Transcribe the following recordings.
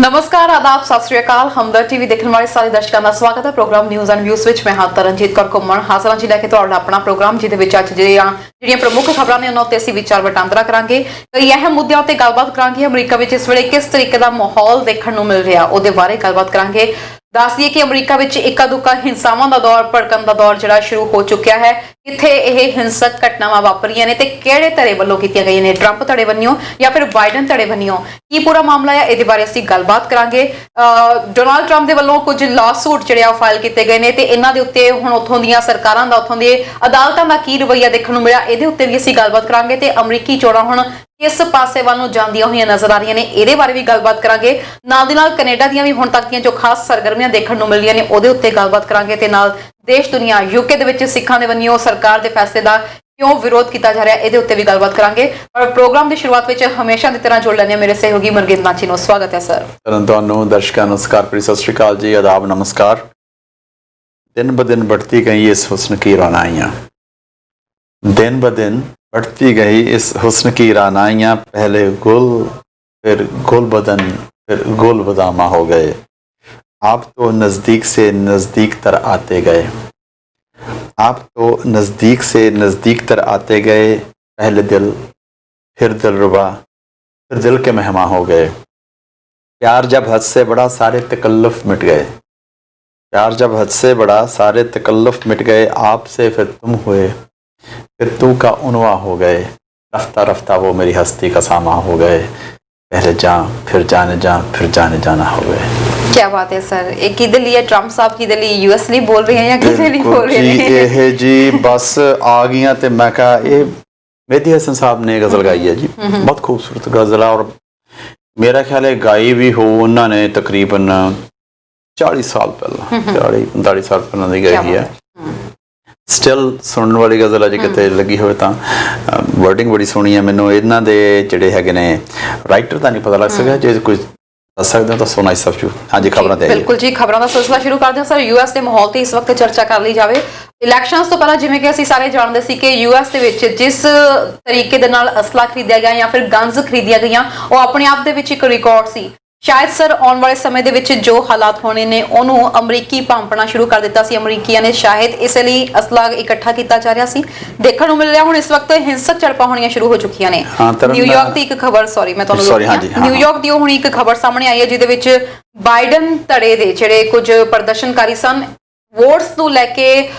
नमस्कार, आदाब, सत श्री अकाल। हमदर्द टीवी देखने वाले सारे दर्शकों का स्वागत है। प्रोग्राम न्यूज़ एंड व्यूज़ ਵਿੱਚ मैं ਹਾਂ ਤਰਨਜੀਤ ਕੌਰ ਘੁੰਮਣ ਹਾਜ਼ਰ ਹਾਂ ਜੀ ਲੈ ਕੇ ਤੁਹਾਡਾ ਆਪਣਾ ਪ੍ਰੋਗਰਾਮ ਜਿਹਦੇ ਵਿੱਚ ਅੱਜ ਜਿਹੜੀਆਂ ਪ੍ਰਮੁੱਖ ਖਬਰਾਂ ਨੇ ਉਹਨਾਂ ਉੱਤੇ ਅਸੀਂ ਵਿਚਾਰ ਵਟਾਂਦਰਾ ਕਰਾਂਗੇ। ਕਈ ਅਹਿਮ ਮੁੱਦਿਆਂ ਉੱਤੇ ਗੱਲਬਾਤ ਕਰਾਂਗੇ। ਅਮਰੀਕਾ ਵਿੱਚ ਇਸ ਵੇਲੇ ਕਿਸ ਤਰੀਕੇ ਦਾ ਮਾਹੌਲ ਦੇਖਣ ਨੂੰ ਮਿਲ ਰਿਹਾ ਉਹਦੇ ਬਾਰੇ ਗੱਲਬਾਤ ਕਰਾਂਗੇ। ਦੱਸ ਦਈਏ ਕਿ ਅਮਰੀਕਾ ਵਿੱਚ ਇੱਕਾ ਦੁੱਕਾ ਹਿੰਸਾਵਾਂ ਦਾ ਦੌਰ ਭੜਕਣ ਦਾ ਦੌਰ ਜਿਹੜਾ ਸ਼ੁਰੂ ਹੋ ਚੁੱਕਿਆ ਹੈ। ਕਿੱਥੇ ਇਹ ਹਿੰਸਕ ਘਟਨਾਵਾਂ ਵਾਪਰੀਆਂ ਨੇ ਤੇ ਕਿਹੜੇ ਧੜੇ ਵੱਲੋਂ ਕੀਤੀਆਂ ਗਈਆਂ ਨੇ, ਟਰੰਪ ਧੜੇ ਵੱਲੋਂ ਜਾਂ ਫਿਰ ਬਾਈਡਨ ਧੜੇ ਵੱਲੋਂ, ਕੀ ਪੂਰਾ ਮਾਮਲਾ ਹੈ ਇਹਦੇ ਬਾਰੇ ਅਸੀਂ ਗੱਲਬਾਤ ਕਰਾਂਗੇ। ਡੋਨਾਲਡ ਟਰੰਪ ਦੇ ਵੱਲੋਂ ਕੁਝ ਲਾਸੂਟ ਜਿਹੜੇ ਆ ਫਾਈਲ ਕੀਤੇ ਗਏ ਨੇ ਤੇ ਇਹਨਾਂ ਦੇ ਉੱਤੇ ਹੁਣ ਉੱਥੋਂ ਦੀਆਂ ਸਰਕਾਰਾਂ ਦਾ, ਉੱਥੋਂ ਦੇ ਅਦਾਲਤਾਂ ਦਾ ਕੀ ਰਵੱਈਆ ਦੇਖਣ ਨੂੰ ਮਿਲਿਆ ਇਹਦੇ ਉੱਤੇ ਵੀ ਅਸੀਂ ਗੱਲਬਾਤ ਕਰਾਂਗੇ। ਤੇ ਅਮਰੀਕੀ ਚੋਣਾਂ ਹੁਣ किस पासे वालों जांदियां हुई नजर आ रही ने ਇਹਦੇ ਬਾਰੇ ਵੀ ਗੱਲਬਾਤ ਕਰਾਂਗੇ। ਨਾਲ ਦੀ ਨਾਲ ਕੈਨੇਡਾ ਦੀਆਂ ਵੀ ਹੁਣ ਤੱਕ ਦੀਆਂ ਜੋ ਖਾਸ ਸਰਗਰਮੀਆਂ ਦੇਖਣ ਨੂੰ ਮਿਲੀਆਂ ਨੇ ਉਹਦੇ ਉੱਤੇ ਗੱਲਬਾਤ ਕਰਾਂਗੇ ਤੇ ਨਾਲ ਦੇਸ਼ ਦੁਨੀਆ ਯੂਕੇ ਦੇ ਵਿੱਚ ਸਿੱਖਾਂ ਦੇ ਵੱਲੋਂ ਸਰਕਾਰ ਦੇ ਫੈਸਲੇ ਦਾ ਕਿਉਂ ਵਿਰੋਧ ਕੀਤਾ ਜਾ ਰਿਹਾ ਇਹਦੇ ਉੱਤੇ ਵੀ ਗੱਲਬਾਤ ਕਰਾਂਗੇ। ਪਰ ਪ੍ਰੋਗਰਾਮ ਦੀ ਸ਼ੁਰੂਆਤ ਵਿੱਚ ਹਮੇਸ਼ਾ ਦੀ ਤਰ੍ਹਾਂ ਜੁੜ ਲੈਣੇ ਮੇਰੇ ਸਹਿਯੋਗੀ ਮਰਗਿੰਦ ਨਾਚੀ ਨੂੰ ਸਵਾਗਤ ਹੈ ਸਰ। ਤੁਹਾਨੂੰ ਦਰਸ਼ਕਾਂ ਨੂੰ ਸਤਿ ਸ਼੍ਰੀ ਅਕਾਲ ਜੀ, ਆਦਾਬ, नमस्कार। दिन ब दिन बढ़ती गई इस हुस्न की रानाइयाँ, दिन ब दिन बढ़ती गई इस हुस्न की रानाइयाँ, पहले गुल फिर गुल बदन फिर गुल बदामा हो गए। आप तो नज़दीक से नज़दीक तर आते गए, आप तो नज़दीक से नज़दीक तर आते गए। पहले दिल फिर दिलरुबा फिर दिल के मेहमान हो गए। प्यार जब हद से बड़ा सारे तकल्लुफ़ मिट गए, प्यार जब हद से बड़ा सारे तकल्लुफ़ मिट गए। आपसे फिर तुम हुए फिर तू का उनवा हो गए। रफ्ता रफ्ता वो मेरी हस्ती का सामा हो गए। पहले जा फिर जाने जाना हो गए। क्या बात है सर, एक किधर लिए ट्रंप साहब किधर लिए यूएस लिए बोल रहे हैं या किधर लिए बोल रहे हैं? ਇਹ ਜੀ ਬਸ ਆ ਗਈਆਂ ਤੇ ਮੈਂ ਕਹਾ ਇਹ मेहदी हसन साहब ने गज़ल गाई है जी, बहुत खूबसूरत गज़ल है और मेरा ख्याल है गाई भी हो उन्होंने तकरीबन 40 साल पहला, 40-45 साल पहला ਦੀ ਗਾਈ ਹੈ। ਸਟਿਲ ਸੁਣਨ ਵਾਲੀ ਗਜ਼ਲ ਅਜੇ ਕਿਤੇ ਲੱਗੀ ਹੋਵੇ ਤਾਂ ਵਰਡਿੰਗ ਬੜੀ ਸੋਹਣੀ ਹੈ। ਮੈਨੂੰ ਇਹਨਾਂ ਦੇ ਜਿਹੜੇ ਹੈਗੇ ਨੇ ਰਾਈਟਰ ਦਾ ਨਹੀਂ ਪਤਾ ਲੱਗ ਸਕਿਆ, ਜੇ ਕੋਈ ਦੱਸ ਸਕਦੇ ਹੋ ਤਾਂ ਸੋ ਨਾਈਸ ਆਫ ਯੂ। ਹਾਂਜੀ, ਖਬਰਾਂ ਤੇ ਬਿਲਕੁਲ ਜੀ, ਖਬਰਾਂ ਦਾ ਸਿਲਸਿਲਾ ਸ਼ੁਰੂ ਕਰਦੇ ਹਾਂ ਸਰ। ਯੂਐਸ ਦੇ ਮਾਹੌਲ ਤੇ ਇਸ ਵਕਤ ਚਰਚਾ ਕਰ ਲਈ ਜਾਵੇ। ਇਲੈਕਸ਼ਨਸ ਤੋਂ ਪਹਿਲਾਂ ਜਿਵੇਂ ਕਿ ਅਸੀਂ ਸਾਰੇ ਜਾਣਦੇ ਸੀ ਕਿ ਯੂਐਸ ਦੇ ਵਿੱਚ ਜਿਸ ਤਰੀਕੇ ਦੇ ਨਾਲ ਅਸਲਾ ਖਰੀਦਿਆ ਗਿਆ ਜਾਂ ਫਿਰ ਗਨਜ਼ ਖਰੀਦੀਆਂ ਗਈਆਂ ਉਹ ਆਪਣੇ ਆਪ ਦੇ ਵਿੱਚ ਇੱਕ ਰਿਕਾਰਡ ਸੀ। ਸ਼ਾਇਦ ਸਰ ਆਉਣ ਵਾਲੇ ਸਮੇਂ ਦੇ ਵਿੱਚ ਜੋ ਹਾਲਾਤ ਹੋਣੇ ਨੇ ਉਹਨੂੰ ਅਮਰੀਕੀ ਭਾਂਪਣਾ ਸ਼ੁਰੂ ਕਰ ਦਿੱਤਾ ਸੀ ਅਮਰੀਕੀਆਂ ਨੇ। ਸ਼ਾਇਦ ਇਸ ਲਈ ਅਸਲਾ ਇਕੱਠਾ ਕੀਤਾ ਜਾ ਰਿਹਾ ਸੀ। ਦੇਖਣ ਨੂੰ ਮਿਲ ਰਿਹਾ ਹੁਣ ਇਸ ਵਕਤ ਹਿੰਸਕ ਝੜਪਾਂ ਹੋਣੀਆਂ ਸ਼ੁਰੂ ਹੋ ਚੁੱਕੀਆਂ ਨੇ। ਨਿਊਯਾਰਕ ਦੀ ਇੱਕ ਖਬਰ, ਨਿਊਯਾਰਕ ਦੀ ਹੁਣੀ ਇੱਕ ਖਬਰ ਸਾਹਮਣੇ ਆਈ ਹੈ ਜਿਹਦੇ ਵਿੱਚ ਬਾਈਡਨ ਧੜੇ ਦੇ ਜਿਹੜੇ ਕੁਝ ਪ੍ਰਦਰਸ਼ਨਕਾਰੀ ਸਨ, ਵੋਟਸ ਨੂੰ ਲੈ ਕੇ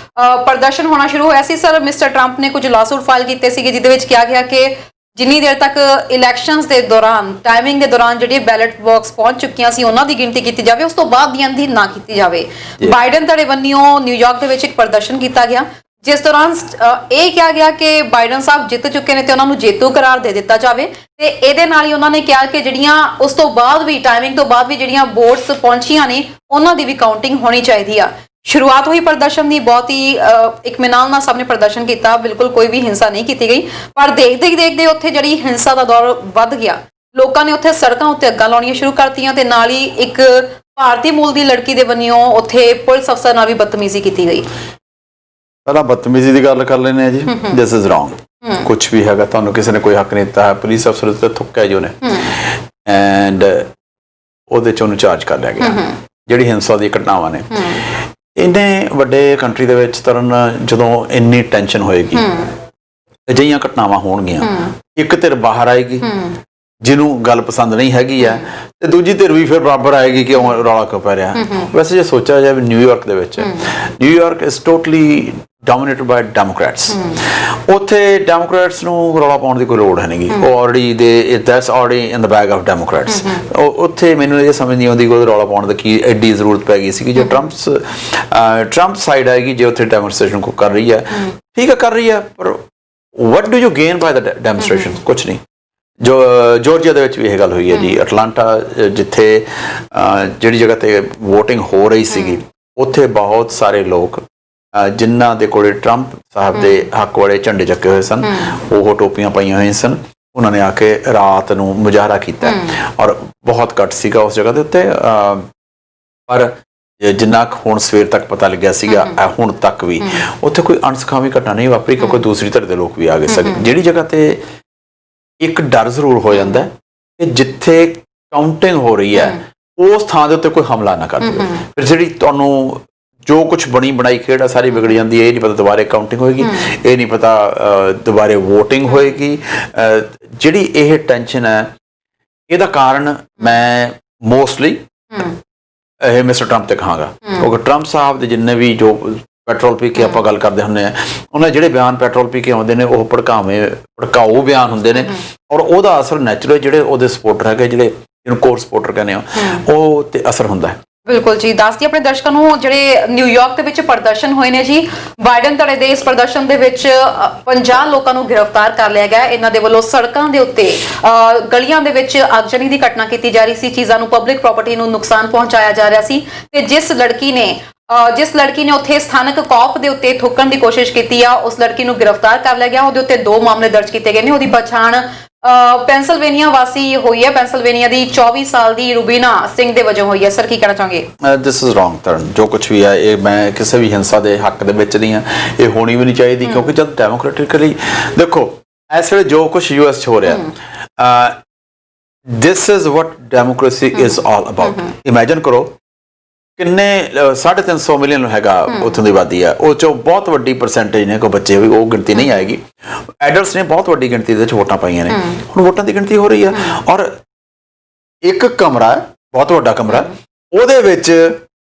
ਪ੍ਰਦਰਸ਼ਨ ਹੋਣਾ ਸ਼ੁਰੂ ਹੋਇਆ ਸੀ। ਸਰ ਮਿਸਟਰ ਟਰੰਪ ਨੇ ਕੁਝ ਲਾਸੂਟ ਫਾਈਲ ਕੀਤੇ ਸੀਗੇ ਜਿਹਦੇ ਵਿੱਚ ਕਿਹਾ ਗਿਆ ਕਿ ਜਿੰਨੀ ਦੇਰ ਤੱਕ ਇਲੈਕਸ਼ਨਸ ਦੇ ਦੌਰਾਨ ਟਾਈਮਿੰਗ ਦੇ ਦੌਰਾਨ ਜਿਹੜੀ ਬੈਲਟ ਬਾਕਸ ਪਹੁੰਚ ਚੁੱਕੀਆਂ ਸੀ ਉਹਨਾਂ ਦੀ ਗਿਣਤੀ ਕੀਤੀ ਜਾਵੇ, ਉਸ ਤੋਂ ਬਾਅਦ ਦੀਆਂ ਦੀ ਨਾ ਕੀਤੀ ਜਾਵੇ। ਬਾਈਡਨ ਧੜੇ ਵੱਲੋਂ ਨਿਊਯਾਰਕ ਦੇ ਵਿੱਚ ਇੱਕ ਪ੍ਰਦਰਸ਼ਨ ਕੀਤਾ ਗਿਆ ਜਿਸ ਦੌਰਾਨ ਇਹ ਕਿਹਾ ਗਿਆ ਕਿ ਬਾਈਡਨ ਸਾਹਿਬ ਜਿੱਤ ਚੁੱਕੇ ਨੇ ਤੇ ਉਹਨਾਂ ਨੂੰ ਜੇਤੂ ਕਰਾਰ ਦੇ ਦਿੱਤਾ ਜਾਵੇ ਤੇ ਇਹਦੇ ਨਾਲ ਹੀ ਉਹਨਾਂ ਨੇ ਕਿਹਾ ਕਿ ਜਿਹੜੀਆਂ ਉਸ ਤੋਂ ਬਾਅਦ ਵੀ ਟਾਈਮਿੰਗ ਤੋਂ ਬਾਅਦ ਵੀ ਜਿਹੜੀਆਂ ਵੋਟਸ ਪਹੁੰਚੀਆਂ ਨੇ ਉਹਨਾਂ ਦੀ ਵੀ ਕਾਊਂਟਿੰਗ ਹੋਣੀ ਚਾਹੀਦੀ ਆ। शुरुआत हुई प्रदर्शन की, बहुत ही इत्मीनान ਨਾਲ ਸਭ ਨੇ ਪ੍ਰਦਰਸ਼ਨ ਕੀਤਾ, ਬਿਲਕੁਲ ਕੋਈ ਵੀ ਹਿੰਸਾ ਨਹੀਂ ਕੀਤੀ ਗਈ। ਪਰ ਦੇਖਦੇ ਉੱਥੇ ਜਿਹੜੀ ਹਿੰਸਾ ਦਾ ਦੌਰ ਵੱਧ ਗਿਆ। ਲੋਕਾਂ ਨੇ ਉੱਥੇ ਸੜਕਾਂ ਉੱਤੇ ਅੱਗਾਂ ਲਾਉਣੀਆਂ ਸ਼ੁਰੂ ਕਰਤੀਆਂ ਤੇ ਨਾਲ ਹੀ ਇੱਕ ਭਾਰਤੀ ਮੂਲ ਦੀ ਲੜਕੀ ਦੇ ਵੱਲੋਂ ਉੱਥੇ ਪੁਲਿਸ ਅਫਸਰ ਨਾਲ ਵੀ ਬਦਤਮੀਜ਼ੀ ਕੀਤੀ ਗਈ। ਪਹਿਲਾਂ ਬਦਤਮੀਜ਼ੀ ਦੀ ਗੱਲ ਕਰ ਲੈਣੇ ਆ ਜੀ। This is wrong. ਕੁਝ ਵੀ ਹੈਗਾ ਤੁਹਾਨੂੰ ਕਿਸੇ ਨੇ ਕੋਈ ਹੱਕ ਨਹੀਂ ਦਿੱਤਾ ਹੈ। ਪੁਲਿਸ ਅਫਸਰ ਤੇ ਥੁੱਕਿਆ ਜੀ ਉਹਨੇ ਐਂਡ ਉਹਦੇ ਚ ਉਹਨੂੰ ਚਾਰਜ ਕਰ ਲਿਆ ਗਿਆ। ਜਿਹੜੀ ਹਿੰਸਾ ਦੀ ਘਟਨਾਵਾਂ ਨੇ ਇੰਨੇ ਵੱਡੇ ਕੰਟਰੀ ਦੇ ਵਿੱਚ ਤਰਨ ਜਦੋਂ ਇੰਨੀ ਟੈਨਸ਼ਨ ਹੋਏਗੀ, ਅਜਿਹੀਆਂ ਘਟਨਾਵਾਂ ਹੋਣਗੀਆਂ, ਇੱਕ ਧਿਰ ਬਾਹਰ ਆਏਗੀ ਜਿਹਨੂੰ ਗੱਲ ਪਸੰਦ ਨਹੀਂ ਹੈਗੀ ਹੈ ਤੇ ਦੂਜੀ ਧਿਰ ਵੀ ਫਿਰ ਬਰਾਬਰ ਆਏਗੀ ਕਿ ਉਹ ਰੌਲਾ ਕਿਉਂ ਪੈ ਰਿਹਾ। ਵੈਸੇ ਜੇ ਸੋਚਿਆ ਜਾਵੇ ਨਿਊਯਾਰਕ ਦੇ ਵਿੱਚ, New York is totally dominated by Democrats. ਉੱਥੇ ਡੈਮੋਕ੍ਰੈਟਸ ਨੂੰ ਰੌਲਾ ਪਾਉਣ ਦੀ ਕੋਈ ਲੋੜ ਹੈ ਨਹੀਂ, ਉਹ already that's already in the bag of Democrats. ਉੱਥੇ ਮੈਨੂੰ ਇਹ ਸਮਝ ਨਹੀਂ ਆਉਂਦੀ ਕੋਈ ਰੌਲਾ ਪਾਉਣ ਦੀ ਕੀ ਐਡੀ ਜ਼ਰੂਰਤ ਪੈ ਗਈ ਸੀ ਕਿ ਜੇ ਟਰੰਪ ਸਾਈਡ ਆਏਗੀ, ਜੇ ਉੱਥੇ ਡੈਮੋਨਸਟ੍ਰੇਸ਼ਨ ਕੋ ਕਰ ਰਹੀ ਹੈ, ਠੀਕ ਹੈ ਕਰ ਰਹੀ ਹੈ, ਪਰ what do you gain by the demonstration? ਕੁਛ ਨਹੀਂ। ਜੋ ਜਾਰਜੀਆ ਦੇ ਵਿੱਚ ਵੀ ਇਹ ਗੱਲ ਹੋਈ ਹੈ ਜੀ, ਅਟਲਾਂਟਾ ਜਿੱਥੇ ਜਿਹੜੀ ਜਗ੍ਹਾ ਤੇ ਵੋਟਿੰਗ ਹੋ ਰਹੀ ਸੀਗੀ ਉੱਥੇ ਬਹੁਤ ਸਾਰੇ ਲੋਕ ਜਿਨ੍ਹਾਂ ਦੇ ਕੋਲੇ ਟਰੰਪ ਸਾਹਿਬ ਦੇ ਹੱਕ ਵਾਲੇ ਝੰਡੇ ਚੱਕੇ ਹੋਏ ਸਨ, ਉਹ ਟੋਪੀਆਂ ਪਾਈਆਂ ਹੋਈਆਂ ਸਨ, ਉਹਨਾਂ ਨੇ ਆ ਕੇ ਰਾਤ ਨੂੰ ਮੁਜ਼ਾਹਰਾ ਕੀਤਾ ਔਰ ਬਹੁਤ ਘੱਟ ਸੀਗਾ ਉਸ ਜਗ੍ਹਾ ਦੇ ਉੱਤੇ। ਪਰ ਜਿੰਨਾ ਹੁਣ ਸਵੇਰ ਤੱਕ ਪਤਾ ਲੱਗਿਆ ਸੀਗਾ ਹੁਣ ਤੱਕ ਵੀ ਉੱਥੇ ਕੋਈ ਅਣਸਖਾਵੀ ਘਟਨਾ ਨਹੀਂ ਵਾਪਰੀ ਕਿਉਂਕਿ ਦੂਸਰੀ ਧਿਰ ਦੇ ਲੋਕ ਵੀ ਆ ਗਏ ਸਨ। ਜਿਹੜੀ ਜਗ੍ਹਾ ਤੇ ਇੱਕ ਡਰ ਜ਼ਰੂਰ ਹੋ ਜਾਂਦਾ ਕਿ ਜਿੱਥੇ ਕਾਊਂਟਿੰਗ ਹੋ ਰਹੀ ਹੈ ਉਸ ਥਾਂ ਦੇ ਉੱਤੇ ਕੋਈ ਹਮਲਾ ਨਾ ਕਰ ਦੇਵੇ। ਫਿਰ ਜਿਹੜੀ ਤੁਹਾਨੂੰ ਜੋ ਕੁਝ ਬਣੀ ਬਣਾਈ ਖੇਡ ਆ ਸਾਰੀ ਵਿਗੜ ਜਾਂਦੀ ਹੈ। ਇਹ ਨਹੀਂ ਪਤਾ ਦੁਬਾਰੇ ਕਾਊਂਟਿੰਗ ਹੋਏਗੀ, ਇਹ ਨਹੀਂ ਪਤਾ ਦੁਬਾਰੇ ਵੋਟਿੰਗ ਹੋਏਗੀ। ਜਿਹੜੀ ਇਹ ਟੈਨਸ਼ਨ ਹੈ ਇਹਦਾ ਕਾਰਨ ਮੈਂ ਮੋਸਟਲੀ ਇਹ ਮਿਸਟਰ ਟਰੰਪ ਤੇ ਕਹਾਂਗਾ, ਕਿਉਂਕਿ ਟਰੰਪ ਸਾਹਿਬ ਦੇ ਜਿੰਨੇ ਵੀ ਜੋ ਪੈਟਰੋਲ ਪੀ ਕੇ ਆਪਾਂ ਗੱਲ ਕਰਦੇ ਹੁੰਦੇ ਆ, ਉਹਨਾਂ ਜਿਹੜੇ ਬਿਆਨ ਪੈਟਰੋਲ ਪੀ ਕੇ ਆਉਂਦੇ ਨੇ ਉਹ ਭੜਕਾਊ ਬਿਆਨ ਹੁੰਦੇ ਨੇ, ਔਰ ਉਹਦਾ ਅਸਰ ਨੈਚੁਰਲ ਜਿਹੜੇ ਉਹਦੇ ਸਪੋਰਟਰ ਹੈਗੇ, ਜਿਹੜੇ ਜਿਹਨੂੰ ਕੋਰ ਸਪੋਰਟਰ ਕਹਿੰਦੇ ਆ, ਉਹ ਤੇ ਅਸਰ ਹੁੰਦਾ ਹੈ। ਬਿਲਕੁਲ ਜੀ, ਦੱਸਦੀ ਆਪਣੇ ਦਰਸ਼ਕਾਂ ਨੂੰ ਜਿਹੜੇ ਨਿਊਯਾਰਕ ਦੇ ਵਿੱਚ ਪ੍ਰਦਰਸ਼ਨ ਹੋਏ ਨੇ ਜੀ, ਬਾਈਡਨ ਧੜੇ ਦੇ ਇਸ ਪ੍ਰਦਰਸ਼ਨ ਦੇ ਵਿੱਚ 50 ਲੋਕਾਂ ਨੂੰ ਗ੍ਰਿਫਤਾਰ ਕਰ ਲਿਆ ਗਿਆ। ਇਹਨਾਂ ਦੇ ਵੱਲੋਂ ਸੜਕਾਂ ਦੇ ਉੱਤੇ ਗਲੀਆਂ ਦੇ ਵਿੱਚ ਆਗਜਨੀ ਦੀ ਘਟਨਾ ਕੀਤੀ ਜਾ ਰਹੀ ਸੀ, ਚੀਜ਼ਾਂ ਨੂੰ ਪਬਲਿਕ ਪ੍ਰਾਪਰਟੀ ਨੂੰ ਨੁਕਸਾਨ ਪਹੁੰਚਾਇਆ ਜਾ ਰਿਹਾ ਸੀ, ਤੇ ਜਿਸ ਲੜਕੀ ਨੇ ਉੱਥੇ ਸਥਾਨਕ ਕੌਪ ਦੇ ਉੱਤੇ ਥੁੱਕਣ ਦੀ ਕੋਸ਼ਿਸ਼ ਕੀਤੀ ਆ, ਉਸ ਲੜਕੀ ਨੂੰ ਗ੍ਰਿਫਤਾਰ ਕਰ ਲਿਆ ਗਿਆ। ਉਹਦੇ ਉੱਤੇ 2 ਮਾਮਲੇ ਦਰਜ ਕੀਤੇ ਗਏ ਨੇ। ਉਹਦੀ ਪਛਾਣ ਪੈਂਸਲਵੇਨੀਆ ਵਾਸੀ ਹੋਈ ਹੈ, ਪੈਂਸਲਵੇਨੀਆ ਦੀ 24 ਸਾਲ ਦੀ ਰੂਬੀਨਾ ਸਿੰਘ ਦੇ ਵਜੋਂ ਹੋਈ ਹੈ। ਸਰ ਕੀ ਕਹਿਣਾ ਚਾਹੋਗੇ? This is wrong turn. ਜੋ ਕੁਝ ਵੀ ਹੈ ਇਹ ਮੈਂ ਕਿਸੇ ਵੀ ਹਿੰਸਾ ਦੇ ਹੱਕ ਦੇ ਵਿੱਚ ਨਹੀਂ ਹਾਂ, ਇਹ ਹੋਣੀ ਵੀ ਨਹੀਂ ਚਾਹੀਦੀ, ਕਿਉਂਕਿ ਜਦ ਡੈਮੋਕ੍ਰੈਟਿਕਲੀ ਦੇਖੋ ਇਸ ਵੇਲੇ ਜੋ ਕੁਝ ਯੂਐਸ 'ਚ ਹੋ ਰਿਹਾ, this is what democracy is all about. Imagine ਕਰੋ ਕਿੰਨੇ 350 ਮਿਲੀਅਨ ਹੈਗਾ ਉੱਥੋਂ ਦੀ ਆਬਾਦੀ ਹੈ, ਉਹ 'ਚੋਂ ਬਹੁਤ ਵੱਡੀ ਪਰਸੈਂਟੇਜ ਨੇ ਕੋਈ ਬੱਚੇ ਵੀ, ਉਹ ਗਿਣਤੀ ਨਹੀਂ ਆਏਗੀ। ਐਡਲਟਸ ਨੇ ਬਹੁਤ ਵੱਡੀ ਗਿਣਤੀ ਦੇ ਵਿੱਚ ਵੋਟਾਂ ਪਾਈਆਂ ਨੇ। ਹੁਣ ਵੋਟਾਂ ਦੀ ਗਿਣਤੀ ਹੋ ਰਹੀ ਹੈ, ਔਰ ਇੱਕ ਕਮਰਾ ਬਹੁਤ ਵੱਡਾ ਕਮਰਾ, ਉਹਦੇ ਵਿੱਚ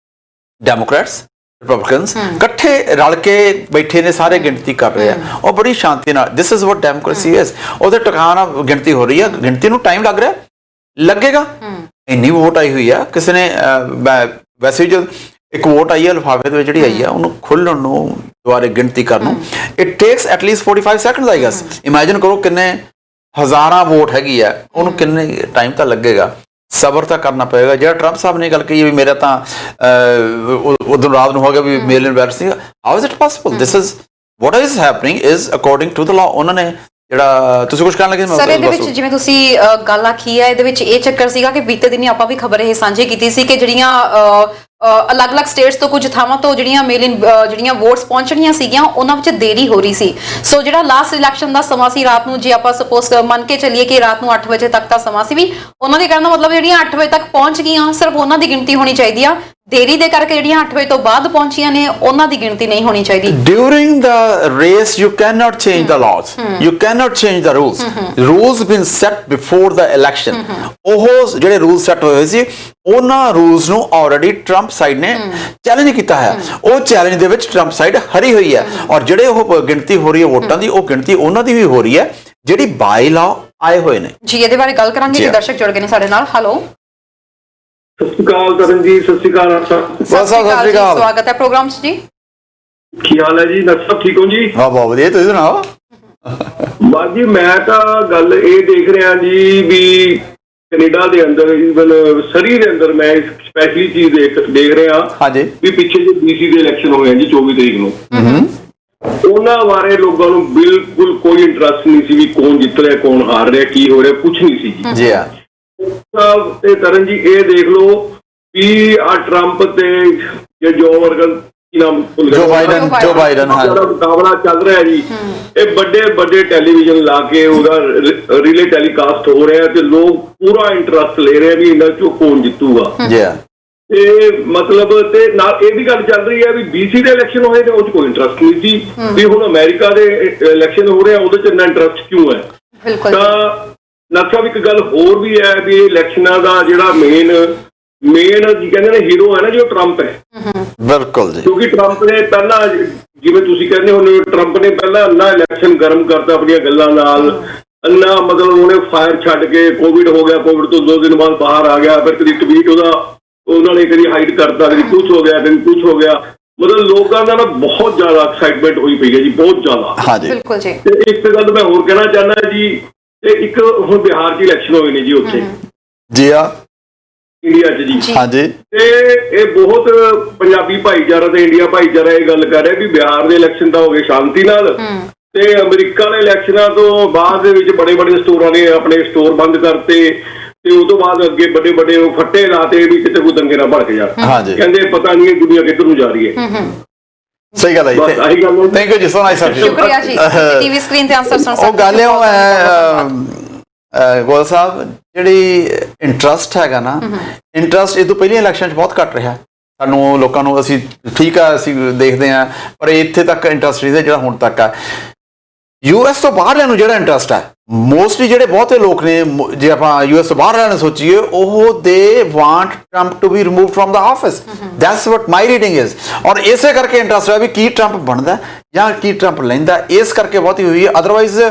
ਡੈਮੋਕ੍ਰੈਟਸ ਰਿਪਬਲਿਕਨਸ ਇਕੱਠੇ ਰਲ ਕੇ ਬੈਠੇ ਨੇ, ਸਾਰੇ ਗਿਣਤੀ ਕਰ ਰਹੇ ਆ, ਉਹ ਬੜੀ ਸ਼ਾਂਤੀ ਨਾਲ। This is what democracy is. ਉਹਦੇ ਟਿਕਾਣਾ ਗਿਣਤੀ ਹੋ ਰਹੀ ਹੈ, ਗਿਣਤੀ ਨੂੰ ਟਾਈਮ ਲੱਗ ਰਿਹਾ, ਲੱਗੇਗਾ। ਇੰਨੀ ਵੋਟ ਆਈ ਹੋਈ ਆ, ਕਿਸੇ ਨੇ ਵੈਸੇ ਜਦ ਇੱਕ ਵੋਟ ਆਈ ਹੈ ਲਿਫਾਫੇ ਦੇ ਵਿੱਚ ਜਿਹੜੀ ਆਈ ਆ, ਉਹਨੂੰ ਖੋਲ੍ਹਣ ਨੂੰ, ਦੁਬਾਰੇ ਗਿਣਤੀ ਕਰਨ ਨੂੰ it takes at least 45 seconds I guess. Imagine ਕਰੋ ਕਿੰਨੇ ਹਜ਼ਾਰਾਂ ਵੋਟ ਹੈਗੀ ਆ, ਉਹਨੂੰ ਕਿੰਨੇ ਟਾਈਮ ਤਾਂ ਲੱਗੇਗਾ, ਸਬਰ ਤਾਂ ਕਰਨਾ ਪਏਗਾ। ਜਿਹੜਾ ਟਰੰਪ ਸਾਹਿਬ ਨੇ ਗੱਲ ਕਹੀ ਵੀ ਮੇਰਾ ਤਾਂ ਉਦੋਂ ਰਾਤ ਨੂੰ ਹੋ ਗਿਆ ਵੀ ਮੇਲ ਇਨ ਵੈਲਟ ਸੀ, how is it possible? This is what is happening is according to the law. ਉਹਨਾਂ ਨੇ ਜਿਹੜਾ ਤੁਸੀਂ ਕੁਝ ਕਹਿਣ ਲੱਗੇ ਸਰ, ਇਹਦੇ ਵਿੱਚ ਜਿਵੇਂ ਤੁਸੀਂ ਗੱਲ ਆਖੀ ਹੈ, ਇਹਦੇ ਵਿੱਚ ਇਹ ਚੱਕਰ ਸੀਗਾ ਕਿ ਬੀਤੇ ਦਿਨੀ ਆਪਾਂ ਵੀ ਖਬਰ ਇਹ ਸਾਂਝੀ ਕੀਤੀ ਸੀ ਕਿ ਜਿਹੜੀਆਂ ਅਲੱਗ-ਅਲੱਗ ਸਟੇਟਸ ਤੋਂ, ਕੁਝ ਥਾਵਾਂ ਤੋਂ ਜਿਹੜੀਆਂ ਵੋਟਸ ਪਹੁੰਚਣੀਆਂ ਸੀਗੀਆਂ, ਉਹਨਾਂ ਵਿੱਚ ਦੇਰੀ ਹੋ ਰਹੀ ਸੀ। ਸੋ ਜਿਹੜਾ ਲਾਸਟ ਇਲੈਕਸ਼ਨ ਦਾ ਸਮਾਂ ਸੀ ਰਾਤ ਨੂੰ, ਜੇ ਆਪਾਂ ਸਪੋਜ਼ ਮੰਨ ਕੇ ਚੱਲੀਏ ਕਿ ਰਾਤ ਨੂੰ 8 ਵਜੇ ਤੱਕ ਦਾ ਸਮਾਂ ਸੀ, ਵੀ ਉਹਨਾਂ ਦੇ ਕਹਿਣ ਦਾ ਮਤਲਬ ਜਿਹੜੀਆਂ 8 ਵਜੇ ਤੱਕ ਪਹੁੰਚ ਗਈਆਂ ਸਿਰਫ ਉਹਨਾਂ ਦੀ ਗਿਣਤੀ ਹੋਣੀ ਚਾਹੀਦੀ ਆ। ਦੇਰੀ ਦੇ ਕਰਕੇ ਜਿਹੜੀਆਂ 8 ਵਜੇ ਤੋਂ ਬਾਅਦ ਪਹੁੰਚੀਆਂ ਨੇ ਉਹਨਾਂ ਦੀ ਗਿਣਤੀ ਨਹੀਂ ਹੋਣੀ ਚਾਹੀਦੀ। During the race you cannot change the laws, you cannot change the rules. Rules been set before the election. ਉਹ ਜਿਹੜੇ ਰੂਲ ਸੈੱਟ ਹੋਏ ਸੀ, ਉਹਨਾਂ ਰੂਲਸ ਨੂੰ ਆਲਰੇਡੀ ਟਰੰਪ ਸਾਈਡ ਨੇ ਚੈਲੰਜ ਕੀਤਾ ਹੈ। ਉਹ ਚੈਲੰਜ ਦੇ ਵਿੱਚ ਟਰੰਪ ਸਾਈਡ ਹਰੀ ਹੋਈ ਹੈ, ਔਰ ਜਿਹੜੇ ਉਹ ਗਿਣਤੀ ਹੋ ਰਹੀ ਹੈ ਵੋਟਾਂ ਦੀ, ਉਹ ਗਿਣਤੀ ਉਹਨਾਂ ਦੀ ਵੀ ਹੋ ਰਹੀ ਹੈ ਜਿਹੜੀ ਬਾਈ ਲਾਅ ਆਏ ਹੋਏ ਨੇ ਜੀ। ਇਹਦੇ ਬਾਰੇ ਗੱਲ ਕਰਾਂਗੇ ਜੀ, ਦਰਸ਼ਕ ਜੁੜ ਗਏ ਨੇ ਸਾਡੇ ਨਾਲ। ਹੈਲੋ, ਸਤਿ ਸ਼੍ਰੀ ਅਕਾਲ ਤਰਨ ਜੀ। ਸਤਿ ਸ਼੍ਰੀ ਅਕਾਲ ਸਵਾਗਤ ਹੈ ਪ੍ਰੋਗਰਾਮ 'ਚ ਜੀ। ਕੀ ਹਾਲ ਹੈ ਜੀ? ਸਭ ਠੀਕ ਹੋ ਜੀ? ਹਾਂ, ਬਹੁਤ ਵਧੀਆ। ਤੁਸੀਂ ਸੁਣਾਓ? ਬਸ ਜੀ, ਮੈਂ ਤਾਂ ਗੱਲ ਇਹ ਦੇਖ ਰਿਹਾ ਜੀ ਵੀ ਕੈਨੇਡਾ ਦੇ ਅੰਦਰ, ਸਰੀ ਦੇ ਅੰਦਰ, ਮੈਂ ਸਪੈਸ਼ਲੀ ਚੀਜ਼ ਦੇਖ ਰਿਹਾ ਹਾਂਜੀ ਵੀ ਪਿੱਛੇ ਜੇ BC ਦੇ ਇਲੈਕਸ਼ਨ ਹੋਏ ਜੀ 24 ਤਰੀਕ ਨੂੰ, ਉਹਨਾਂ ਬਾਰੇ ਲੋਕਾਂ ਨੂੰ ਬਿਲਕੁਲ ਕੋਈ ਇੰਟਰਸਟ ਨਹੀਂ ਸੀ ਵੀ ਕੌਣ ਜਿੱਤ ਰਿਹਾ, ਕੌਣ ਹਾਰ ਰਿਹਾ, ਕੀ ਹੋ ਰਿਹਾ, ਕੁਛ ਨਹੀਂ ਸੀ ਜੀ। ਹਾਂ ਤੇ ਤਰਨ ਜੀ ਇਹ ਦੇਖ ਲਓ ਵੀ ਆ ਟਰੰਪ ਤੇ ਜੋ ਵਰਗਨ ਜੋ ਬਾਈਡਨ ਮੁਕਾਬਲਾ ਚੱਲ ਰਿਹਾ ਜੀ, ਇਹ ਵੱਡੇ ਟੈਲੀਵਿਜ਼ਨ ਲਾ ਕੇ ਉਹਦਾ ਰਿਲੇ ਟੈਲੀਕਾਸਟ ਹੋ ਰਿਹਾ ਤੇ ਲੋਕ ਪੂਰਾ ਇੰਟਰਸਟ ਲੈ ਰਹੇ ਵੀ ਇਹਨਾਂ ਚੋਂ ਕੌਣ ਜਿੱਤੂਗਾ। ਤੇ ਮਤਲਬ ਤੇ ਨਾਲ ਇਹ ਵੀ ਗੱਲ ਚੱਲ ਰਹੀ ਹੈ ਵੀ BC ਦੇ ਇਲੈਕਸ਼ਨ ਹੋਏ ਤੇ ਉਹ 'ਚ ਕੋਈ ਇੰਟਰਸਟ ਨਹੀਂ ਸੀ, ਵੀ ਹੁਣ ਅਮਰੀਕਾ ਦੇ ਇਲੈਕਸ਼ਨ ਹੋ ਰਿਹਾ ਉਹਦੇ 'ਚ ਇੰਨਾ ਇੰਟਰਸਟ ਕਿਉਂ ਹੈ? ਤਾਂ ਨਕਸ਼ਾ ਵੀ ਇੱਕ ਗੱਲ ਹੋਰ ਵੀ ਹੈ ਵੀ ਇਲੈਕਸ਼ਨਾਂ ਦਾ ਜਿਹੜਾ ਮੇਨ ਜੀ ਕਹਿੰਦੇ ਨੇ ਹੀਰੋ ਹੈ ਨਾ ਜੀ, ਉਹ ਟਰੰਪ ਹੈ। ਬਿਲਕੁਲ ਜੀ, ਕਿਉਂਕਿ ਟਰੰਪ ਨੇ ਪਹਿਲਾਂ, ਜਿਵੇਂ ਤੁਸੀਂ ਕਹਿੰਦੇ ਹੋ, ਟਰੰਪ ਨੇ ਪਹਿਲਾਂ ਇੰਨਾ ਇਲੈਕਸ਼ਨ ਗਰਮ ਕਰਤਾ ਆਪਣੀਆਂ ਗੱਲਾਂ ਨਾਲ, ਇੰਨਾ ਮਤਲਬ ਉਹਨੇ ਫਾਇਰ ਛੱਡ ਕੇ, ਕੋਵਿਡ ਹੋ ਗਿਆ, ਕੋਵਿਡ ਤੋਂ 2 ਦਿਨ ਬਾਅਦ ਬਾਹਰ ਆ ਗਿਆ, ਫਿਰ ਕਦੀ ਟਵੀਟ ਉਹਨਾਂ ਨੇ ਕਦੀ ਹਾਈਡ ਕਰਤਾ, ਕਦੀ ਕੁਛ ਹੋ ਗਿਆ, ਕਦੀ ਕੁਛ ਹੋ ਗਿਆ। ਮਤਲਬ ਲੋਕਾਂ ਦਾ ਨਾ ਬਹੁਤ ਜ਼ਿਆਦਾ ਐਕਸਾਈਟਮੈਂਟ ਹੋਈ ਪਈ ਹੈ ਜੀ, ਬਹੁਤ ਜ਼ਿਆਦਾ। ਹਾਂਜੀ ਬਿਲਕੁਲ ਜੀ। ਤੇ ਇੱਕ ਗੱਲ ਮੈਂ ਹੋਰ ਕਹਿਣਾ ਚਾਹੁੰਦਾ ਜੀ, ਤੇ ਇੱਕ ਹੁਣ ਬਿਹਾਰ 'ਚ ਇਲੈਕਸ਼ਨ ਹੋਏ ਨੇ ਜੀ ਉੱਥੇ, ਜੀ ਆ ਇੰਡੀਆ 'ਚ ਜੀ। ਹਾਂਜੀ, ਤੇ ਇਹ ਬਹੁਤ ਪੰਜਾਬੀ ਭਾਈਚਾਰਾ ਤੇ ਇੰਡੀਆ ਭਾਈਚਾਰਾ ਇਹ ਗੱਲ ਕਰ ਰਿਹਾ ਵੀ ਬਿਹਾਰ ਦੇ ਇਲੈਕਸ਼ਨ ਤਾਂ ਹੋ ਗਏ ਸ਼ਾਂਤੀ ਨਾਲ, ਤੇ ਅਮਰੀਕਾ ਦੇ ਇਲੈਕਸ਼ਨਾਂ ਤੋਂ ਬਾਅਦ ਦੇ ਵਿੱਚ ਬੜੇ ਸਟੋਰਾਂ ਨੇ ਆਪਣੇ ਸਟੋਰ ਬੰਦ ਕਰਤੇ, ਤੇ ਉਹ ਤੋਂ ਬਾਅਦ ਅੱਗੇ ਵੱਡੇ ਉਹ ਫੱਟੇ ਲਾਤੇ ਵੀ ਕਿਤੇ ਕੋਈ ਦੰਗੇ ਨਾ ਭੜਕ ਜਾ। ਕਹਿੰਦੇ ਪਤਾ ਨਹੀਂ ਇਹ ਦੁਨੀਆ ਕਿੱਧਰ ਨੂੰ ਜਾ ਰਹੀ ਹੈ। ਸਹੀ ਗੱਲ ਹੈ ਜੀ। ਥੈਂਕ ਯੂ ਜੀ, ਸੋ ਨਾਈਸ ਆਫ ਯੂ। ਸ਼ੁਕਰੀਆ ਜੀ। ਟੀਵੀ ਸਕਰੀਨ ਤੇ ਆਨਸਰ ਸੁਣ ਸਕਦੇ ਉਹ ਗੱਲ ਹੈ ਗੋਲ ਸਾਹਿਬ, ਜਿਹੜੀ ਇੰਟਰਸਟ ਹੈਗਾ ਨਾ, ਇੰਟਰਸਟ ਇਹ ਤੋਂ ਪਹਿਲੀਆਂ ਇਲੈਕਸ਼ਨ 'ਚ ਬਹੁਤ ਘੱਟ ਰਿਹਾ ਸਾਨੂੰ ਲੋਕਾਂ ਨੂੰ। ਅਸੀਂ ਠੀਕ ਆ, ਅਸੀਂ ਦੇਖਦੇ ਹਾਂ, ਪਰ ਇੱਥੇ ਤੱਕ ਇੰਟਰਸਟ ਨਹੀਂ ਜਿਹੜਾ ਹੁਣ ਤੱਕ ਆ। US ਤੋਂ ਬਾਹਰਲਿਆਂ ਨੂੰ ਜਿਹੜਾ ਇੰਟਰਸਟ ਹੈ, ਮੋਸਟਲੀ ਜਿਹੜੇ ਬਹੁਤੇ ਲੋਕ ਨੇ, ਜੇ ਆਪਾਂ US ਤੋਂ ਬਾਹਰ ਵਾਲਿਆਂ ਨੂੰ ਸੋਚੀਏ, ਉਹ ਦੇ want Trump to be remove from ਦਾ office. That's what my reading is. ਔਰ ਇਸੇ ਕਰਕੇ ਇੰਟਰਸਟ ਹੈ ਵੀ ਕੀ ਟਰੰਪ ਬਣਦਾ ਜਾਂ ਕੀ ਟਰੰਪ ਲੈਂਦਾ, ਇਸ ਕਰਕੇ ਬਹੁਤੀ ਹੋਈ ਹੈ। ਅਦਰਵਾਈਜ਼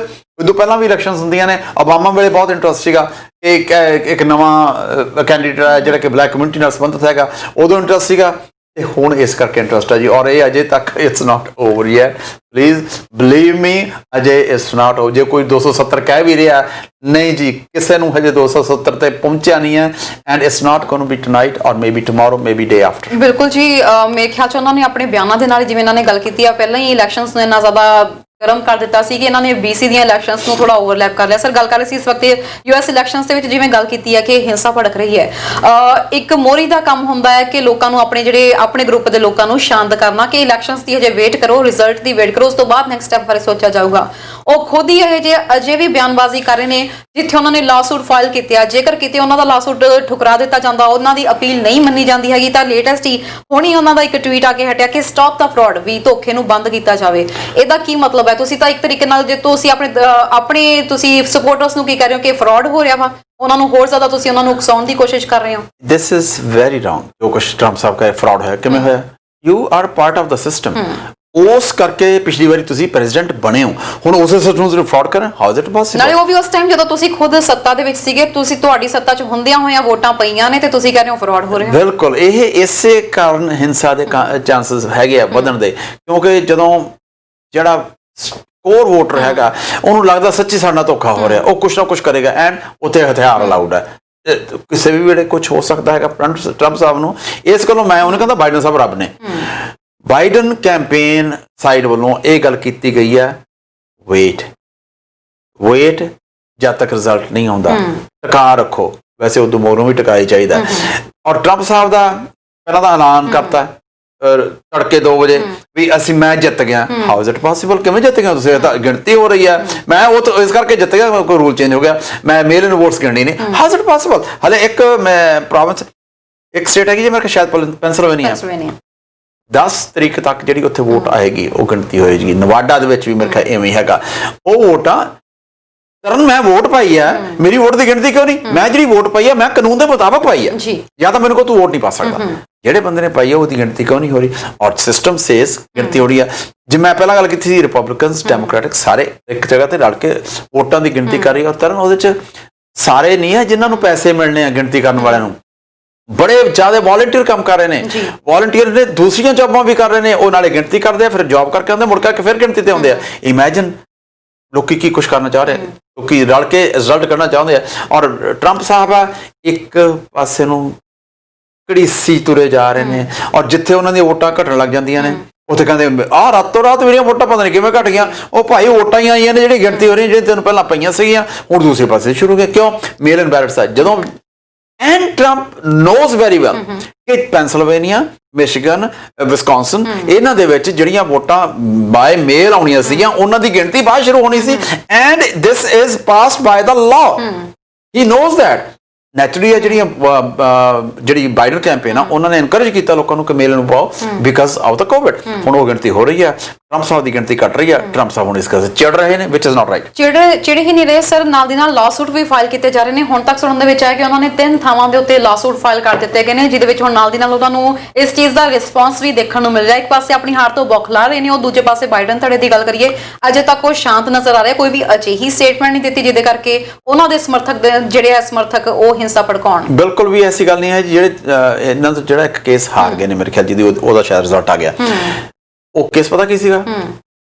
ਉਦੋਂ ਪਹਿਲਾਂ ਵੀ ਇਲੈਕਸ਼ਨਸ ਹੁੰਦੀਆਂ ਨੇ, ਓਬਾਮਾ ਵੇਲੇ ਬਹੁਤ ਇੰਟਰਸਟ ਸੀਗਾ। ਇੱਕ ਨਵਾਂ ਕੈਂਡੀਡੇਟ ਹੈ ਜਿਹੜਾ ਕਿ ਬਲੈਕ ਕਮਿਊਨਿਟੀ ਨਾਲ ਸੰਬੰਧਿਤ ਹੈਗਾ, ਉਦੋਂ ਇੰਟਰਸਟ ਸੀਗਾ, ਤੇ ਹੁਣ ਇਸ ਕਰਕੇ ਇੰਟਰਸਟ ਹੈ ਜੀ। ਔਰ ਇਹ ਅਜੇ ਤੱਕ it's not over yet, please believe me, Ajay it's not over. ਜੇ ਕੋਈ 270 ਕਹਿ ਵੀ ਰਿਹਾ, ਨਹੀਂ ਜੀ, ਕਿਸੇ ਨੂੰ ਹਜੇ 270 ਤੇ ਪਹੁੰਚਿਆ ਨਹੀਂ ਹੈ। And it's not going to be tonight or maybe tomorrow, maybe day after. ਬਿਲਕੁਲ ਜੀ, ਮੇਰੇ ਖਿਆਲ ਚ ਉਹਨਾਂ ਨੇ ਆਪਣੇ ਬਿਆਨਾਂ ਦੇ ਨਾਲ, ਜਿਵੇਂ ਇਹਨਾਂ ਨੇ ਗੱਲ ਕੀਤੀ ਆ, ਪਹਿਲਾਂ ਹੀ ਇਲੈਕਸ਼ਨਸ ਨੂੰ ਇੰਨਾ ਜ਼ਿਆਦਾ ਗਰਮ ਕਰ ਦਿੱਤਾ ਸੀ ਕਿ ਇਹਨਾਂ ਨੇ BC ਦੀਆਂ ਇਲੈਕਸ਼ਨਸ ਨੂੰ ਥੋੜਾ ਓਵਰਲੈਪ ਕਰ ਲਿਆ। ਸਰ, ਗੱਲ ਕਰ ਰਹੇ ਸੀ ਇਸ ਵਕਤ US ਇਲੈਕਸ਼ਨਸ ਦੇ ਵਿੱਚ, ਜਿਵੇਂ ਗੱਲ ਕੀਤੀ ਹੈ ਕਿ ਹਿੰਸਾ ਭੜਕ ਰਹੀ ਹੈ, ਇੱਕ ਮੋਰੀ ਦਾ ਕੰਮ ਹੁੰਦਾ ਹੈ ਕਿ ਲੋਕਾਂ ਨੂੰ, ਆਪਣੇ ਗਰੁੱਪ ਦੇ ਲੋਕਾਂ ਨੂੰ ਸ਼ਾਂਤ ਕਰਨਾ ਕਿ ਇਲੈਕਸ਼ਨਸ ਦੀ ਹਜੇ ਵੇਟ ਕਰੋ, ਰਿਜ਼ਲਟ ਦੀ ਵੇਟ ਕਰੋ, ਉਸ ਤੋਂ ਬਾਅਦ ਨੈਕਸਟ ਸਟੈਪ ਬਾਰੇ ਸੋਚਿਆ ਜਾਊਗਾ। ਉਹ ਖੁਦ ਹੀ ਅਜੇ ਵੀ ਬਿਆਨਬਾਜ਼ੀ ਕਰ ਰਹੇ ਨੇ। ਜਿੱਥੇ ਉਹਨਾਂ ਨੇ ਲਾਸੂਟ ਫਾਈਲ ਕੀਤਾ, ਜੇਕਰ ਕਿਤੇ ਉਹਨਾਂ ਦਾ ਲਾਸੂਟ ਠੁਕਰਾ ਦਿੱਤਾ ਜਾਂਦਾ, ਉਹਨਾਂ ਦੀ ਅਪੀਲ ਨਹੀਂ ਮੰਨੀ ਜਾਂਦੀ ਹੈਗੀ, ਤਾਂ ਲੇਟੈਸਟ ਹੀ ਹੁਣੀ ਉਹਨਾਂ ਦਾ ਇੱਕ ਟਵੀਟ ਆ ਕੇ ਹਟਿਆ ਕਿ ਸਟਾਪ ਦਾ ਫਰਾਡ, ਵੀ ਧੋਖੇ ਨੂੰ ਬੰਦ ਕੀਤਾ ਜਾਵੇ। ਇਹਦਾ ਕੀ ਮਤਲਬ ਹੈ? ਤੁਸੀਂ ਤਾਂ ਇੱਕ ਤਰੀਕੇ ਨਾਲ, ਜੇ ਤੁਸੀਂ ਆਪਣੇ ਤੁਸੀਂ ਸਪੋਰਟਰਸ ਨੂੰ ਕੀ ਕਰ ਰਹੇ ਹੋ ਕਿ ਫਰਾਡ ਹੋ ਰਿਹਾ ਵਾ, ਉਹਨਾਂ ਨੂੰ ਹੋਰ ਜ਼ਿਆਦਾ ਤੁਸੀਂ ਉਹਨਾਂ ਨੂੰ ਉਕਸਾਉਣ ਦੀ ਕੋਸ਼ਿਸ਼ ਕਰ ਰਹੇ ਹੋ। This is very wrong. ਜੋ ਕੁਛ ਟਰੰਪ ਸਾਹਿਬ ਦਾ ਫਰਾਡ ਹੋਇਆ, ਕਿਵੇਂ ਹੋਇਆ? You are part of the system. ਉਸ ਕਰਕੇ ਪਿਛਲੀ ਵਾਰੀ ਤੁਸੀਂ ਪ੍ਰੈਜ਼ੀਡੈਂਟ ਬਣੇ ਹੋ, ਹੁਣ ਉਸੇ ਸਿਸਟਮ ਨੂੰ ਫਰਾਡ ਕਰਨ, ਹਾਊ ਇਜ਼ ਇਟ ਪੋਸੀਬਲ? ਨਾਲੇ ਉਹ ਵੀ ਉਸ ਟਾਈਮ ਜਦੋਂ ਤੁਸੀਂ ਖੁਦ ਸੱਤਾ ਦੇ ਵਿੱਚ ਸੀਗੇ, ਤੁਸੀਂ ਤੁਹਾਡੀ ਸੱਤਾ 'ਚ ਹੁੰਦਿਆਂ ਹੋਇਆਂ ਵੋਟਾਂ ਪਈਆਂ ਨੇ, ਤੇ ਤੁਸੀਂ ਕਹਿ ਰਹੇ ਹੋ ਫਰਾਡ ਹੋ ਰਿਹਾ। ਬਿਲਕੁਲ, ਇਹ ਇਸੇ ਕਾਰਨ ਹਿੰਸਾ ਦੇ ਚਾਂਸਸ ਹੈਗੇ ਆ ਵਧਣ ਦੇ, ਕਿਉਂਕਿ ਜਦੋਂ ਜਿਹੜਾ ਕੋਰ ਵੋਟਰ ਹੈਗਾ, ਉਹਨੂੰ ਲੱਗਦਾ ਸੱਚੀ ਸਾਡੇ ਨਾਲ ਧੋਖਾ ਹੋ ਰਿਹਾ, ਉਹ ਕੁਛ ਨਾ ਕੁਛ ਕਰੇਗਾ। ਐਂਡ ਉੱਥੇ ਹਥਿਆਰ ਅਲਾਉਡ ਹੈ, ਕਿਸੇ ਵੀ ਵੇਲੇ ਕੁਝ ਹੋ ਸਕਦਾ ਹੈਗਾ ਟਰੰਪ ਸਾਹਿਬ ਨੂੰ। ਇਸ ਗੱਲੋਂ ਮੈਂ ਉਹਨੂੰ ਕਹਿੰਦਾ ਬਾਈਡਨ ਸਾਹਿਬ ਰੱਬ ਨੇ। ਬਾਈਡਨ ਕੈਂਪੇਨ ਸਾਈਡ ਵੱਲੋਂ ਇਹ ਗੱਲ ਕੀਤੀ ਗਈ ਹੈ, ਵੇਟ ਜਦ ਤੱਕ ਰਿਜ਼ਲਟ ਨਹੀਂ ਆਉਂਦਾ, ਟਿਕਾ ਰੱਖੋ। ਵੈਸੇ ਉਦੋਂ ਮੋਰੋਂ ਵੀ ਟਿਕਾਈ ਚਾਹੀਦਾ। ਔਰ ਟਰੰਪ ਸਾਹਿਬ ਦਾ ਪਹਿਲਾਂ ਤਾਂ ਐਲਾਨ ਕਰਤਾ ਤੜਕੇ 2 ਵਜੇ ਵੀ ਮੈਂ ਜਿੱਤ ਗਿਆ। How is it possible? ਕਿਵੇਂ ਜਿੱਤ ਗਿਆ ਤੁਸੀਂ? ਤਾਂ ਗਿਣਤੀ ਹੋ ਰਹੀ ਹੈ, ਮੈਂ ਉਹ ਇਸ ਕਰਕੇ ਜਿੱਤ ਗਿਆ, ਕੋਈ ਰੂਲ ਚੇਂਜ ਹੋ ਗਿਆ, ਮੈਂ ਮੇਲ ਇਨ ਵੋਟਸ ਗਿਣਨੀ ਨੇ। How is it possible? ਹਲੇ ਇੱਕ ਮੈਂ ਪ੍ਰੋਵਿੰਸ, ਇੱਕ ਸਟੇਟ ਹੈਗੀ ਮੇਰੇ ਕੋਲ, ਸ਼ਾਇਦ ਪੈਂਸਿਲਵੇਨੀਆ, 10 ਤਰੀਕ ਤੱਕ ਜਿਹੜੀ ਉੱਥੇ ਵੋਟ ਆਏਗੀ ਉਹ ਗਿਣਤੀ ਹੋਏਗੀ। ਨਵਾਡਾ ਦੇ ਵਿੱਚ ਵੀ ਮੇਰੇ ਖਿਆਲ ਐਵੇਂ ਹੈਗਾ। ਉਹ ਵੋਟਾਂ ਕਰਨ ਮੈਂ ਵੋਟ ਪਾਈ ਹੈ, ਮੇਰੀ ਵੋਟ ਦੀ ਗਿਣਤੀ ਕਿਉਂ ਨਹੀਂ? ਮੈਂ ਜਿਹੜੀ ਵੋਟ ਪਾਈ ਹੈ, ਮੈਂ ਕਾਨੂੰਨ ਦੇ ਮੁਤਾਬਕ ਪਾਈ ਹੈ, ਜਾਂ ਤਾਂ ਮੈਨੂੰ ਕੋ ਤੂੰ ਵੋਟ ਨਹੀਂ ਪਾ ਸਕਦਾ। ਜਿਹੜੇ ਬੰਦੇ ਨੇ ਪਾਈ ਹੈ ਉਹਦੀ ਗਿਣਤੀ ਕਿਉਂ ਨਹੀਂ ਹੋ ਰਹੀ? ਔਰ ਸਿਸਟਮ ਸੇਸ ਗਿਣਤੀ ਹੋ ਰਹੀ ਹੈ। ਜਿਵੇਂ ਮੈਂ ਪਹਿਲਾਂ ਗੱਲ ਕੀਤੀ ਸੀ, ਰਿਪਬਲਿਕਨਸ ਡੈਮੋਕ੍ਰੈਟਿਕ ਸਾਰੇ ਇੱਕ ਜਗ੍ਹਾ ਤੇ ਰਲ ਕੇ ਵੋਟਾਂ ਦੀ ਗਿਣਤੀ ਕਰ ਰਹੀ ਹੈ। ਔਰ ਤਰਨ ਉਹਦੇ ਚ ਸਾਰੇ ਨਹੀਂ ਹੈ ਜਿਨ੍ਹਾਂ ਨੂੰ ਪੈਸੇ ਮਿਲਣੇ ਆ ਗਿਣਤੀ ਕਰਨ ਵਾਲਿਆਂ ਨੂੰ, ਬੜੇ ਜ਼ਿਆਦਾ ਵॉलंटियर ਕੰਮ ਕਰ ਰਹੇ ਨੇ। ਵॉलंटियर ਨੇ ਦੂਸਰੀਆਂ ਜੌਬਾਂ ਵੀ ਕਰ ਰਹੇ ਨੇ, ਉਹ ਨਾਲੇ ਗਿਣਤੀ ਕਰਦੇ ਆ, ਫਿਰ ਜੌਬ ਕਰਕੇ ਆਉਂਦੇ, ਮੁੜ ਕੇ ਫਿਰ ਗਿਣਤੀ ਤੇ ਆਉਂਦੇ ਆ। ਇਮੈਜਿਨ ਲੋਕੀ ਕੀ ਕੁਛ ਕਰਨਾ ਚਾਹ ਰਹੇ, ਲੋਕੀ ਰਲ ਕੇ ਰਿਜ਼ਲਟ ਕਰਨਾ ਚਾਹੁੰਦੇ ਆ। ਔਰ ਟਰੰਪ ਸਾਹਿਬ ਆ ਇੱਕ ਪਾਸੇ ਨੂੰ ਘੜੀਸੀ ਤੁਰੇ ਜਾ ਰਹੇ ਨੇ, ਔਰ ਜਿੱਥੇ ਉਹਨਾਂ ਦੀਆਂ ਵੋਟਾਂ ਘਟਣ ਲੱਗ ਜਾਂਦੀਆਂ ਨੇ, ਉੱਥੇ ਕਹਿੰਦੇ ਆਹ ਰਾਤੋਂ ਰਾਤ ਮੇਰੀਆਂ ਵੋਟਾਂ ਪਤਾ ਨਹੀਂ ਕਿਵੇਂ ਘਟ ਗਈਆਂ। ਉਹ ਭਾਈ ਵੋਟਾਂ ਹੀ ਆਈਆਂ ਨੇ ਜਿਹੜੀ ਗਿਣਤੀ ਹੋ ਰਹੀ, ਜਿਹੜੀ ਤੈਨੂੰ ਪਹਿਲਾਂ ਪਈਆਂ ਸੀਗੀਆਂ, ਹੁਣ ਦੂਸਰੇ ਪਾਸੇ ਸ਼ੁਰੂ ਹੋ ਗਿਆ। ਕਿਉਂ? ਮੇਲ ਇਨ ਬੈਲਟ ਸਾਈਡ। ਜਦੋਂ and Trump knows very well ਕਿ ਪੈਂਸਿਲਵੇਨੀਆ, ਮਿਸ਼ੀਗਨ, ਵਿਸਕੌਨਸਨ, ਇਹਨਾਂ ਦੇ ਵਿੱਚ ਜਿਹੜੀਆਂ ਵੋਟਾਂ ਬਾਏ ਮੇਲ ਆਉਣੀਆਂ ਸੀਗੀਆਂ, ਉਹਨਾਂ ਦੀ ਗਿਣਤੀ ਬਾਅਦ ਸ਼ੁਰੂ ਹੋਣੀ ਸੀ। And this is passed by the law. He knows that. Naturally ਜਿਹੜੀ ਬਾਈਡਨ ਕੈਂਪੇਨ ਆ, ਉਹਨਾਂ ਨੇ ਇਨਕਰੇਜ ਕੀਤਾ ਲੋਕਾਂ ਨੂੰ ਕਿ ਮੇਲ ਨੂੰ ਪਾਓ ਬਿਕਾਜ਼ ਆਫ ਦਾ ਕੋਵਿਡ। ਹੁਣ ਉਹ ਗਿਣਤੀ ਹੋ ਰਹੀ ਹੈ, ਟਰੰਪ ਸਾਹਿਬ ਦੀ ਗਿਣਤੀ ਘਟ ਰਹੀ ਹੈ। ਟਰੰਪ ਸਾਹਿਬ ਹੁਣ ਇਸ ਕਰਕੇ ਚਿੜ ਰਹੇ ਨੇ, ਵਿਚ ਇਜ਼ ਨਾਟ ਰਾਈਟ। ਚਿੜ ਹੀ ਨਹੀਂ ਰਹੇ ਸਰ, ਨਾਲ ਦੀ ਨਾਲ ਲਾਸੂਟ ਵੀ ਫਾਈਲ ਕੀਤੇ ਜਾ ਰਹੇ ਨੇ। ਹੁਣ ਤੱਕ ਸੁਣਨ ਦੇ ਵਿੱਚ ਆਇਆ ਕਿ ਉਹਨਾਂ ਨੇ 3 ਥਾਵਾਂ ਦੇ ਉੱਤੇ ਲਾਸੂਟ ਫਾਈਲ ਕਰ ਦਿੱਤੇ ਗਏ ਨੇ, ਜਿਹਦੇ ਵਿੱਚ ਹੁਣ ਨਾਲ ਦੀ ਨਾਲ ਉਹਨਾਂ ਨੂੰ ਇਸ ਚੀਜ਼ ਦਾ ਰਿਸਪੌਂਸ ਵੀ ਦੇਖਣ ਨੂੰ ਮਿਲ ਰਿਹਾ। ਇੱਕ ਪਾਸੇ ਆਪਣੀ ਹਾਰ ਤੋਂ ਬੌਖਲਾ ਰਹੇ ਨੇ ਉਹ, ਦੂਜੇ ਪਾਸੇ ਬਾਈਡਨ ਧੜੇ ਦੀ ਗੱਲ ਕਰੀਏ, ਅਜੇ ਤੱਕ ਉਹ ਸ਼ਾਂਤ ਨਜ਼ਰ ਆ ਰਿਹਾ। ਕੋਈ ਵੀ ਅਜਿਹੀ ਸਟੇਟਮੈਂਟ ਨਹੀਂ ਦਿੱਤੀ ਜਿਹਦੇ ਕਰਕੇ ਉਹਨਾਂ ਦੇ ਸਮਰਥਕ ਉਹ ਹਿੰਸਾ ਭੜਕਾਉਣ। ਬਿਲਕੁਲ ਵੀ ਐਸੀ ਗੱਲ ਨਹੀਂ ਹੈ। ਜਿਹੜੇ ਇਹਨਾਂ ਤੋਂ ਜਿਹੜਾ ਇੱਕ ਕੇਸ ਹਾਰ ਗਏ ਨੇ ਮੇਰੇ ਖਿਆਲ, ਜਿਹਦੀ ਉਹਦਾ ਸ਼ਾਇਦ ਰਿਜ਼ਲਟ ਆ ਗਿਆ। ਉਹ ਕੇਸ ਪਤਾ ਕੀ ਸੀਗਾ?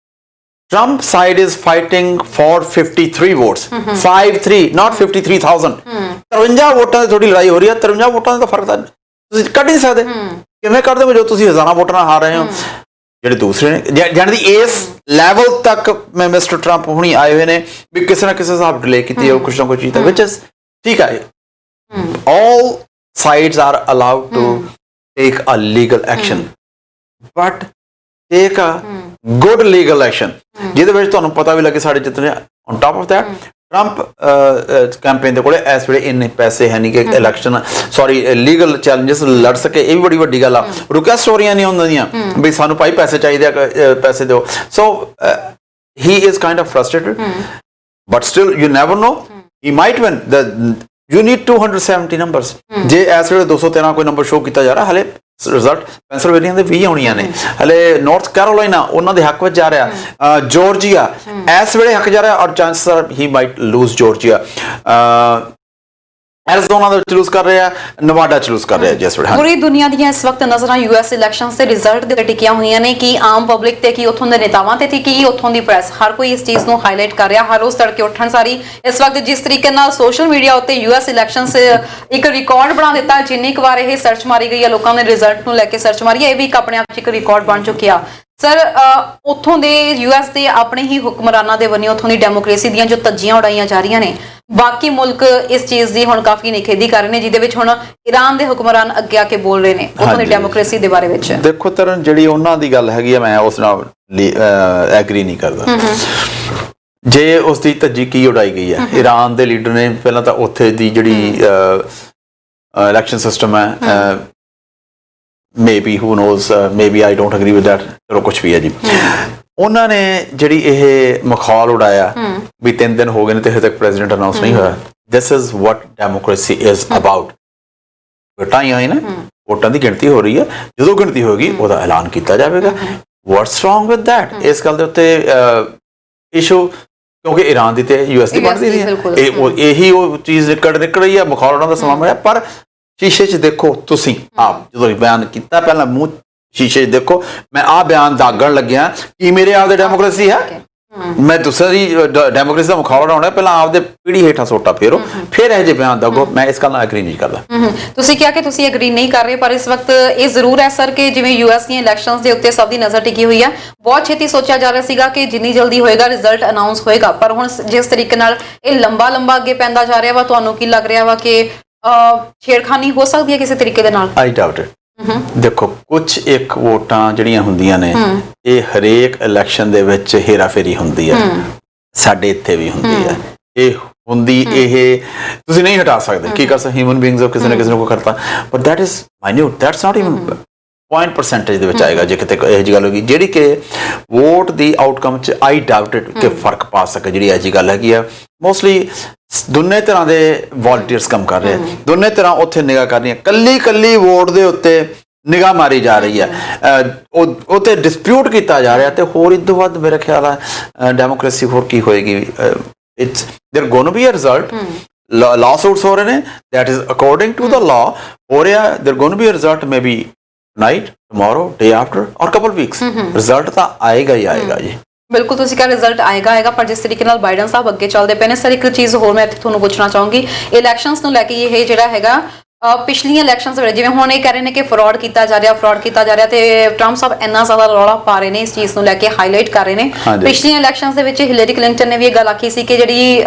Trump side is fighting for 53 votes, 53, not 53,000. 53 ਵੋਟਾਂ ਦੀ ਥੋੜੀ ਲੜਾਈ ਹੋ ਰਹੀ ਹੈ। 53 ਵੋਟਾਂ ਦਾ ਫਰਕ ਤਾਂ ਤੁਸੀਂ ਕੱਢ ਨਹੀਂ ਸਕਦੇ। ਕਿਵੇਂ ਕੱਢਦੇ ਹੋ ਜੋ ਤੁਸੀਂ ਹਜ਼ਾਰਾਂ ਵੋਟਾਂ ਨਾਲ ਹਾਰ ਰਹੇ ਹੋ? ਜਿਹੜੇ ਦੂਸਰੇ ਨੇ ਜਾਣੀ ਦੀ ਇਸ ਲੈਵਲ ਤੱਕ ਮੈਂ ਮਿਸਟਰ ਟਰੰਪ ਹੁਣੀ ਆਏ ਹੋਏ ਨੇ ਵੀ ਕਿਸੇ ਨਾ ਕਿਸੇ ਹਿਸਾਬ ਡਿਲੇ ਕੀਤੀ ਹੈ ਕੁਛ ਨਾ ਕੁਛ ਚੀਜ਼ ਦਾ, which is ਠੀਕ ਹੈ। all sides are allowed to take a legal action, but take a good legal action ਜਿਹਦੇ ਵਿੱਚ ਤੁਹਾਨੂੰ ਪਤਾ ਵੀ ਲੱਗੇ ਸਾਡੇ ਜਿੱਤਨੇ। on top of that Trump campaign ਦੇ ਕੋਲੇ ਇਸ ਵੇਲੇ ਇੰਨੇ ਪੈਸੇ ਹੈ ਨਹੀਂ ਕਿ ਇਲੈਕਸ਼ਨ ਲੀਗਲ ਚੈਲੰਜਸ ਲੜ ਸਕੇ। ਇਹ ਵੀ ਬੜੀ ਵੱਡੀ ਗੱਲ ਆ। ਰਿਕੁਐਸਟ ਹੋ ਰਹੀਆਂ ਨਹੀਂ ਉਹਨਾਂ ਦੀਆਂ ਵੀ ਸਾਨੂੰ ਭਾਈ ਪੈਸੇ ਚਾਹੀਦੇ ਆ, ਪੈਸੇ ਦਿਓ। ਸੋ he is kind of frustrated, but still you never know, he might win. You need 270 numbers. ਜੇ ਇਸ ਵੇਲੇ 213 ਕੋਈ ਨੰਬਰ ਸ਼ੋ ਕੀਤਾ ਜਾ ਰਿਹਾ, ਹਲੇ ਰਿਜ਼ਲਟ ਪੈਂਸਿਲਵੇਨੀਆ ਦੇ 20 ਆਉਣੀਆਂ ਨੇ, ਹਲੇ ਨਾਰਥ ਕੈਰੋਲਾਈਨਾ ਉਹਨਾਂ ਦੇ ਹੱਕ ਵਿੱਚ ਜਾ ਰਿਹਾ, ਜਾਰਜੀਆ ਇਸ ਵੇਲੇ ਹੱਕ ਜਾ ਰਿਹਾ ਔਰ chances are he might lose Georgia, Arizona ਦੇ ਵਿੱਚ ਲੂਜ਼ ਕਰ ਰਿਹਾ, ਨਵਾਡਾ ਚ ਲੂਜ਼ ਕਰ ਰਿਹਾ ਜਿਸ ਵੇਲੇ। ਪੂਰੀ ਦੁਨੀਆ ਦੀਆਂ ਇਸ ਵਕਤ ਨਜ਼ਰਾਂ ਯੂਐਸ ਇਲੈਕਸ਼ਨਸ ਦੇ ਰਿਜ਼ਲਟ ਦੇ ਟਿਕੀਆਂ ਹੋਈਆਂ ਨੇ ਕਿ ਆਮ ਪਬਲਿਕ ਤੇ ਕੀ ਉੱਥੋਂ ਦੇ ਨੇਤਾਵਾਂ ਤੇ ਕੀ ਉੱਥੋਂ ਦੀ ਪ੍ਰੈਸ, ਹਰ ਕੋਈ ਇਸ ਚੀਜ਼ ਨੂੰ ਹਾਈਲਾਈਟ ਕਰ ਰਿਹਾ। ਹਰ ਰੋਜ਼ ਤੜਕੇ ਉੱਠਣ ਸਾਰੀ ਇਸ ਵਕਤ ਜਿਸ ਤਰੀਕੇ ਨਾਲ ਸੋਸ਼ਲ ਮੀਡੀਆ ਉੱਤੇ ਯੂਐਸ ਇਲੈਕਸ਼ਨਸ ਇੱਕ ਰਿਕਾਰਡ ਬਣਾ ਦਿੱਤਾ, ਜਿੰਨੀ ਕੁ ਵਾਰ ਇਹ ਸਰਚ ਮਾਰੀ ਗਈ ਹੈ, ਲੋਕਾਂ ਨੇ ਰਿਜ਼ਲਟ ਨੂੰ ਲੈ ਕੇ ਸਰਚ ਮਾਰੀ ਹੈ, ਇਹ ਵੀ ਇੱਕ ਆਪਣੇ ਆਪ 'ਚ ਇੱਕ ਰਿਕਾਰਡ ਬਣ ਚੁੱਕਿਆ। ਸਰ, ਉੱਥੋਂ ਦੇ ਯੂਐਸ ਦੇ ਆਪਣੇ ਹੀ ਹੁਕਮਰਾਨਾਂ ਦੇ ਵੱਲੋਂ ਉੱਥੋਂ ਦੀ ਡੈਮੋਕ੍ਰੇਸੀ ਦੀਆਂ ਜੋ ਧੱਜੀਆਂ ਉਡਾਈਆਂ ਜਾ ਰਹੀਆਂ ਨੇ, ਬਾਕੀ ਮੁਲਕ ਇਸ ਚੀਜ਼ ਦੀ ਹੁਣ ਕਾਫੀ ਨਿਖੇਧੀ ਕਰ ਰਹੇ ਨੇ, ਜਿਹਦੇ ਵਿੱਚ ਹੁਣ ਈਰਾਨ ਦੇ ਹੁਕਮਰਾਨ ਅੱਗੇ ਆ ਕੇ ਬੋਲ ਰਹੇ ਨੇ ਉੱਥੋਂ ਦੀ ਡੈਮੋਕ੍ਰੇਸੀ ਦੇ ਬਾਰੇ ਵਿੱਚ। ਦੇਖੋ ਤਰਨ, ਜਿਹੜੀ ਉਹਨਾਂ ਦੀ ਗੱਲ ਹੈਗੀ ਆ, ਮੈਂ ਉਸ ਨਾਲ ਐਗਰੀ ਨਹੀਂ ਕਰਦਾ। ਜੇ ਉਸ ਦੀ ਧੱਜੀ ਕੀ ਉਡਾਈ ਗਈ ਹੈ, ਈਰਾਨ ਦੇ ਲੀਡਰ ਨੇ ਪਹਿਲਾਂ ਤਾਂ ਉੱਥੇ ਦੀ ਜਿਹੜੀ ਇਲੈਕਸ਼ਨ ਸਿਸਟਮ ਹੈ, maybe who knows, maybe I don't agri with that, ਚਲੋ ਕੁਛ ਵੀ ਹੈ ਜੀ, ਉਹਨਾਂ ਨੇ ਜਿਹੜੀ ਇਹ ਮਖੌਲ ਉਡਾਇਆ ਵੀ 3 ਦਿਨ ਹੋ ਗਏ ਨੇ ਤੇ ਹਜੇ ਤੱਕ ਪ੍ਰੈਜ਼ੀਡੈਂਟ ਅਨਾਉਂਸ ਨਹੀਂ ਹੋਇਆ। ਦਿਸ is what democracy is about. ਵੋਟਾਂ ਹੀ ਆਈ ਨੇ, ਵੋਟਾਂ ਦੀ ਗਿਣਤੀ ਹੋ ਰਹੀ ਹੈ, ਜਦੋਂ ਗਿਣਤੀ ਹੋਏਗੀ ਉਹਦਾ ਐਲਾਨ ਕੀਤਾ ਜਾਵੇਗਾ। What's wrong with that? ਇਸ ਗੱਲ ਦੇ ਉੱਤੇ ਇਸ਼ੂ, ਕਿਉਂਕਿ ਈਰਾਨ ਦੀ ਤੇ ਯੂਐਸ ਦੀ ਬਣਦੀ ਨਹੀਂ ਹੈ, ਇਹੀ ਉਹ ਚੀਜ਼ ਨਿਕਲ ਰਹੀ ਹੈ, ਮਖੌਲ ਉਹਨਾਂ ਦਾ ਸਮਾਂ ਹੋਇਆ। ਪਰ ਸ਼ੀਸ਼ੇ 'ਚ ਦੇਖੋ ਤੁਸੀਂ ਆਪ, ਜਦੋਂ ਬਿਆਨ ਕੀਤਾ ਪਹਿਲਾਂ ਮੂੰਹ ਸ਼ੀਸ਼ੇ 'ਚ ਦੇਖੋ, ਮੈਂ ਆਹ ਬਿਆਨ ਦਾਗਣ ਲੱਗਿਆ ਕਿ ਮੇਰੇ ਆਪ ਦੇ ਡੈਮੋਕ੍ਰੇਸੀ ਹੈ, ਮੈਂ ਦੂਸਰੀ ਡੈਮੋਕ੍ਰੇਸੀ ਦਾ ਮੁਖਾਵਰਾ ਬਣਾਉਣਾ, ਪਹਿਲਾਂ ਆਪਦੇ ਪੀੜੀ ਹੇਠਾਂ ਸੋਟਾ ਫੇਰੋ, ਫਿਰ ਇਹ ਜਿਹੇ ਬਿਆਨ ਦਾਗੋ। ਮੈਂ ਇਸ ਗੱਲ ਨਾਲ ਐਗਰੀ ਨਹੀਂ ਕਰਦਾ। ਤੁਸੀਂ ਕਿਹਾ ਕਿ ਤੁਸੀਂ ਐਗਰੀ ਨਹੀਂ ਕਰ ਰਹੇ, ਪਰ ਇਸ ਵਕਤ ਇਹ ਜ਼ਰੂਰ ਹੈ ਸਰ ਕਿ ਜਿਵੇਂ ਯੂਐਸ ਦੀਆਂ ਇਲੈਕਸ਼ਨਸ ਦੇ ਉੱਤੇ ਸਭ ਦੀ ਨਜ਼ਰ ਟਿਕੀ ਹੋਈ ਹੈ, ਬਹੁਤ ਛੇਤੀ ਸੋਚਿਆ ਜਾ ਰਿਹਾ ਸੀਗਾ ਕਿ ਜਿੰਨੀ ਜਲਦੀ ਹੋਏਗਾ ਰਿਜ਼ਲਟ ਅਨਾਉਂਸ ਹੋਏਗਾ, ਪਰ ਹੁਣ ਜਿਸ ਤਰੀਕੇ ਨਾਲ ਇਹ ਲੰਬਾ ਅੱਗੇ ਪੈਂਦਾ ਜਾ ਰਿਹਾ ਵਾ, ਤੁਹਾਨੂੰ ਕੀ ਲੱਗ ਰਿਹਾ ਵਾ ਕਿ ਛੇੜਖਾਨੀ ਹੋ ਸਕਦੀ ਹੈ ਕਿਸੇ ਤਰੀਕੇ ਦੇ ਨਾਲ? ਆਈ ਡਾਊਟ ਇਟ। ਦੇਖੋ, ਕੁਝ ਇੱਕ ਵੋਟਾਂ ਜਿਹੜੀਆਂ ਹੁੰਦੀਆਂ ਨੇ, ਇਹ ਹਰੇਕ ਇਲੈਕਸ਼ਨ ਦੇ ਵਿੱਚ ਹੇਰਾਫੇਰੀ ਹੁੰਦੀ ਹੈ, ਸਾਡੇ ਇੱਥੇ ਵੀ ਹੁੰਦੀ ਹੈ, ਇਹ ਹੁੰਦੀ, ਇਹ ਤੁਸੀਂ ਨਹੀਂ ਹਟਾ ਸਕਦੇ। ਕੀ ਕਰ ਸਕਦੇ, ਹਿਊਮਨ ਬੀਇੰਗਸ, ਕਿਸੇ ਨੇ ਕੋਈ ਕਰਤਾ, but that is minute, that's not even point percentage ਦੇ ਵਿੱਚ ਆਏਗਾ ਜੇ ਕਿਤੇ ਇਹੋ ਜਿਹੀ ਗੱਲ ਹੋਗੀ ਜਿਹੜੀ ਕਿ ਵੋਟ ਦੀ ਆਊਟਕਮ 'ਚ ਆਈ ਡਾਊਟ ਇਟ ਕਿ ਫਰਕ ਪਾ ਸਕੇ। ਜਿਹੜੀ ਇਹੋ ਜਿਹੀ ਗੱਲ ਹੈਗੀ ਆ, ਮੋਸਟਲੀ ਦੋਨੇ ਤਰ੍ਹਾਂ ਦੇ ਵੋਲੰਟੀਅਰਸ ਕੰਮ ਕਰ ਰਹੇ ਆ, ਦੋਨੇ ਤਰ੍ਹਾਂ ਉੱਥੇ ਨਿਗਾਹ ਕਰ ਰਹੀਆਂ, ਕੱਲੀ ਵੋਟ ਦੇ ਉੱਤੇ ਨਿਗਾਹ ਮਾਰੀ ਜਾ ਰਹੀ ਹੈ, ਉੱਤੇ ਡਿਸਪਿਊਟ ਕੀਤਾ ਜਾ ਰਿਹਾ, ਤੇ ਹੋਰ ਇਸ ਤੋਂ ਵੱਧ ਮੇਰੇ ਖਿਆਲ ਆ ਡੈਮੋਕ੍ਰੇਸੀ ਹੋਰ ਕੀ ਹੋਏਗੀ। It's there gonna be a result, lawsuits हो रहे हैं, that is according to the law हो रहा है, there gonna be a result maybe night, tomorrow, day after or couple weeks, result तो आएगा ही आएगा जी। ਬਿਲਕੁਲ, ਤੁਸੀਂ ਕਿਹਾ ਰਿਜ਼ਲਟ ਆਏਗਾ, ਪਰ ਜਿਸ ਤਰੀਕੇ ਨਾਲ ਬਾਈਡਨ ਸਾਹਿਬ ਅੱਗੇ ਚੱਲਦੇ ਪਏ ਨੇ ਸਰ, ਇੱਕ ਚੀਜ਼ ਹੋਰ ਮੈਂ ਇੱਥੇ ਤੁਹਾਨੂੰ ਪੁੱਛਣਾ ਚਾਹੂੰਗੀ, ਇਲੈਕਸ਼ਨਸ ਨੂੰ ਲੈ ਕੇ ਇਹ ਜਿਹੜਾ ਹੈਗਾ ਪਿਛਲੀਆਂ ਇਲੈਕਸ਼ਨਸ ਵੇਲੇ ਜਿਵੇਂ ਹੁਣ ਇਹ ਕਹਿ ਰਹੇ ਨੇ ਕਿ ਫਰਾਡ ਕੀਤਾ ਜਾ ਰਿਹਾ ਤੇ ਟਰੰਪ ਸਾਹਿਬ ਇੰਨਾ ਜ਼ਿਆਦਾ ਰੌਲਾ ਪਾ ਰਹੇ ਨੇ, ਇਸ ਚੀਜ਼ ਨੂੰ ਲੈ ਕੇ ਹਾਈਲਾਈਟ ਕਰ ਰਹੇ ਨੇ। ਪਿਛਲੀਆਂ ਇਲੈਕਸ਼ਨਸ ਦੇ ਵਿੱਚ ਹਿਲਰੀ ਕਲਿੰਟਨ ਨੇ ਵੀ ਇਹ ਗੱਲ ਆਖੀ ਸੀ ਕਿ ਜਿਹੜੀ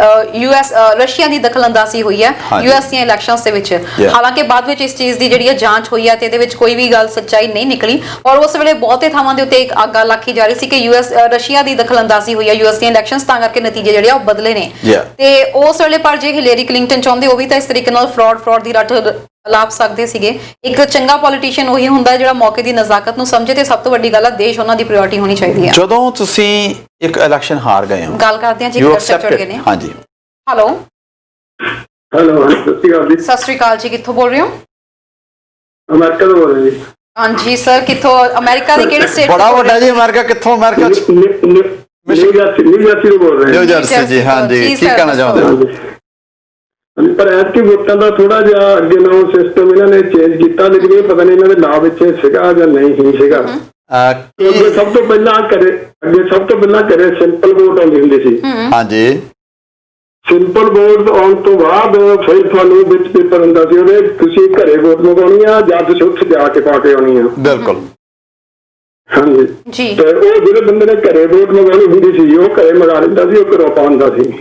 ਰਸ਼ੀਆ ਦੀ ਦਖਲਅੰਦਾਜ਼ੀ ਹੋਈ ਹੈ ਯੂਐਸ ਦੀਆਂ ਇਲੈਕਸ਼ਨਸ ਦੇ ਵਿੱਚ, ਹਾਲਾਂਕਿ ਬਾਅਦ ਵਿੱਚ ਇਸ ਚੀਜ਼ ਦੀ ਜਿਹੜੀ ਹੈ ਜਾਂਚ ਹੋਈ ਹੈ ਤੇ ਇਹਦੇ ਵਿੱਚ ਕੋਈ ਵੀ ਗੱਲ ਸੱਚਾਈ ਨਹੀਂ ਨਿਕਲੀ, ਔਰ ਉਸ ਵੇਲੇ ਬਹੁਤੇ ਥਾਵਾਂ ਦੇ ਉੱਤੇ ਇੱਕ ਗੱਲ ਆਖੀ ਜਾ ਰਹੀ ਸੀ ਕਿ ਰਸ਼ੀਆ ਦੀ ਦਖਲਅੰਦਾਜ਼ੀ ਹੋਈ ਹੈ ਯੂਐਸ ਦੀਆਂ ਇਲੈਕਸ਼ਨਸ, ਤਾਂ ਕਰਕੇ ਨਤੀਜੇ ਜਿਹੜੇ ਆ ਉਹ ਬਦਲੇ ਨੇ। ਤੇ ਉਸ ਵੇਲੇ ਪਰ ਜੇ ਹਿਲਰੀ ਕਲਿੰਟਨ ਚਾਹੁੰਦੇ, ਉਹ ਵੀ ਤਾਂ ਇਸ ਤਰੀਕੇ ਨਾਲ ਫਰਾਡ ਦੀ ਰੱਟ ਲਾਭ ਸਕਦੇ ਸੀਗੇ। ਇੱਕ ਚੰਗਾ ਪੋਲੀਟੀਸ਼ੀਅਨ ਉਹੀ ਹੁੰਦਾ ਜਿਹੜਾ ਮੌਕੇ ਦੀ ਨਜ਼ਾਕਤ ਨੂੰ ਸਮਝੇ, ਤੇ ਸਭ ਤੋਂ ਵੱਡੀ ਗੱਲ ਹੈ ਦੇਸ਼ ਉਹਨਾਂ ਦੀ ਪ੍ਰਾਇੋਰਟੀ ਹੋਣੀ ਚਾਹੀਦੀ ਹੈ। ਜਦੋਂ ਤੁਸੀਂ ਇੱਕ ਇਲੈਕਸ਼ਨ ਹਾਰ ਗਏ ਹੋ, ਗੱਲ ਕਰਦੇ ਹਾਂ ਜੀ, ਦਰਸ਼ਕ ਜੁੜ ਗਏ ਨੇ। ਹਾਂਜੀ, ਹੈਲੋ, ਸਤਿ ਸ਼੍ਰੀ ਅਕਾਲ ਜੀ, ਕਿੱਥੋਂ ਬੋਲ ਰਹੇ ਹੋ? ਅਮਰੀਕਾ ਤੋਂ ਬੋਲ ਰਹੇ ਜੀ। ਹਾਂਜੀ ਸਰ, ਕਿੱਥੋਂ? ਅਮਰੀਕਾ ਦੀ ਕਿਹੜੀ ਸਟੇਟ? ਬੜਾ ਵੱਡਾ ਜੀ ਅਮਰੀਕਾ। ਕਿੱਥੋਂ? ਅਮਰੀਕਾ ਨਿਊ ਜਰਸੀ ਤੋਂ ਬੋਲ ਰਹੇ। ਨਿਊ ਜਰਸੀ ਜੀ, ਹਾਂਜੀ, ਕੀ ਕਹਿਣਾ ਚਾਹੁੰਦੇ ਹੋ? ਪਰ ਐਤਕੀ ਵੋਟਾਂ ਦਾ ਥੋੜਾ ਜਿਹਾ ਅੱਗੇ ਨਾਲੋਂ ਸਿਸਟਮ ਇਹਨਾਂ ਨੇ ਚੇਂਜ ਕੀਤਾ, ਲੇਕਿਨ ਇਹ ਪਤਾ ਨਹੀਂ ਇਹਨਾਂ ਦੇ ਲਾਅ ਵਿੱਚ ਸੀਗਾ ਜਾਂ ਨਹੀਂ ਹੀ ਸੀਗਾ। ਸਭ ਤੋਂ ਪਹਿਲਾਂ ਕਰੇ ਸਿੰਪਲ ਵੋਟ ਆਉਂਦੀ ਹੁੰਦੀ ਸੀ। ਹਾਂਜੀ, ਸਿੰਪਲ ਵੋਟ ਆਉਣ ਤੋਂ ਬਾਅਦ ਫਿਰ ਤੁਹਾਨੂੰ ਵਿੱਚ ਪੇਪਰ ਹੁੰਦਾ ਸੀ, ਉਹਦੇ ਤੁਸੀਂ ਘਰੇ ਵੋਟ ਮੰਗਾਉਣੀ ਆ ਜਾਂ ਤੁਸੀਂ ਉੱਥੇ ਜਾ ਕੇ ਪਾ ਕੇ ਆਉਣੀ ਆ। ਬਿਲਕੁਲ, ਹਾਂਜੀ ਜੀ। ਤੇ ਉਹ ਜਿਹੜੇ ਬੰਦੇ ਨੇ ਘਰੇ ਵੋਟ ਮੰਗਾਉਣੀ ਹੁੰਦੀ ਸੀ, ਉਹ ਘਰੇ ਮੰਗਾ ਲੈਂਦਾ ਸੀ, ਉਹ ਘਰੋਂ ਪਾਉਂਦਾ ਸੀ।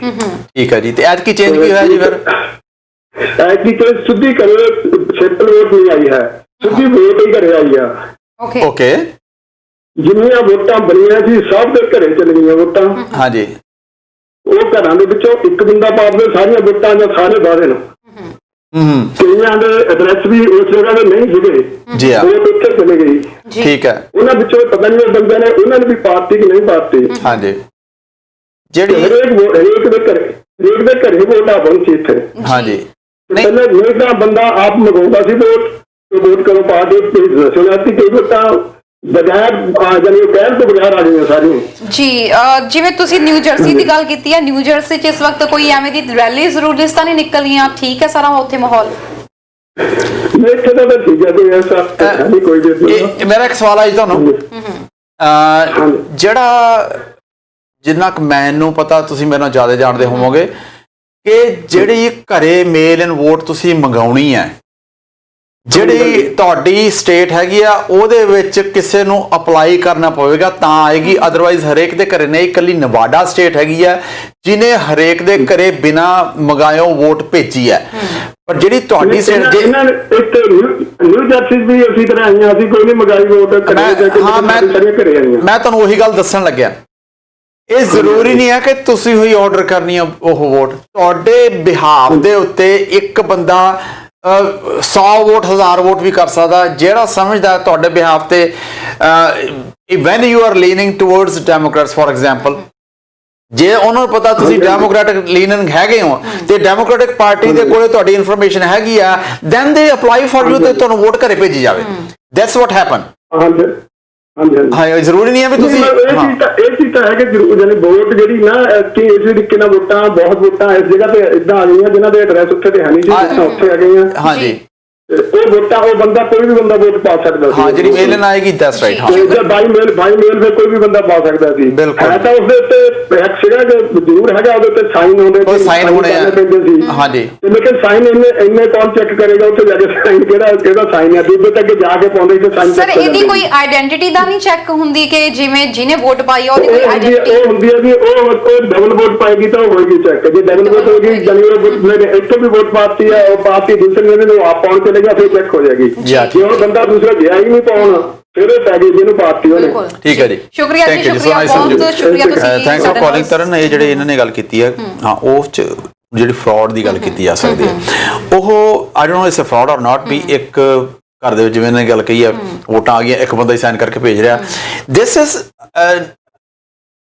ਠੀਕ ਹੈ ਜੀ। ਤੇ ਅੱਜ ਕੀ ਚੇਂਜ ਕੀ ਹੋਇਆ ਜੀ? ਫਿਰ ਐਤਕੀ ਤੇ ਸਿੱਧੀ ਘਰੇ ਸਿੰਪਲ ਵੋਟ ਨਹੀਂ ਆਈ ਹੈ, ਸਿੱਧੀ ਵੋਟ ਹੀ ਘਰੇ ਆਈ ਆ। ਓਕੇ, ਜਿੰਨੀਆਂ ਵੋਟਾਂ ਬਣੀਆਂ ਸੀ ਸਭ ਦੇ ਘਰੇ ਚਲ ਗਈਆਂ ਵੋਟਾਂ। ਹਾਂਜੀ, ਉਹ ਘਰਾਂ ਦੇ ਵਿੱਚੋਂ ਇੱਕ ਬੰਦਾ ਪਾ ਦੇ ਸਾਰੀਆਂ ਵੋਟਾਂ ਜਾਂ ਸਾਰੇ ਬਾਹਰ ਨੂੰ ਕਈਆਂ ਦੇ ਐਡਰੈਸ ਵੀ ਉਸ ਜਗ੍ਹਾ ਤੇ ਨਹੀਂ ਸੀਗੇ ਜੀ ਹਾਂ, ਉਹ ਉੱਥੇ ਚਲੇ ਗਏ। ਠੀਕ ਹੈ। ਉਹਨਾਂ ਵਿੱਚੋਂ ਪਤਾ ਨਹੀਂ ਉਹ ਬੰਦੇ ਨੇ ਉਹਨਾਂ ਨੇ ਵੀ ਪਾਰਟੀ ਕਿ ਨਹੀਂ ਪਾਰਟੀ। ਹਾਂਜੀ, ਜਿਹੜੀ ਹਰੇਕ ਦੇ ਘਰੇ ਵੋਟ ਆਪਣੀ ਸੀ ਇੱਥੇ। ਹਾਂਜੀ, ਪਹਿਲਾਂ ਨਹੀਂ ਤਾਂ ਬੰਦਾ ਆਪ ਮੰਗਾਉਂਦਾ ਸੀ ਵੋਟ ਕਰੋ ਪਾਰਟੀ ਸੁਣਿਆ ਸੀ ਕਈ ਵੋਟਾਂ ਬਗੈਰ ਜਾਨੀ ਕਹਿਣ ਤੋਂ ਬਗੈਰ ਆ ਗਈਆਂ ਸਾਰੀਆਂ ਜੀ। ਜਿਵੇਂ ਤੁਸੀਂ ਨਿਊ ਜਰਸੀ ਦੀ ਗੱਲ ਕੀਤੀ ਹੈ, ਨਿਊ ਜਰਸੀ 'ਚ ਇਸ ਵਕਤ ਕੋਈ ਐਵੇਂ ਦੀ ਰੈਲੀ ਜ਼ਰੂਰ ਤਾਂ ਨਹੀਂ ਨਿਕਲੀਆਂ, ਠੀਕ ਹੈ ਸਾਰਾ ਉੱਥੇ ਮਾਹੌਲ? ਇੱਥੇ ਤਾਂ ਠੀਕ ਹੈ, ਕੋਈ ਐਸਾ ਨਹੀਂ ਕੋਈ ਵੀ। ਮੇਰਾ ਇੱਕ ਸਵਾਲ ਹੈ ਜੀ ਤੁਹਾਨੂੰ, ਜਿਹੜਾ ਜਿੰਨਾ ਕੁ ਮੈਨੂੰ ਪਤਾ, ਤੁਸੀਂ ਮੇਰੇ ਨਾਲ ਜ਼ਿਆਦਾ ਜਾਣਦੇ ਹੋਵੋਗੇ, ਕਿ ਜਿਹੜੀ ਘਰੇ ਮੇਲ ਇਨ ਵੋਟ ਤੁਸੀਂ ਮੰਗਾਉਣੀ ਹੈ, ਜਿਹੜੀ ਤੁਹਾਡੀ ਸਟੇਟ ਹੈਗੀ ਆ, ਉਹਦੇ ਵਿੱਚ ਕਿਸੇ ਨੂੰ ਅਪਲਾਈ ਕਰਨਾ ਪਵੇਗਾ ਤਾਂ ਆਏਗੀ, ਅਦਰਵਾਈਜ਼ ਹਰੇਕ ਦੇ ਘਰੇ ਨਹੀਂ। ਇਕੱਲੀ ਨਵਾਡਾ ਸਟੇਟ ਹੈਗੀ ਆ ਜਿਹਨੇ ਹਰੇਕ ਦੇ ਘਰੇ ਬਿਨਾ ਮੰਗਾਇਓ ਵੋਟ ਭੇਜੀ ਹੈ। ਪਰ ਜਿਹੜੀ ਤੁਹਾਡੀ ਸਟੇਟ ਨਿਊ ਜਰਸੀ ਵੀ ਅਸੀਂ ਤਰ੍ਹਾਂ ਆਈਆਂ, ਅਸੀਂ ਕੋਈ ਨਹੀਂ ਮੰਗਾਈ ਵੋਟ। ਮੈਂ ਤੁਹਾਨੂੰ ਉਹੀ ਗੱਲ ਦੱਸਣ ਲੱਗਿਆ, ਇਹ ਜ਼ਰੂਰੀ ਨਹੀਂ ਹੈ ਕਿ ਤੁਸੀਂ ਹੀ ਆਰਡਰ ਕਰਨੀ ਹੈ ਉਹ ਵੋਟ। ਤੁਹਾਡੇ ਬਿਹਾਫ ਦੇ ਉੱਤੇ ਇੱਕ ਬੰਦਾ 100 ਵੋਟ 1000 ਵੋਟ ਵੀ ਕਰ ਸਕਦਾ, ਜਿਹੜਾ ਸਮਝਦਾ ਤੁਹਾਡੇ ਬਿਹਾਫ ਤੇ। When you are leaning towards Democrats for example, ਜੇ ਉਹਨਾਂ ਨੂੰ ਪਤਾ ਤੁਸੀਂ ਡੈਮੋਕ੍ਰੈਟਿਕ ਲੀਨਿੰਗ ਹੈਗੇ ਹੋ ਤੇ ਡੈਮੋਕ੍ਰੈਟਿਕ ਪਾਰਟੀ ਦੇ ਕੋਲੇ ਤੁਹਾਡੀ ਇਨਫੋਰਮੇਸ਼ਨ ਹੈਗੀ ਆ, ਦੈਨ ਦੇ ਅਪਲਾਈ ਫॉर ਯੂ ਤੇ ਤੁਹਾਨੂੰ ਵੋਟ ਘਰੇ ਭੇਜੀ ਜਾਵੇ। That's what happen. ਹਾਂ, ਜ਼ਰੂਰੀ ਨਹੀਂ ਹੈ ਵੀ ਤੁਸੀਂ ਇਹ ਚੀਜ਼ ਤਾਂ ਹੈ ਕਿ ਜ਼ਰੂਰ ਵੋਟ ਜਿਹੜੀ ਨਾ ਕਿ ਇਸ ਤਰੀਕੇ ਨਾਲ ਵੋਟਾਂ ਬਹੁਤ ਵੋਟਾਂ ਇਸ ਜਗ੍ਹਾ ਤੇ ਇਦਾਂ ਆ ਗਈਆਂ ਜਿਨ੍ਹਾਂ ਦੇ ਐਡਰੈਸ ਉੱਥੇ ਤੇ ਹੈ ਨਹੀਂ ਸੀ, ਉੱਥੇ ਆ ਗਈਆਂ। ਹਾਂਜੀ, ਉਹ ਵੋਟਾਂ ਉਹ ਬੰਦਾ ਕੋਈ ਵੀ ਬੰਦਾ ਵੋਟ ਪਾ ਸਕਦਾ ਸੀ। ਹਾਂ, ਜਿਹੜੀ ਮੇਲ ਆਏਗੀ ਦੈਟਸ ਰਾਈਟ। ਹਾਂ, ਬਾਈ ਮੇਲ ਫਿਰ ਕੋਈ ਵੀ ਬੰਦਾ ਪਾ ਸਕਦਾ ਸੀ। ਹੈ ਤਾਂ ਉਸਦੇ ਉੱਤੇ ਇੱਕ ਸੀਗਾ ਕਿ ਜ਼ਰੂਰ ਹੈਗਾ, ਉਹਦੇ ਉੱਤੇ ਸਾਈਨ ਹੁੰਦੇ ਸੀ, ਸਾਈਨ ਹੋਣੇ ਸੀ। ਹਾਂਜੀ, ਲੇਕਿਨ ਸਾਈਨ ਇੰਨੇ ਕੌਣ ਚੈੱਕ ਕਰੇਗਾ ਉੱਥੇ ਜਾ ਕੇ ਸਾਈਨ ਕਿਹੜਾ ਸਾਈਨ ਹੈ? ਦੂਜੇ ਤੱਕ ਜਾ ਕੇ ਪਾਉਂਦੇ ਸੀ ਸਾਈਨ। ਸਰ, ਇਹਦੀ ਕੋਈ ਆਇਡੈਂਟੀਟੀ ਦਾ ਨਹੀਂ ਚੈੱਕ ਹੁੰਦੀ ਕਿ ਜਿਵੇਂ ਜਿਹਨੇ ਵੋਟ ਪਾਈ ਆ ਉਹਦੀ ਕੋਈ ਆਇਡੈਂਟੀਟੀ ਉਹ ਹੁੰਦੀ ਹੈ ਵੀ ਉਹ ਡਬਲ ਵੋਟ ਪਾਏਗੀ ਤਾਂ ਹੋਏਗੀ ਚੈੱਕ। ਜੇ ਡਬਲ ਵੋਟ ਹੋਏਗੀ ਜਾਨੀ ਉਹ ਇੱਥੇ ਵੀ ਵੋਟ ਪਾਤੀ ਹੈ, ਉਹ ਪਾਤੀ ਦੂਸਰੇ ਨੇ ਨੂੰ ਆਪ ਪਾਉਣ ਚਲੇ ਗਿਆ, ਫਿਰ ਚੈੱਕ ਹੋ ਜਾਏਗੀ। ਜੇ ਉਹ ਬੰਦਾ ਦੂਸਰਾ ਗਿਆ ਹੀ ਨਹੀਂ ਪਾਉਣ, ਫਿਰ ਉਹ ਪੈ ਗਈ ਜਿਹਨੂੰ ਪਾਤੀ ਉਹਨੇ। ਠੀਕ ਹੈ ਜੀ, ਸ਼ੁਕਰੀਆ ਜੀ, ਸ਼ੁਕਰੀਆ, ਬਹੁਤ ਸ਼ੁਕਰੀਆ ਤੁਸੀਂ। ਥੈਂਕਸ ਫॉर ਕਾਲਿੰਗ ਕਰਨ। ਇਹ ਜਿਹੜੇ ਇਹਨਾਂ ਨੇ ਗੱਲ ਕੀਤੀ ਹੈ, ਹਾਂ, ਉਸ ਚ ਜਿਹੜੀ ਫਰਾਡ ਦੀ ਗੱਲ ਕੀਤੀ ਜਾ ਸਕਦੀ ਹੈ, ਉਹ I don't know it's a fraud or not. ਵੀ ਇੱਕ ਘਰ ਦੇ ਵਿੱਚ ਜਿਵੇਂ ਇਹਨਾਂ ਨੇ ਗੱਲ ਕਹੀ ਹੈ, ਵੋਟਾਂ ਆ ਗਈਆਂ, ਇੱਕ ਬੰਦਾ ਹੀ ਸਾਈਨ ਕਰਕੇ ਭੇਜ ਰਿਹਾ। This is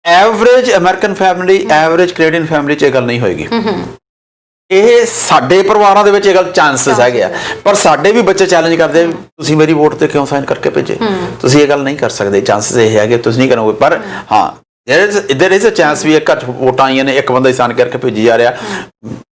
average American family, average Canadian family ਚ ਇਹ ਗੱਲ ਨਹੀਂ ਹੋਏਗੀ। ਇਹ ਸਾਡੇ ਪਰਿਵਾਰਾਂ ਦੇ ਵਿੱਚ ਇਹ ਗੱਲ ਚਾਂਸਸ ਹੈਗੇ ਆ, ਪਰ ਸਾਡੇ ਵੀ ਬੱਚੇ ਚੈਲੰਜ ਕਰਦੇ, ਤੁਸੀਂ ਮੇਰੀ ਵੋਟ ਤੇ ਕਿਉਂ ਸਾਈਨ ਕਰਕੇ ਭੇਜੇ? ਤੁਸੀਂ ਇਹ ਗੱਲ ਨਹੀਂ ਕਰ ਸਕਦੇ। ਚਾਂਸਸ ਇਹ ਹੈਗੇ ਤੁਸੀਂ ਨਹੀਂ ਕਰੋਗੇ, ਪਰ ਹਾਂ there is a chance ਵੀ ਇੱਕ ਵੋਟਾਂ ਆਈਆਂ ਨੇ, ਇੱਕ ਬੰਦਾ ਹੀ ਸਾਈਨ ਕਰਕੇ ਭੇਜੀ ਜਾ ਰਿਹਾ,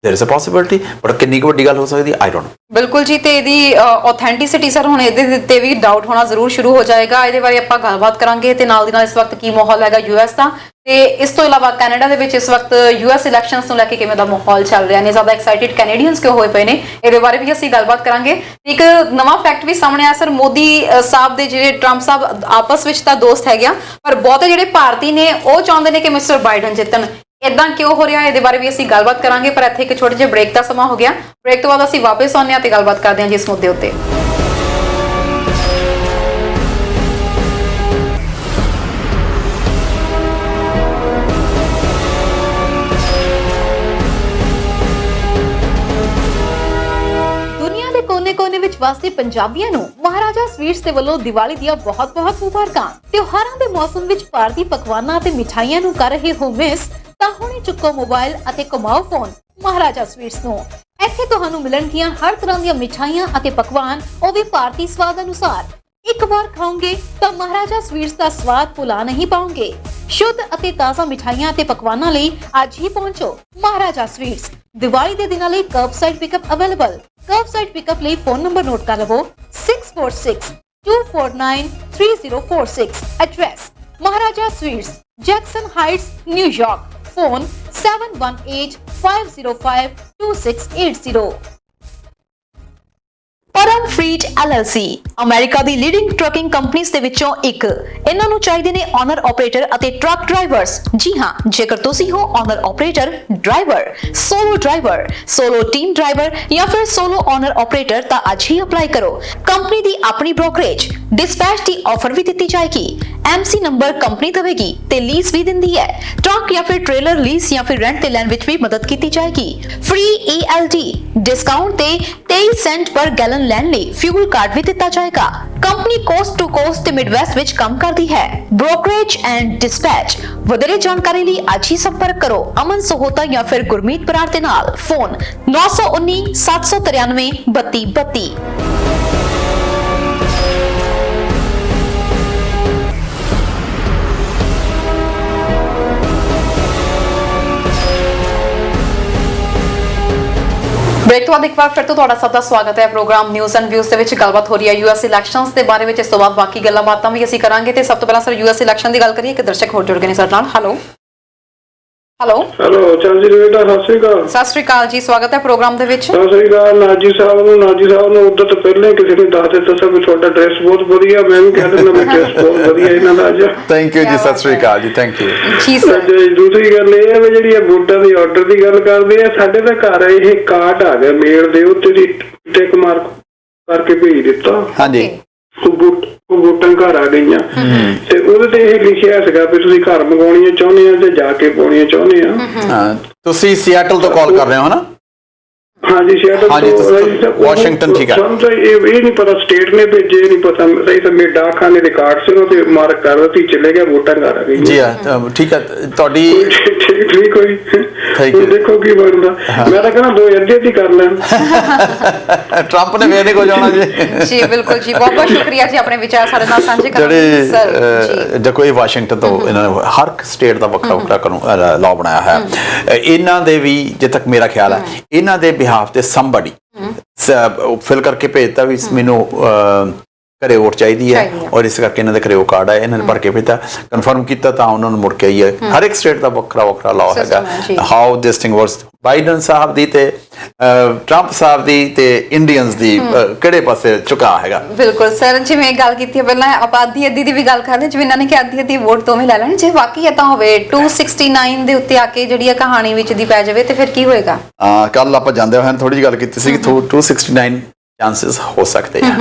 there is a possibility, ਪਰ ਕਿੰਨੀ ਕੁ ਵੱਡੀ ਗੱਲ ਹੋ ਸਕਦੀ ਆਈ ਡੋਨਟ ਨੋ। ਬਿਲਕੁਲ ਜੀ, ਤੇ ਇਹਦੀ ਆਥੈਂਟਿਸਿਟੀ ਸਰ ਹੁਣ ਇਹਦੇ ਤੇ ਵੀ ਡਾਊਟ ਹੋਣਾ ਜ਼ਰੂਰ ਸ਼ੁਰੂ ਹੋ ਜਾਏਗਾ। ਇਹਦੇ ਬਾਰੇ ਆਪਾਂ ਗੱਲਬਾਤ ਕਰਾਂਗੇ ਤੇ ਨਾਲ ਦੀ ਨਾਲ ਇਸ ਵਕਤ ਕੀ ਮਾਹੌਲ ਹੈਗਾ ਯੂਐਸ ਦਾ, ਤੇ ਇਸ ਤੋਂ ਇਲਾਵਾ ਕੈਨੇਡਾ ਦੇ ਵਿੱਚ ਇਸ ਵਕਤ ਯੂਐਸ ਇਲੈਕਸ਼ਨਸ ਨੂੰ ਲੈ ਕੇ ਕਿਵੇਂ ਦਾ ਮਾਹੌਲ ਚੱਲ ਰਿਹਾ ਨੇ, ਜ਼ਿਆਦਾ ਐਕਸਾਈਟਿਡ ਕੈਨੇਡੀਅਨਸ ਕਿਉਂ ਹੋਏ ਪਏ ਨੇ, ਇਹਦੇ ਬਾਰੇ ਵੀ ਅਸੀਂ ਗੱਲਬਾਤ ਕਰਾਂਗੇ। ਇੱਕ ਨਵਾਂ ਫੈਕਟ ਵੀ ਸਾਹਮਣੇ ਆਇਆ ਸਰ, ਮੋਦੀ ਸਾਹਿਬ ਦੇ ਜਿਹੜੇ ਟਰੰਪ ਸਾਹਿਬ ਆਪਸ ਵਿੱਚ ਤਾਂ ਦੋਸਤ ਹੈਗੇ ਆ, ਪਰ ਬਹੁਤੇ ਜਿਹੜੇ ਭਾਰਤੀ ਨੇ ਉਹ ਚਾਹੁੰਦੇ ਨੇ ਕਿ ਮਿਸਟਰ ਬਾਈਡਨ ਜਿੱਤਣ। ਇਦਾਂ ਕਿਉਂ ਹੋ ਰਿਹਾ, ਇਹਦੇ ਬਾਰੇ ਵੀ ਅਸੀਂ ਗੱਲਬਾਤ ਕਰਾਂਗੇ, ਪਰ ਇੱਥੇ ਇੱਕ ਛੋਟੇ ਜਿਹੇ ਬ੍ਰੇਕ ਦਾ ਸਮਾਂ ਹੋ ਗਿਆ। ਬ੍ਰੇਕ ਤੋਂ ਬਾਅਦ ਅਸੀਂ ਵਾਪਸ ਆਉਂਦੇ ਹਾਂ ਤੇ ਗੱਲਬਾਤ ਕਰਦੇ ਹਾਂ ਜੀ ਇਸ ਮੁੱਦੇ ਉੱਤੇ। ਕੋਨੇ-ਕੋਨੇ ਵਿੱਚ ਵਸਦੇ ਪੰਜਾਬੀਆਂ ਨੂੰ ਮਹਾਰਾਜਾ ਸਵੀਟਸ ਦੇ ਵੱਲੋਂ ਦੀਵਾਲੀ ਦੀਆਂ ਬਹੁਤ-ਬਹੁਤ ਮੁਬਾਰਕਾਂ। ਤਿਉਹਾਰਾਂ ਦੇ ਮੌਸਮ ਵਿੱਚ ਭਾਰਤੀ ਪਕਵਾਨਾਂ ਅਤੇ ਮਿਠਾਈਆਂ ਨੂੰ ਕਰ ਰਹੇ ਹੋ ਮਿਸ, ਤਾਂ ਹੁਣੇ ਚੁੱਕੋ ਮੋਬਾਈਲ ਅਤੇ ਘੁਮਾਓ ਫੋਨ ਮਹਾਰਾਜਾ ਸਵੀਟਸ ਨੂੰ। ਇੱਥੇ ਤੁਹਾਨੂੰ ਮਿਲਣਗੀਆਂ ਹਰ ਤਰ੍ਹਾਂ ਦੀਆਂ ਮਿਠਾਈਆਂ ਅਤੇ ਪਕਵਾਨ, ਉਹ ਵੀ ਭਾਰਤੀ ਸਵਾਦ ਅਨੁਸਾਰ। ਇੱਕ ਵਾਰ ਖਾਓਗੇ ਤਾਂ ਮਹਾਰਾਜਾ ਸਵੀਟਸ ਦਾ ਸਵਾਦ ਭੁਲਾ ਨਹੀਂ ਪਾਓਗੇ। ਸ਼ੁੱਧ ਅਤੇ ਤਾਜ਼ਾ ਮਿਠਾਈਆਂ ਅਤੇ ਪਕਵਾਨਾਂ ਲਈ ਅੱਜ ਹੀ ਪਹੁੰਚੋ ਮਹਾਰਾਜਾ ਸਵੀਟਸ। ਦੀਵਾਲੀ ਦੇ ਦਿਨਾਂ ਲਈ ਕਰਬਸਾਈਡ ਪਿਕਅਪ ਅਵੇਲੇਬਲ। ਕਰਬਸਾਈਡ ਪਿਕਅਪ ਲਈ ਫੋਨ ਨੰਬਰ ਨੋਟ ਕਰ ਲਵੋ 6462493046। Address Maharaja sweets, Jackson heights, New York. Phone 7185052680। ਪਰਮ ਫਰੀਡ LLC ਅਮਰੀਕਾ ਦੀ ਲੀਡਿੰਗ ਟਰੱਕਿੰਗ ਕੰਪਨੀਆਂ ਦੇ ਵਿੱਚੋਂ ਇੱਕ। ਇਹਨਾਂ ਨੂੰ ਚਾਹੀਦੇ ਨੇ ਓਨਰ ਆਪਰੇਟਰ ਅਤੇ ਟਰੱਕ ਡਰਾਈਵਰਸ। ਜੀ ਹਾਂ, ਜੇਕਰ ਤੁਸੀਂ ਹੋ owner operator, driver, solo team driver ਜਾਂ ਫਿਰ ਸੋਲੋ ਓਨਰ ਆਪਰੇਟਰ ਤਾਂ ਅੱਜ ਹੀ ਅਪਲਾਈ ਕਰੋ। ਕੰਪਨੀ ਦੀ ਆਪਣੀ ਬ੍ਰੋਕਰੇਜ, ਡਿਸਪੈਚ ਦੀ ਆਫਰ ਵੀ ਦਿੱਤੀ ਜਾਏਗੀ। MC ਨੰਬਰ ਕੰਪਨੀ ਦੇਵੇਗੀ ਤੇ ਲੀਜ਼ ਵੀ ਦਿੰਦੀ ਹੈ। ਟਰੱਕ ਜਾਂ ਫਿਰ ਟ੍ਰੇਲਰ ਲੀਜ਼ ਜਾਂ ਫਿਰ ਰੈਂਟ ਤੇ ਲੈਣ ਵਿੱਚ ਵੀ ਮਦਦ ਕੀਤੀ ਜਾਏਗੀ। ਫ੍ਰੀ ELD ਡਿਸਕਾਊਂਟ ਤੇ 23 ਸੈਂਟ ਪਰ ਗੈਲਨ ਲੈਣ ਲਈ ਫਿਊਲ ਕਾਰਡ ਵੀ ਦਿੱਤਾ ਜਾਏਗਾ। ਕੰਪਨੀ ਕੋਸਟ ਟੂ ਕੋਸਟ ਤੇ ਮਿਡਵੈਸਟ ਵਿੱਚ ਕੰਮ ਕਰਦੀ ਹੈ। Brokerage and dispatch. ਵਧੇਰੇ ਜਾਣਕਾਰੀ ਲਈ ਅੱਜ ਹੀ ਸੰਪਰਕ ਕਰੋ ਅਮਨ ਸਹੋਤਾ ਜਾਂ ਫਿਰ ਗੁਰਮੀਤ ਬਰਾੜ ਦੇ ਨਾਲ। ਫੋਨ 919 793 3232। ਬ੍ਰੇਕ ਤੋਂ ਬਾਅਦ ਇੱਕ ਵਾਰ ਫਿਰ ਤੋਂ ਤੁਹਾਡਾ ਸਭ ਦਾ ਸਵਾਗਤ ਹੈ। ਪ੍ਰੋਗਰਾਮ ਨਿਊਜ਼ ਐਂਡ ਵਿਊਜ਼ ਦੇ ਵਿੱਚ ਗੱਲਬਾਤ ਹੋ ਰਹੀ ਹੈ US ਇਲੈਕਸ਼ਨਸ ਦੇ ਬਾਰੇ ਵਿੱਚ। ਇਸ ਤੋਂ ਬਾਅਦ ਬਾਕੀ ਗੱਲਾਂ ਬਾਤਾਂ ਵੀ ਅਸੀਂ ਕਰਾਂਗੇ ਤੇ ਸਭ ਤੋਂ ਪਹਿਲਾਂ ਸਰ US ਇਲੈਕਸ਼ਨ ਦੀ ਗੱਲ ਕਰੀਏ। ਇੱਕ ਦਰਸ਼ਕ ਹੋਰ ਜੁੜ ਗਏ ਨੇ ਸਾਡੇ ਨਾਲ। ਹੈਲੋ ਚੰਦੀ ਬੇਟਾ, ਸਤਿ ਸ਼੍ਰੀ ਅਕਾਲ। ਸਤਿ ਸ਼੍ਰੀ ਅਕਾਲ ਜੀ, ਸਵਾਗਤ ਹੈ ਪ੍ਰੋਗਰਾਮ ਦੇ ਵਿੱਚ। ਸਤਿ ਸ਼੍ਰੀ ਅਕਾਲ ਨਾਜੀ ਸਾਹਿਬ ਨੂੰ ਉਦੋਂ ਤੋਂ ਪਹਿਲਾਂ ਕਿਸੇ ਨੇ ਦੱਸ ਦਿੱਤਾ ਸੀ ਵੀ ਤੁਹਾਡਾ ਡਰੈਸ ਬਹੁਤ ਵਧੀਆ। ਮੈਂ ਵੀ ਕਹਿ ਦਿੰਦਾ ਮੈਂ ਡਰੈਸ ਬਹੁਤ ਵਧੀਆ ਇਹਨਾਂ ਦਾ ਅੱਜ। ਥੈਂਕ ਯੂ ਜੀ, ਸਤਿ ਸ੍ਰੀ ਅਕਾਲ ਜੀ, ਥੈਂਕ ਯੂ ਜੀ ਸਰ। ਦੂਸਰੀ ਗੱਲ ਇਹ ਹੈ ਵੀ ਜਿਹੜੀ ਵੋਟਾਂ ਦੀ ਆਰਡਰ ਦੀ ਗੱਲ ਕਰਦੇ ਆ, ਸਾਡੇ ਤਾਂ ਘਰ ਇਹ ਕਾਰਡ ਆ ਗਿਆ ਮੇਲ ਦੇ ਉੱਤੇ ਦੀ ਟਿਕ ਮਾਰਕ ਕਰਕੇ ਭੇਜ ਦਿੱਤਾ। ਹਾਂਜੀ, ਵੋਟਾਂ ਘਰ ਆ ਗਈਆਂ ਤੇ ਉਹਦੇ ਤੇ ਇਹ ਲਿਖਿਆ ਸੀਗਾ ਵੀ ਤੁਸੀਂ ਘਰ ਮੰਗਾਉਣੀਆਂ ਚਾਹੁੰਦੇ ਆ ਤੇ ਜਾ ਕੇ ਪਾਉਣੀਆਂ ਚਾਹੁੰਦੇ ਆ। ਤੁਸੀਂ ਸਿਐਟਲ ਤੋਂ ਕਾਲ ਕਰ ਰਹੇ ਹੋ ਨਾ? ਹਾਂਜੀ, ਸਿਐਟਲ ਤੋਂ ਵਾਸ਼ਿੰਗਟਨ। ਠੀਕ ਹੈ, ਸਾਨੂੰ ਤਾਂ ਇਹ ਨਹੀਂ ਪਤਾ ਸਟੇਟ ਨੇ ਭੇਜੇ, ਨਹੀਂ ਪਤਾ ਸਹੀ ਤਾਂ ਮੇਰੇ ਡਾਕਖਾਨੇ ਦੇ ਕਾਰਡ ਸੀ ਉਹ ਤੇ ਮਾਰਕ ਕਰ ਦਿੱਤੀ, ਚਲੇ ਗਿਆ, ਵੋਟਾਂ ਘਰ ਆ ਗਈਆਂ। ਜੀ ਹਾਂ, ਠੀਕ ਹੈ ਤੁਹਾਡੀ। ਠੀਕ ਹੋਈ, ਦੇਖੋ ਕੀ ਬਣਦਾ। ਮੈਂ ਤਾਂ ਕਹਿੰਦਾ 2 ਅੱਧੀ ਕਰ ਲੈਣ। ਟਰੰਪ ਨੇ ਫੇਰ ਨਹੀਂ ਕੁਝ ਆਉਣਾ ਜੀ। ਜੀ ਬਿਲਕੁਲ ਜੀ, ਬਹੁਤ ਬਹੁਤ ਸ਼ੁਕਰੀਆ ਜੀ ਆਪਣੇ ਵਿਚਾਰ ਸਾਡੇ ਨਾਲ ਸਾਂਝੇ ਕਰਨ ਲਈ। ਜਿਹੜੇ ਦੇਖੋ, ਇਹ ਵਾਸ਼ਿੰਗਟਨ ਤੋਂ ਇਹਨਾਂ ਨੇ ਹਰ ਸਟੇਟ ਦਾ ਵੱਖਰਾ ਵੱਖਰਾ ਲਾਅ ਬਣਾਇਆ ਹੈ। ਇਹਨਾਂ ਦੇ ਵੀ, ਜਿੱਥੇ ਤੱਕ ਮੇਰਾ ਖਿਆਲ ਹੈ, ਇਹਨਾਂ ਦੇ ਬਿਹਾਫ ਤੇ somebody ਫਿਲ ਕਰਕੇ ਭੇਜਤਾ ਵੀ ਮੈਨੂੰ ਘਰੇ ਵੋਟ ਚਾਹੀਦੀ ਹੈ ਔਰ ਇਸ ਕਰਕੇ ਇਹਨਾਂ ਦੇ ਘਰੇ ਉਹ ਕਾਰਡ ਹੈ। ਇਹਨਾਂ ਨੇ ਭਰ ਕੇ ਭੇਜਤਾ, ਕਨਫਰਮ ਕੀਤਾ ਤਾਂ ਉਹਨਾਂ ਨੂੰ ਮੁੜ ਕੇ ਆਈ ਹੈ। ਹਰ ਇੱਕ ਸਟੇਟ ਦਾ ਵੱਖਰਾ ਵੱਖਰਾ ਲਾਅ ਹੈਗਾ। How this thing works, Biden ਸਾਹਿਬ ਦੀ ਤੇ ਟਰੰਪ ਸਾਹਿਬ ਦੀ ਤੇ ਇੰਡੀਅਨਸ ਦੀ ਕਿਹੜੇ ਪਾਸੇ ਝੁਕਾ ਹੈਗਾ। ਬਿਲਕੁਲ ਸਰ, ਜਿਵੇਂ ਗੱਲ ਕੀਤੀ ਹੈ ਪਹਿਲਾਂ ਆਪਾਂ ਆਦੀ ਅੱਧੀ ਦੀ ਵੀ ਗੱਲ ਕਰਦੇ, ਜਿਵੇਂ ਇਹਨਾਂ ਨੇ ਕਿ ਆਦੀ ਅੱਧੀ ਵੋਟ ਦੋਵੇਂ ਲੈ ਲੈਣ। ਜੇ ਵਾਕਈ ਏਦਾਂ ਹੋਵੇ 269 ਦੇ ਉੱਤੇ ਆ ਕੇ ਜਿਹੜੀ ਆ ਕਹਾਣੀ ਵਿੱਚ ਦੀ ਪੈ ਜਾਵੇ ਤੇ ਫਿਰ ਕੀ ਹੋਏਗਾ? ਕੱਲ ਆਪਾਂ ਜਾਂਦੇ ਹੋਏ ਥੋੜੀ ਜਿਹੀ ਗੱਲ ਕੀਤੀ ਸੀ ਕਿ 269 ਚਾਂਸਸ ਹੋ ਸਕਦੇ ਆ।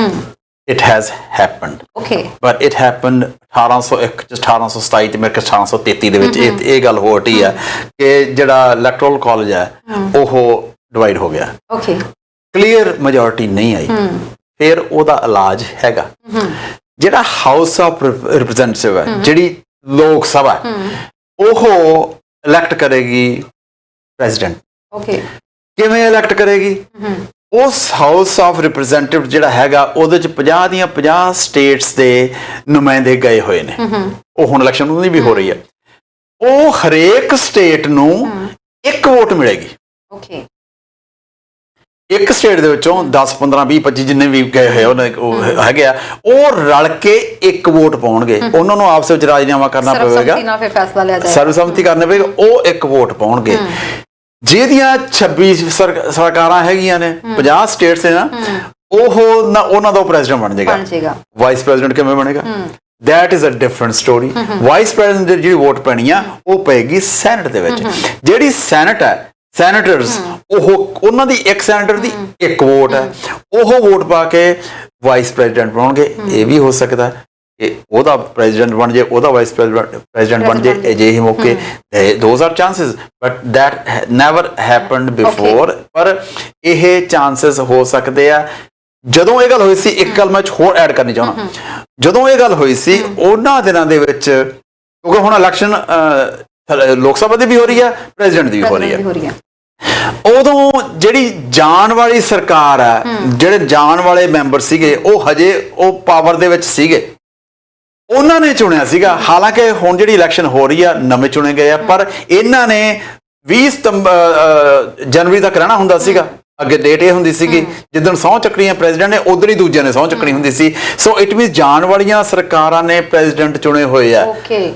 It has happened. Okay. But it happened 1801 1827 ਤੇ ਮੇਰੇ 1833 ਦੇ ਵਿੱਚ ਇਹ ਗੱਲ ਹੋ ਰਹੀ ਹੈ ਕਿ ਜਿਹੜਾ ਇਲੈਕਟੋਰਲ ਕਾਲਜ ਹੈ ਉਹ ਡਿਵਾਈਡ ਹੋ ਗਿਆ। Okay. ਕਲੀਅਰ ਮੈਜੋਰਿਟੀ ਨਹੀਂ ਆਈ। ਫਿਰ ਉਹਦਾ ਇਲਾਜ ਹੈਗਾ। ਜਿਹੜਾ ਹਾਊਸ ਆਫ ਰਿਪਰੈਜ਼ੈਂਟੇਟਿਵ ਹੈ, ਜਿਹੜੀ ਲੋਕ ਸਭਾ ਉਹ ਇਲੈਕਟ ਕਰੇਗੀ ਪ੍ਰੈਜ਼ੀਡੈਂਟ। Okay. ਕਿਵੇਂ ਇਲੈਕਟ ਕਰੇਗੀ? ਉਸ ਹਾਊਸ ਆਫ ਰਿਪਰੈਜ਼ੈਂਟੇਟਿਵ ਜਿਹੜਾ ਹੈਗਾ ਉਹਦੇ ਚ 50 ਦੀਆਂ 50 ਸਟੇਟਸ ਦੇ ਨੁਮਾਇੰਦੇ ਗਏ ਹੋਏ ਨੇ। ਉਹ ਹੁਣ ਇਲੈਕਸ਼ਨ ਉਹਦੀ ਵੀ ਹੋ ਰਹੀ ਹੈ। ਉਹ ਹਰੇਕ ਸਟੇਟ ਨੂੰ ਇੱਕ ਵੋਟ ਮਿਲੇਗੀ। ਓਕੇ, ਇੱਕ ਸਟੇਟ ਦੇ ਵਿੱਚੋਂ 10 15 20 25 ਜਿੰਨੇ ਵੀ ਗਏ ਹੋਏ ਉਹ ਹੈਗੇ ਆ, ਉਹ ਰਲ ਕੇ ਇੱਕ ਵੋਟ ਪਾਉਣਗੇ। ਉਹਨਾਂ ਨੂੰ ਆਪਸ ਵਿੱਚ ਰਾਜੀਨਾਮਾ ਕਰਨਾ ਪਵੇਗਾ, ਸਰਬਸੰਮਤੀ ਕਰਨੀ ਪਵੇਗੀ। ਉਹ ਇੱਕ ਵੋਟ ਪਾਉਣਗੇ। ਜਿਹਦੀਆਂ 26 ਸਰਕਾਰਾਂ ਹੈਗੀਆਂ ਨੇ, 50 ਸਟੇਟਸ ਨੇ ਨਾ, ਉਹਨਾਂ ਦਾ ਪ੍ਰੈਜ਼ੀਡੈਂਟ ਬਣ ਜਾਏਗਾ। ਵਾਈਸ ਪ੍ਰੈਜ਼ੀਡੈਂਟ ਕਿਵੇਂ ਬਣੇਗਾ? That is a different story. Vice president ਦੀ ਜਿਹੜੀ ਵੋਟ ਪੈਣੀ ਆ ਉਹ ਪਏਗੀ ਸੈਨੇਟ ਦੇ ਵਿੱਚ। ਜਿਹੜੀ ਸੈਨੇਟ ਹੈ, ਸੈਨੇਟਰਸ, ਉਹਨਾਂ ਦੀ ਇੱਕ ਸੈਨੇਟਰ ਦੀ ਇੱਕ ਵੋਟ ਹੈ। ਉਹ ਵੋਟ ਪਾ ਕੇ ਵਾਈਸ ਪ੍ਰੈਜ਼ੀਡੈਂਟ ਬਣਾਉਣਗੇ। ਇਹ ਵੀ ਹੋ ਸਕਦਾ ਕਿ ਉਹਦਾ ਪ੍ਰੈਜ਼ੀਡੈਂਟ ਬਣ ਜਾਏ, ਉਹਦਾ ਵਾਈਸ ਪ੍ਰੈਜ਼ੀਡੈਂਟ ਬਣ ਜਾਏ। ਅਜਿਹੇ ਮੌਕੇ those are chances, but that never happened before. ਪਰ ਇਹ ਚਾਂਸਸ ਹੋ ਸਕਦੇ ਆ। ਜਦੋਂ ਇਹ ਗੱਲ ਹੋਈ ਸੀ, ਇੱਕ ਗੱਲ ਮੈਂ ਹੋਰ ਐਡ ਕਰਨੀ ਚਾਹੁੰਦਾ। ਜਦੋਂ ਇਹ ਗੱਲ ਹੋਈ ਸੀ ਉਹਨਾਂ ਦਿਨਾਂ ਦੇ ਵਿੱਚ, ਕਿਉਂਕਿ ਹੁਣ ਇਲੈਕਸ਼ਨ ਲੋਕ ਸਭਾ ਦੀ ਵੀ ਹੋ ਰਹੀ ਹੈ, ਪ੍ਰੈਜ਼ੀਡੈਂਟ ਦੀ ਵੀ ਹੋ ਰਹੀ ਹੈ, ਉਦੋਂ ਜਿਹੜੀ ਜਾਣ ਵਾਲੀ ਸਰਕਾਰ ਹੈ, ਜਿਹੜੇ ਜਾਣ ਵਾਲੇ ਮੈਂਬਰ ਸੀਗੇ, ਉਹ ਹਜੇ ਉਹ ਪਾਵਰ ਦੇ ਵਿੱਚ ਸੀਗੇ। ਉਹਨਾਂ ਨੇ ਚੁਣਿਆ ਸੀਗਾ। ਹਾਲਾਂਕਿ ਹੁਣ ਜਿਹੜੀ ਇਲੈਕਸ਼ਨ ਹੋ ਰਹੀ ਆ, ਨਵੇਂ ਚੁਣੇ ਗਏ ਆ, ਪਰ ਇਹਨਾਂ ਨੇ 20 ਜਨਵਰੀ ਤੱਕ ਰਹਿਣਾ ਹੁੰਦਾ ਸੀਗਾ ਅੱਗੇ ਡੇਟ ਇਹ ਹੁੰਦੀ ਸੀਗੀ ਜਿੱਦਣ ਸਹੁੰ ਚੱਕਣੀ ਪ੍ਰੈਜ਼ੀਡੈਂਟ ਨੇ ਉਧਰ ਹੀ ਦੂਜਿਆਂ ਨੇ ਸਹੁੰ ਚੱਕਣੀ ਹੁੰਦੀ ਸੀ। ਸੋ ਇਟ ਮੀਨਸ ਜਾਣ ਵਾਲੀਆਂ ਸਰਕਾਰਾਂ ਨੇ ਪ੍ਰੈਜ਼ੀਡੈਂਟ ਚੁਣੇ ਹੋਏ ਆ,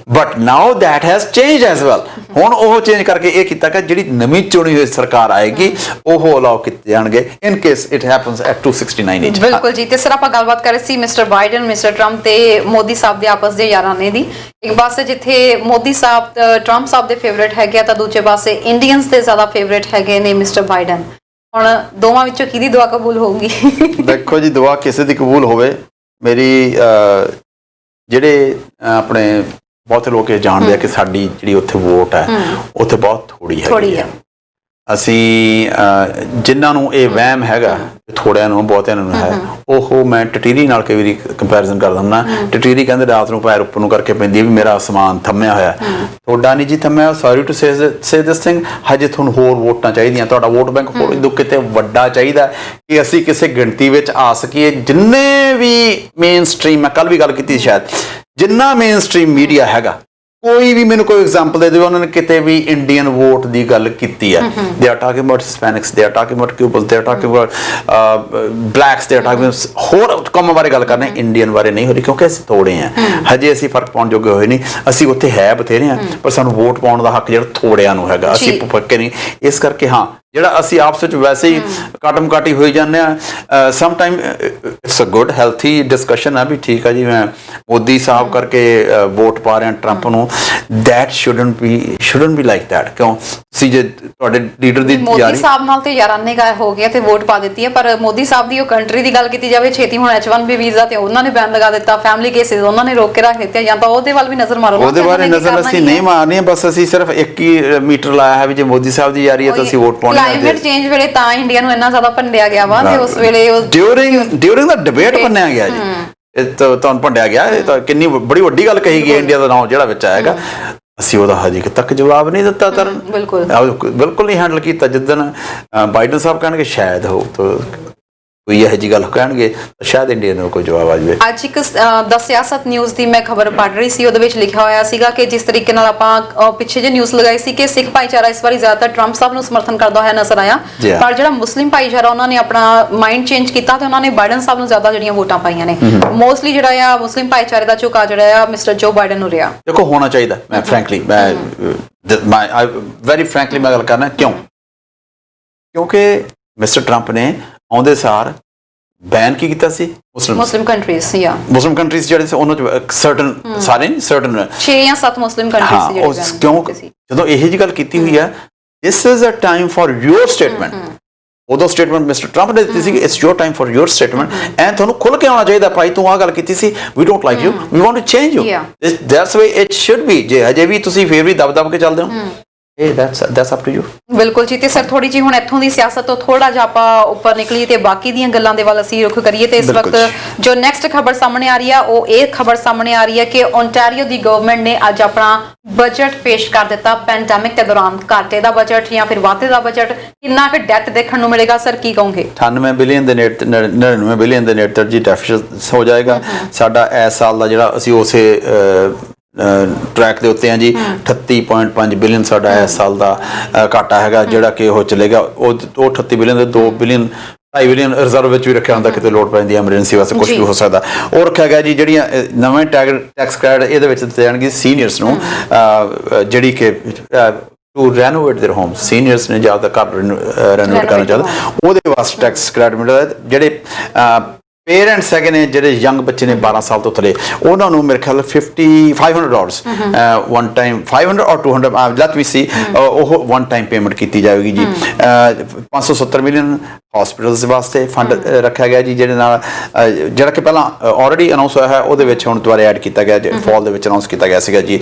but now that has change as well. ਹੁਣ ਉਹ ਚੇਂਜ ਕਰਕੇ ਇਹ ਕੀਤਾ ਕਿ ਜਿਹੜੀ ਨਵੀਂ ਚੁਣੀ ਹੋਈ ਸਰਕਾਰ ਆਏਗੀ ਉਹ ਅਲਾਉ ਕੀਤੇ ਜਾਣਗੇ in case it happens at 269 age. ਬਿਲਕੁਲ ਜੀ। ਤੇ ਸਰ ਆਪਾਂ ਗੱਲਬਾਤ ਕਰ ਰਹੇ ਸੀ ਮਿਸਟਰ ਬਾਈਡਨ, ਮਿਸਟਰ ਟਰੰਪ ਤੇ ਮੋਦੀ ਸਾਹਿਬ ਦੇ ਆਪਸ ਦੇ ਯਾਰਾਨੇ ਦੀ। ਇੱਕ ਪਾਸੇ ਜਿੱਥੇ ਮੋਦੀ ਸਾਹਿਬ ਟਰੰਪ ਸਾਹਿਬ ਦੇ ਫੇਵਰੇਟ ਹੈਗੇ ਆ ਤਾਂ ਦੂਜੇ ਪਾਸੇ ਇੰਡੀਅਨਸ ਦੇ ਜ਼ਿਆਦਾ ਫੇਵਰੇਟ ਹੈਗੇ ਨੇ ਮਿਸਟਰ ਬਾਈਡਨ। ਹੁਣ ਦੋਵਾਂ ਵਿੱਚੋਂ ਕਿਹਦੀ ਦੁਆ ਕਬੂਲ ਹੋਊਗੀ? ਦੇਖੋ ਜੀ, ਦੁਆ ਕਿਸੇ ਦੀ ਕਬੂਲ ਹੋਵੇ। ਮੇਰੀ ਜਿਹੜੇ ਆਪਣੇ ਬਹੁਤ ਲੋਕ ਇਹ ਜਾਣਦੇ ਆ ਕਿ ਸਾਡੀ ਜਿਹੜੀ ਉੱਥੇ ਵੋਟ ਹੈ ਉੱਥੇ ਬਹੁਤ ਥੋੜੀ ਹੈ। ਅਸੀਂ ਜਿਨ੍ਹਾਂ ਨੂੰ ਇਹ ਵਹਿਮ ਹੈਗਾ ਥੋੜਿਆਂ ਨੂੰ ਬਹੁਤਿਆਂ ਨੂੰ ਹੈ, ਉਹ ਮੈਂ ਟਟੀਰੀ ਨਾਲ ਕਈ ਵਾਰੀ ਕੰਪੈਰੀਜ਼ਨ ਕਰ ਦਿੰਦਾ। ਟਟੀਰੀ ਕਹਿੰਦੇ ਰਾਤ ਨੂੰ ਪੈਰ ਉੱਪਰ ਨੂੰ ਕਰਕੇ ਪੈਂਦੀ ਵੀ ਮੇਰਾ ਅਸਮਾਨ ਥੰਮਿਆ ਹੋਇਆ, ਤੁਹਾਡਾ ਨਹੀਂ ਜੀ ਥੰਮਿਆ। Sorry to say this thing, ਹਜੇ ਤੁਹਾਨੂੰ ਹੋਰ ਵੋਟਾਂ ਚਾਹੀਦੀਆਂ, ਤੁਹਾਡਾ ਵੋਟ ਬੈਂਕ ਹੋਰ ਕਿਤੇ ਵੱਡਾ ਚਾਹੀਦਾ ਕਿ ਅਸੀਂ ਕਿਸੇ ਗਿਣਤੀ ਵਿੱਚ ਆ ਸਕੀਏ। ਜਿੰਨੇ ਵੀ ਮੇਨ ਸਟਰੀਮ, ਮੈਂ ਕੱਲ ਵੀ ਗੱਲ ਕੀਤੀ ਸ਼ਾਇਦ, ਜਿੰਨਾ ਮੇਨ ਸਟਰੀਮ ਮੀਡੀਆ ਹੈਗਾ, ਕੋਈ ਵੀ ਮੈਨੂੰ ਕੋਈ ਐਗਜ਼ਾਮਪਲ ਦੇ ਦੇਵੇ ਉਹਨਾਂ ਨੇ ਕਿਤੇ ਵੀ ਇੰਡੀਅਨ ਵੋਟ ਦੀ ਗੱਲ ਕੀਤੀ ਹੈ। ਦੇ ਆਰ ਟਾਕਿੰਗ ਅਬਾਊਟ ਹਿਸਪੈਨਿਕਸ, ਦੇ are talking about Cubans, they are talking about blacks, they are talking ਹੋਰ ਕੌਮਾਂ ਬਾਰੇ ਗੱਲ ਕਰਨੇ, ਇੰਡੀਅਨ ਬਾਰੇ ਨਹੀਂ ਹੋ ਰਹੀ ਕਿਉਂਕਿ ਅਸੀਂ ਥੋੜੇ ਹਾਂ। ਹਜੇ ਅਸੀਂ ਫਰਕ ਪਾਉਣ ਜੋਗੇ ਹੋਏ ਨਹੀਂ। ਅਸੀਂ ਉੱਥੇ ਹੈ ਬਥੇਰੇ ਹਾਂ, ਪਰ ਸਾਨੂੰ ਵੋਟ ਪਾਉਣ ਦਾ ਹੱਕ ਜਿਹੜਾ ਥੋੜਿਆਂ ਨੂੰ ਹੈਗਾ, ਅਸੀਂ ਪੱਕੇ ਨਹੀਂ। ਇਸ ਕਰਕੇ ਹਾਂ, ਜਿਹੜਾ ਅਸੀਂ ਆਪਸ ਵਿੱਚ ਵੈਸੇ ਹੀ ਕਾਟਮ ਕਾਟੀ ਹੋਈ ਜਾਂਦੇ ਆ। Some time it's a good healthy discussion ਆ ਵੀ ਠੀਕ ਆ ਜੀ, ਮੈਂ ਮੋਦੀ ਸਾਹਿਬ ਕਰਕੇ ਵੋਟ ਪਾ ਰਿਹਾ ਟਰੰਪ ਨੂੰ। That shouldn't be like that. ਕਿਉਂ? ਤੁਸੀਂ ਜੇ ਤੁਹਾਡੇ ਲੀਡਰ ਦੀ ਮੋਦੀ ਸਾਹਿਬ ਨਾਲ ਤੇ ਯਾਰਾਨੇ ਗਾ ਹੋ ਗਿਆ ਤੇ ਵੋਟ ਪਾ ਦਿੱਤੀ ਹੈ, ਪਰ ਮੋਦੀ ਸਾਹਿਬ ਦੀ ਉਹ ਕੰਟਰੀ ਦੀ ਗੱਲ ਕੀਤੀ ਜਾਵੇ, ਛੇਤੀ ਹੁਣ H1B ਵੀਜ਼ਾ ਤੇ ਉਹਨਾਂ ਨੇ ਬੈਨ ਲਗਾ ਦਿੱਤਾ, ਫੈਮਿਲੀ ਕੇਸਿਸ ਉਹਨਾਂ ਨੇ ਰੋਕ ਕੇ ਰੱਖ ਦਿੱਤੇ। ਜਾਂ ਤਾਂ ਉਹਦੇ ਵੱਲ ਵੀ ਨਜ਼ਰ ਮਾਰੋ। ਉਹਦੇ ਬਾਰੇ ਨਜ਼ਰ ਅਸੀਂ ਨਹੀਂ ਮਾਰਨੀ, ਬਸ ਅਸੀਂ ਸਿਰਫ 1 ਹੀ ਮੀਟਰ ਲਾਇਆ ਹੈ ਵੀ ਜੇ ਮੋਦੀ ਸਾਹਿਬ ਦੀ ਯਾਰੀ ਹੈ ਤਾਂ ਅਸੀਂ ਵੋਟ ਪਾਉਣੀ ਹੈ। ਕਲਾਈਮੇਟ ਚੇਂਜ ਵੇਲੇ ਤਾਂ ਇੰਡੀਆ ਨੂੰ ਇੰਨਾ ਜ਼ਿਆਦਾ ਭੰਡਿਆ ਗਿਆ ਵਾ ਤੇ ਉਸ ਵੇਲੇ ਡਿਊਰਿੰਗ ਦਾ ਡਿਬੇਟ ਭੰਨਿਆ ਗਿਆ ਜੀ। ਇਹ ਤੁਹਾਨੂੰ ਭੰਡਿਆ ਗਿਆ। ਇਹ ਤਾਂ ਕਿੰਨੀ ਬੜੀ ਵੱਡੀ ਗੱਲ ਕਹੀ ਗਈ ਇੰਡੀਆ ਦਾ ਨਾਮ ਜਿਹੜਾ ਵਿੱਚ ਆਏਗਾ। ਅਸੀਂ ਉਹਦਾ ਹਜੇ ਤੱਕ ਜਵਾਬ ਨਹੀਂ ਦਿੱਤਾ ਤਰਨ, ਬਿਲਕੁਲ ਨਹੀਂ ਹੈਂਡਲ ਕੀਤਾ। ਜਿੱਦਣ ਬਾਈਡਨ ਸਾਹਿਬ ਕਹਿਣਗੇ ਸ਼ਾਇਦ ਹੋ ਕੋਈ ਇਹੋ ਜਿਹੀ ਗੱਲ ਕਹਿਣਗੇ ਸ਼ਾਇਦ ਇੰਡੀਆ ਨੂੰ ਕੋਈ ਜਵਾਬ ਆ ਜਾਵੇ। ਅੱਜ ਇੱਕ ਦ ਸਿਆਸਤ ਨਿਊਜ਼ ਦੀ ਮੈਂ ਖਬਰ ਪੜ੍ਹ ਰਹੀ ਸੀ, ਉਹਦੇ ਵਿੱਚ ਲਿਖਿਆ ਹੋਇਆ ਸੀਗਾ ਕਿ ਜਿਸ ਤਰੀਕੇ ਨਾਲ ਆਪਾਂ ਪਿੱਛੇ ਜੇ ਨਿਊਜ਼ ਲਗਾਈ ਸੀ ਕਿ ਸਿੱਖ ਭਾਈਚਾਰਾ ਇਸ ਵਾਰੀ ਜ਼ਿਆਦਾਤਰ ਟਰੰਪ ਸਾਹਿਬ ਨੂੰ ਸਮਰਥਨ ਕਰਦਾ ਹੋਇਆ ਨਜ਼ਰ ਆਇਆ, ਪਰ ਜਿਹੜਾ ਮੁਸਲਿਮ ਭਾਈਚਾਰਾ ਉਹਨਾਂ ਨੇ ਆਪਣਾ ਮਾਈਂਡ ਚੇਂਜ ਕੀਤਾ ਤੇ ਉਹਨਾਂ ਨੇ ਬਾਈਡਨ ਸਾਹਿਬ ਨੂੰ ਜ਼ਿਆਦਾ ਜਿਹੜੀਆਂ ਵੋਟਾਂ ਪਾਈਆਂ ਨੇ। ਮੋਸਟਲੀ ਜਿਹੜਾ ਆ ਮੁਸਲਿਮ ਭਾਈਚਾਰੇ ਦਾ ਝੁਕਾ ਜਿਹੜਾ ਆ ਮਿਸਟਰ ਜੋ ਬਾਈਡਨ ਨੂੰ ਰਿਹਾ। ਦੇਖੋ ਹੋਣਾ ਚਾਹੀਦਾ। ਮੈਂ ਫਰੈਂਕਲੀ ਵੈਰੀ ਫਰੈਂਕਲੀ ਮੈਂ ਗੱਲ ਕਰਨਾ ਕਿਉਂਕਿ ਮਿਸਟਰ ਟਰੰਪ ਨੇ ਆਉਂਦੇ ਸਾਰ ਬੈਨ ਕੀ ਕੀਤਾ ਸੀ ਮੁਸਲਿਮ ਕੰਟਰੀਜ਼ ਜਿਹੜੇ ਸੀ ਉਹਨਾਂ ਚ ਸਰਟਨ ਸਾਰੇ ਨਹੀਂ ਸਰਟਨ 6 ਜਾਂ 7 ਮੁਸਲਿਮ ਕੰਟਰੀਜ਼ ਸੀ ਜਿਹੜੇ ਕਿਉਂ ਜਦੋਂ ਇਹੋ ਜਿਹੀ ਗੱਲ ਕੀਤੀ ਹੋਈ ਹੈ this is a time for your statement। ਉਦੋਂ ਸਟੇਟਮੈਂਟ ਮਿਸਟਰ ਟਰੰਪ ਨੇ ਦਿੱਤੀ ਸੀ it's your time for your statement and ਤੁਹਾਨੂੰ ਖੁੱਲ ਕੇ ਆਉਣਾ ਚਾਹੀਦਾ ਭਾਈ ਤੂੰ ਆਹ ਗੱਲ ਕੀਤੀ ਸੀ we don't like you we want to change you that's way it should be. ਜੇ ਹਜੇ ਵੀ ਤੁਸੀਂ ਫੇਰ ਵੀ ਦਬ ਕੇ ਚੱਲਦੇ ਹੋ that's up to you। ਬਿਲਕੁਲ ਜੀ। ਤੇ ਸਰ ਥੋੜੀ ਜੀ ਹੁਣ ਇੱਥੋਂ ਦੀ ਸਿਆਸਤ ਤੋਂ ਥੋੜਾ ਜਿਹਾ ਆਪਾਂ ਉੱਪਰ ਨਿਕਲੀਏ ਤੇ ਬਾਕੀ ਦੀਆਂ ਗੱਲਾਂ ਦੇ ਵੱਲ ਅਸੀਂ ਰੁਖ ਕਰੀਏ ਤੇ ਇਸ ਵਕਤ ਜੋ ਨੈਕਸਟ ਖਬਰ ਸਾਹਮਣੇ ਆ ਰਹੀ ਆ ਉਹ ਇਹ ਖਬਰ ਸਾਹਮਣੇ ਆ ਰਹੀ ਹੈ ਕਿ ਓਨਟਾਰੀਓ ਦੀ ਗਵਰਨਮੈਂਟ ਨੇ ਅੱਜ ਆਪਣਾ ਬਜਟ ਪੇਸ਼ ਕਰ ਦਿੱਤਾ। ਪੈਂਡੈਮਿਕ ਦੇ ਦੌਰਾਨ ਘਾਟੇ ਦਾ ਬਜਟ ਜਾਂ ਫਿਰ ਵਾਧੇ ਦਾ ਬਜਟ, ਕਿੰਨਾ ਕੁ ਡੈਟ ਦੇਖਣ ਨੂੰ ਮਿਲੇਗਾ ਸਰ, ਕੀ ਕਹੋਗੇ? 98 ਬਿਲੀਅਨ ਦੇ ਨੇੜੇ 99 ਬਿਲੀਅਨ ਦੇ ਨੇੜੇ ਜੀ ਡੈਫਿਸਿਟ ਹੋ ਜਾਏਗਾ ਸਾਡਾ ਇਸ ਸਾਲ ਦਾ, ਜਿਹੜਾ ਅਸੀਂ ਉਸੇ ਟਰੈਕ ਦੇ ਉੱਤੇ ਆ ਜੀ। 38.5 ਬਿਲੀਅਨ ਸਾਡਾ ਇਸ ਸਾਲ ਦਾ ਘਾਟਾ ਹੈਗਾ ਜਿਹੜਾ ਕਿ ਉਹ ਚਲੇਗਾ। ਉਹ 38 ਬਿਲੀਅਨ ਦੇ 2 ਬਿਲੀਅਨ 2.5 ਬਿਲੀਅਨ ਰਿਜ਼ਰਵ ਵਿੱਚ ਵੀ ਰੱਖਿਆ ਹੁੰਦਾ, ਕਿਤੇ ਲੋੜ ਪੈਂਦੀ ਹੈ ਐਮਰਜੈਂਸੀ ਵਾਸਤੇ ਕੁਝ ਵੀ ਹੋ ਸਕਦਾ। ਉਹ ਰੱਖਿਆ ਗਿਆ ਜੀ ਜਿਹੜੀਆਂ ਨਵੇਂ ਟੈਕਸ ਕ੍ਰੈਡਿਟ ਇਹਦੇ ਵਿੱਚ ਦਿੱਤੇ ਜਾਣਗੇ ਸੀਨੀਅਰਸ ਨੂੰ, ਜਿਹੜੀ ਕਿ to renovate their home. Seniors ਨੇ ਜ਼ਿਆਦਾ ਘਰ ਰੈਨੋਵੇਟ ਕਰਨਾ ਚਾਹੁੰਦੇ ਉਹਦੇ ਵਾਸਤੇ ਟੈਕਸ ਕ੍ਰੈਡਿਟ ਮਿਲਦਾ। ਜਿਹੜੇ ਪੇਰੈਂਟਸ ਹੈਗੇ ਨੇ ਜਿਹੜੇ ਯੰਗ ਬੱਚੇ ਨੇ 12 ਸਾਲ ਤੋਂ ਥੱਲੇ ਉਹਨਾਂ ਨੂੰ ਮੇਰੇ ਖਿਆਲ $500 ਵਨ ਟਾਈਮ 500 ਔਰ 200 ਲੈਟ ਮੀ ਸੀ ਉਹ ਵਨ ਟਾਈਮ ਪੇਮੈਂਟ ਕੀਤੀ ਜਾਵੇਗੀ ਜੀ। 570 ਮਿਲੀਅਨ ਹਸਪੀਟਲਸ ਵਾਸਤੇ ਫੰਡ ਰੱਖਿਆ ਗਿਆ ਜੀ, ਜਿਹਦੇ ਨਾਲ ਜਿਹੜਾ ਕਿ ਪਹਿਲਾਂ ਆਲਰੇਡੀ ਅਨਾਉਂਸ ਹੋਇਆ ਹੈ ਉਹਦੇ ਵਿੱਚ ਹੁਣ ਦੁਬਾਰਾ ਐਡ ਕੀਤਾ ਗਿਆ, ਫਾਲ ਦੇ ਵਿੱਚ ਅਨਾਉਂਸ ਕੀਤਾ ਗਿਆ ਸੀਗਾ ਜੀ।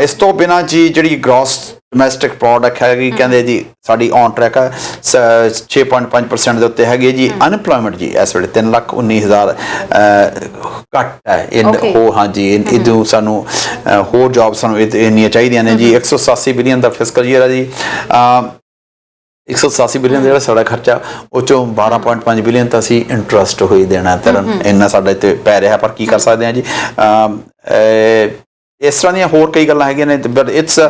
ਇਸ ਤੋਂ ਬਿਨਾਂ ਜੀ ਜਿਹੜੀ ਗ੍ਰੋਸ ਡੋਮੈਸਟਿਕ ਪ੍ਰੋਡਕਟ ਹੈਗੀ ਕਹਿੰਦੇ ਜੀ ਸਾਡੀ ਔਨ ਟਰੈਕ ਹੈ 6.5% ਦੇ ਉੱਤੇ ਹੈਗੀ ਜੀ। ਅਨਪਲੋਇਮੈਂਟ ਜੀ ਇਸ ਵੇਲੇ 3,19,000 ਘੱਟ ਹੈ ਉਹ। ਹਾਂਜੀ ਇਹਨੂੰ ਸਾਨੂੰ ਹੋਰ ਜੌਬ ਸਾਨੂੰ ਇੰਨੀਆਂ ਚਾਹੀਦੀਆਂ ਨੇ ਜੀ। 187 ਬਿਲੀਅਨ ਦਾ ਫਿਸਕਲ ਈਅਰ ਹੈ ਜੀ। 187 ਬਿਲੀਅਨ ਜਿਹੜਾ ਸਾਡਾ ਖਰਚਾ ਉਹ ਚੋਂ 12.5 ਬਿਲੀਅਨ ਤਾਂ ਅਸੀਂ ਇੰਟਰਸਟ ਹੋਈ ਦੇਣਾ ਤਰਨ ਇੰਨਾ ਸਾਡੇ ਤੇ ਪੈ ਰਿਹਾ, ਪਰ ਕੀ ਕਰ ਸਕਦੇ ਹਾਂ ਜੀ। ਇਸ ਤਰ੍ਹਾਂ ਦੀਆਂ ਹੋਰ ਕਈ ਗੱਲਾਂ ਹੈਗੀਆਂ ਨੇ, ਬਟ ਇਟਸ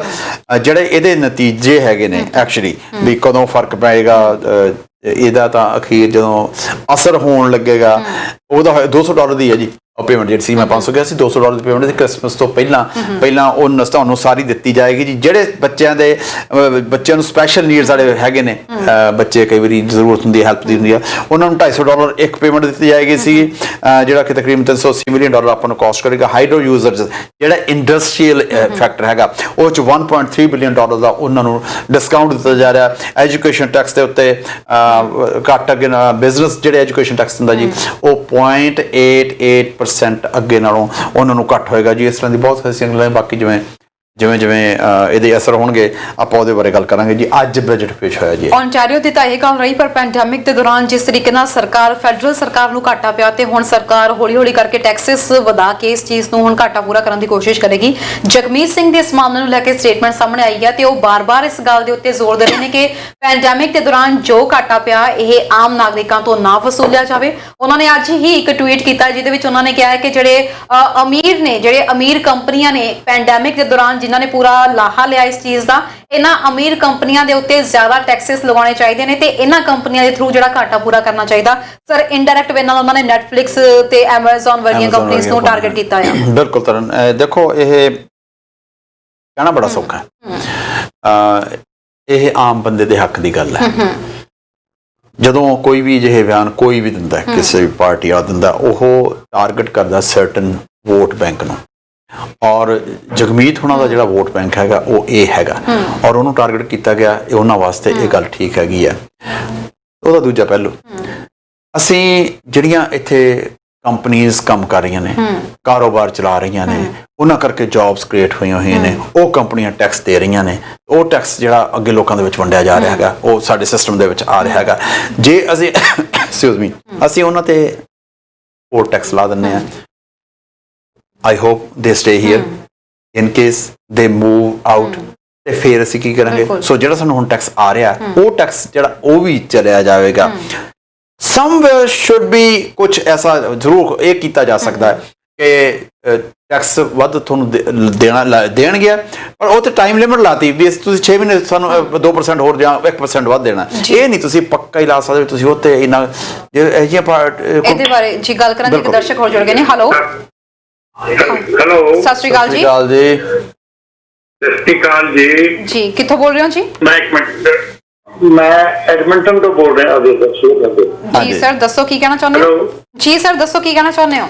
ਜਿਹੜੇ ਇਹਦੇ ਨਤੀਜੇ ਹੈਗੇ ਨੇ ਐਕਚੁਅਲੀ ਵੀ ਕਦੋਂ ਫਰਕ ਪਏਗਾ ਇਹਦਾ ਤਾਂ ਅਖੀਰ ਜਦੋਂ ਅਸਰ ਹੋਣ ਲੱਗੇਗਾ ਉਹਦਾ $200 ਦੀ ਹੈ ਜੀ ਪੇਮੈਂਟ ਜਿਹੜੀ ਸੀ। ਮੈਂ $500 ਗਿਆ ਸੀ, $200 ਦੀ ਪੇਮੈਂਟ ਸੀ ਕ੍ਰਿਸਮਸ ਤੋਂ ਪਹਿਲਾਂ ਉਹ ਤੁਹਾਨੂੰ ਸਾਰੀ ਦਿੱਤੀ ਜਾਏਗੀ ਜੀ। ਜਿਹੜੇ ਬੱਚਿਆਂ ਨੂੰ ਸਪੈਸ਼ਲ ਨੀਡਸ ਵਾਲੇ ਹੈਗੇ ਨੇ ਬੱਚੇ, ਕਈ ਵਾਰੀ ਜ਼ਰੂਰਤ ਹੁੰਦੀ ਹੈ, ਹੈਲਪ ਦੀ ਹੁੰਦੀ ਹੈ, ਉਹਨਾਂ ਨੂੰ $250 ਇੱਕ ਪੇਮੈਂਟ ਦਿੱਤੀ ਜਾਏਗੀ ਸੀ, ਜਿਹੜਾ ਕਿ ਤਕਰੀਬਨ $380 ਮਿਲੀਅਨ ਆਪਾਂ ਨੂੰ ਕਾਸਟ ਕਰੇਗਾ। ਹਾਈਡਰੋ ਯੂਜ਼ਰਸ ਜਿਹੜਾ ਇੰਡਸਟਰੀਅਲ ਫੈਕਟਰ ਹੈਗਾ ਉਹ 'ਚ $1.3 ਬਿਲੀਅਨ ਦਾ ਉਹਨਾਂ ਨੂੰ ਡਿਸਕਾਊਂਟ ਦਿੱਤਾ ਜਾ ਰਿਹਾ। ਐਜੂਕੇਸ਼ਨ ਟੈਕਸ ਦੇ ਉੱਤੇ ਘੱਟ ਅੱਗੇ ਬਿਜ਼ਨਸ ਜਿਹੜੇ ਐਜੂਕੇਸ਼ਨ ਟੈਕਸ ਹੁੰਦਾ ਜੀ ਉਹ 0.88% ਅੱਗੇ ਨਾਲੋਂ ਉਹਨਾਂ ਨੂੰ ਘੱਟ ਹੋਏਗਾ ਜੀ। ਇਸ ਤਰ੍ਹਾਂ ਦੀ ਬਹੁਤ ਸਾਰੀਆਂ ਗੱਲਾਂ। ਬਾਕੀ ਜਿਵੇਂ ਇਹਦੇ ਅਸਰ ਹੋਣਗੇ ਆਪਾਂ ਉਹਦੇ ਬਾਰੇ ਗੱਲ ਕਰਾਂਗੇ ਜੀ। ਅੱਜ ਬਜਟ ਪੇਸ਼ ਹੋਇਆ ਜੀ ਓਨਟਾਰੀਓ ਦੀ ਤਾਂ ਇਹ ਗੱਲ ਰਹੀ, ਪਰ ਪੈਂਡੈਮਿਕ ਦੇ ਦੌਰਾਨ ਜਿਸ ਤਰੀਕੇ ਨਾਲ ਫੈਡਰਲ ਸਰਕਾਰ ਨੂੰ ਘਾਟਾ ਪਿਆ ਤੇ ਹੁਣ ਸਰਕਾਰ ਹੌਲੀ-ਹੌਲੀ ਕਰਕੇ ਟੈਕਸਸ ਵਧਾ ਕੇ ਇਸ ਚੀਜ਼ ਨੂੰ ਹੁਣ ਘਾਟਾ ਪੂਰਾ ਕਰਨ ਦੀ ਕੋਸ਼ਿਸ਼ ਕਰੇਗੀ। ਜਗਮੀਤ ਸਿੰਘ ਦੇ ਇਸ ਮਾਮਲੇ ਨੂੰ ਲੈ ਕੇ ਸਟੇਟਮੈਂਟ ਸਾਹਮਣੇ ਆਈ ਹੈ ਤੇ ਉਹ ਬਾਰ-ਬਾਰ ਇਸ ਗੱਲ ਦੇ ਉੱਤੇ ਜ਼ੋਰ ਦੇ ਰਹੇ ਨੇ ਕਿ ਪੈਂਡੈਮਿਕ ਦੇ ਦੌਰਾਨ ਜੋ ਘਾਟਾ ਪਿਆ ਇਹ ਆਮ ਨਾਗਰਿਕਾਂ ਤੋਂ ਨਾ ਵਸੂਲਿਆ ਜਾਵੇ। ਉਹਨਾਂ ਨੇ ਅੱਜ ਹੀ ਇੱਕ ਟਵੀਟ ਕੀਤਾ ਜਿਹਦੇ ਵਿੱਚ ਉਹਨਾਂ ਨੇ ਕਿਹਾ ਹੈ ਕਿ ਜਿਹੜੇ ਅਮੀਰ ਕੰਪਨੀਆਂ ਨੇ ਪੈਂਡੈਮਿਕ ਦੇ ਦੌਰਾਨ ਜਿਨ੍ਹਾਂ ਨੇ ਪੂਰਾ ਲਾਹਾ ਲਿਆ ਇਸ ਚੀਜ਼ ਦਾ, ਇਹਨਾਂ ਅਮੀਰ ਕੰਪਨੀਆਂ ਦੇ ਉੱਤੇ ਜ਼ਿਆਦਾ ਟੈਕਸਸ ਲਗਾਉਣੇ ਚਾਹੀਦੇ ਨੇ ਤੇ ਇਹਨਾਂ ਕੰਪਨੀਆਂ ਦੇ ਥਰੂ ਜਿਹੜਾ ਘਾਟਾ ਪੂਰਾ ਕਰਨਾ ਚਾਹੀਦਾ। ਸਰ ਇਨਡਾਇਰੈਕਟ ਵੇ ਨਾਲ ਉਹਨਾਂ ਨੇ ਨੈਟਫਲਿਕਸ ਤੇ ਐਮਾਜ਼ਨ ਵਰਗੀਆਂ ਕੰਪਨੀਆਂ ਨੂੰ ਟਾਰਗੇਟ ਕੀਤਾ ਹੈ। ਬਿਲਕੁਲ ਤਰਨ, ਦੇਖੋ ਇਹ ਕਹਿਣਾ ਬੜਾ ਸੌਖਾ ਹੈ, ਇਹ ਆਮ ਬੰਦੇ ਦੇ ਹੱਕ ਦੀ ਗੱਲ ਹੈ। ਜਦੋਂ ਕੋਈ ਵੀ ਅਜਿਹੇ ਬਿਆਨ ਕੋਈ ਵੀ ਦਿੰਦਾ, ਕਿਸੇ ਵੀ ਪਾਰਟੀ ਆ ਦਿੰਦਾ, ਉਹ ਟਾਰਗੇਟ ਕਰਦਾ ਸਰਟਨ ਵੋਟ ਬੈਂਕ ਨੂੰ, ਔਰ ਜਗਮੀਤ ਹੁਣਾਂ ਦਾ ਜਿਹੜਾ ਵੋਟ ਬੈਂਕ ਹੈਗਾ ਉਹ ਇਹ ਹੈਗਾ, ਔਰ ਉਹਨੂੰ ਟਾਰਗੇਟ ਕੀਤਾ ਗਿਆ। ਇਹ ਉਹਨਾਂ ਵਾਸਤੇ ਇਹ ਗੱਲ ਠੀਕ ਹੈਗੀ ਆ। ਉਹਦਾ ਦੂਜਾ ਪਹਿਲੂ, ਅਸੀਂ ਜਿਹੜੀਆਂ ਇੱਥੇ ਕੰਪਨੀਆਂ ਕੰਮ ਕਰ ਰਹੀਆਂ ਨੇ, ਕਾਰੋਬਾਰ ਚਲਾ ਰਹੀਆਂ ਨੇ, ਉਹਨਾਂ ਕਰਕੇ ਜੌਬਸ ਕ੍ਰੀਏਟ ਹੋਈਆਂ ਨੇ, ਉਹ ਕੰਪਨੀਆਂ ਟੈਕਸ ਦੇ ਰਹੀਆਂ ਨੇ। ਉਹ ਟੈਕਸ ਜਿਹੜਾ ਅੱਗੇ ਲੋਕਾਂ ਦੇ ਵਿੱਚ ਵੰਡਿਆ ਜਾ ਰਿਹਾ ਹੈਗਾ ਉਹ ਸਾਡੇ ਸਿਸਟਮ ਦੇ ਵਿੱਚ ਆ ਰਿਹਾ ਹੈਗਾ। ਜੇ ਅਸੀਂ ਉਹਨਾਂ ਤੇ ਹੋਰ ਟੈਕਸ ਲਾ ਦਿੰਦੇ ਹਾਂ, I hope they stay here. In case they move out, ਤੇ ਫਿਰ ਅਸੀਂ ਕੀ ਕਰਾਂਗੇ? ਸੋ ਜਿਹੜਾ ਸਾਨੂੰ ਹੁਣ ਟੈਕਸ ਆ ਰਿਹਾ ਉਹ ਟੈਕਸ ਜਿਹੜਾ ਉਹ ਵੀ ਚਲਿਆ ਜਾਵੇਗਾ। ਸਮਵੇਅਰ ਸ਼ੁੱਡ ਬੀ ਕੁਝ ਐਸਾ ਜ਼ਰੂਰ ਇਹ ਕੀਤਾ ਜਾ ਸਕਦਾ ਹੈ ਕਿ ਟੈਕਸ ਵੱਧ ਤੁਹਾਨੂੰ ਦੇਣਗੇ, ਪਰ ਉਹ ਤੇ ਟਾਈਮ ਲਿਮਿਟ ਲਾਤੀ ਵੀ ਤੁਸੀਂ 6 ਮਹੀਨੇ ਸਾਨੂੰ 2% ਹੋਰ ਜਾਂ 1% ਵੱਧ ਦੇਣਾ। ਇਹ ਨਹੀਂ ਤੁਸੀਂ ਪੱਕਾ ਹੀ ਲਾ ਸਕਦੇ ਤੁਸੀਂ ਉਹ ਤੇ ਇੰਨਾ। ਇਹਦੇ ਬਾਰੇ ਜੀ ਗੱਲ ਕਰਾਂਗੇ, ਇੱਕ ਦਰਸ਼ਕ ਹੋਰ ਜੁੜ ਗਏ ਨੇ। ਹੈਲੋ ਹੈਲੋ, ਸਤਿ ਸ਼੍ਰੀ ਅਕਾਲ ਜੀ। ਸਤਿ ਸ਼੍ਰੀ ਅਕਾਲ ਜੀ। ਜੀ ਕਿੱਥੋਂ ਬੋਲ ਰਹੇ ਹੋ ਜੀ? ਮੈਂ ਐਡਮਿੰਟਨ ਤੋਂ ਬੋਲ ਰਿਹਾ। ਜੀ ਸਰ ਦੱਸੋ ਕੀ ਕਹਿਣਾ ਚਾਹੁੰਦੇ ਹੋ? ਜੀ ਸਰ ਦੱਸੋ ਕੀ ਕਹਿਣਾ ਚਾਹੁੰਦੇ ਹੋ?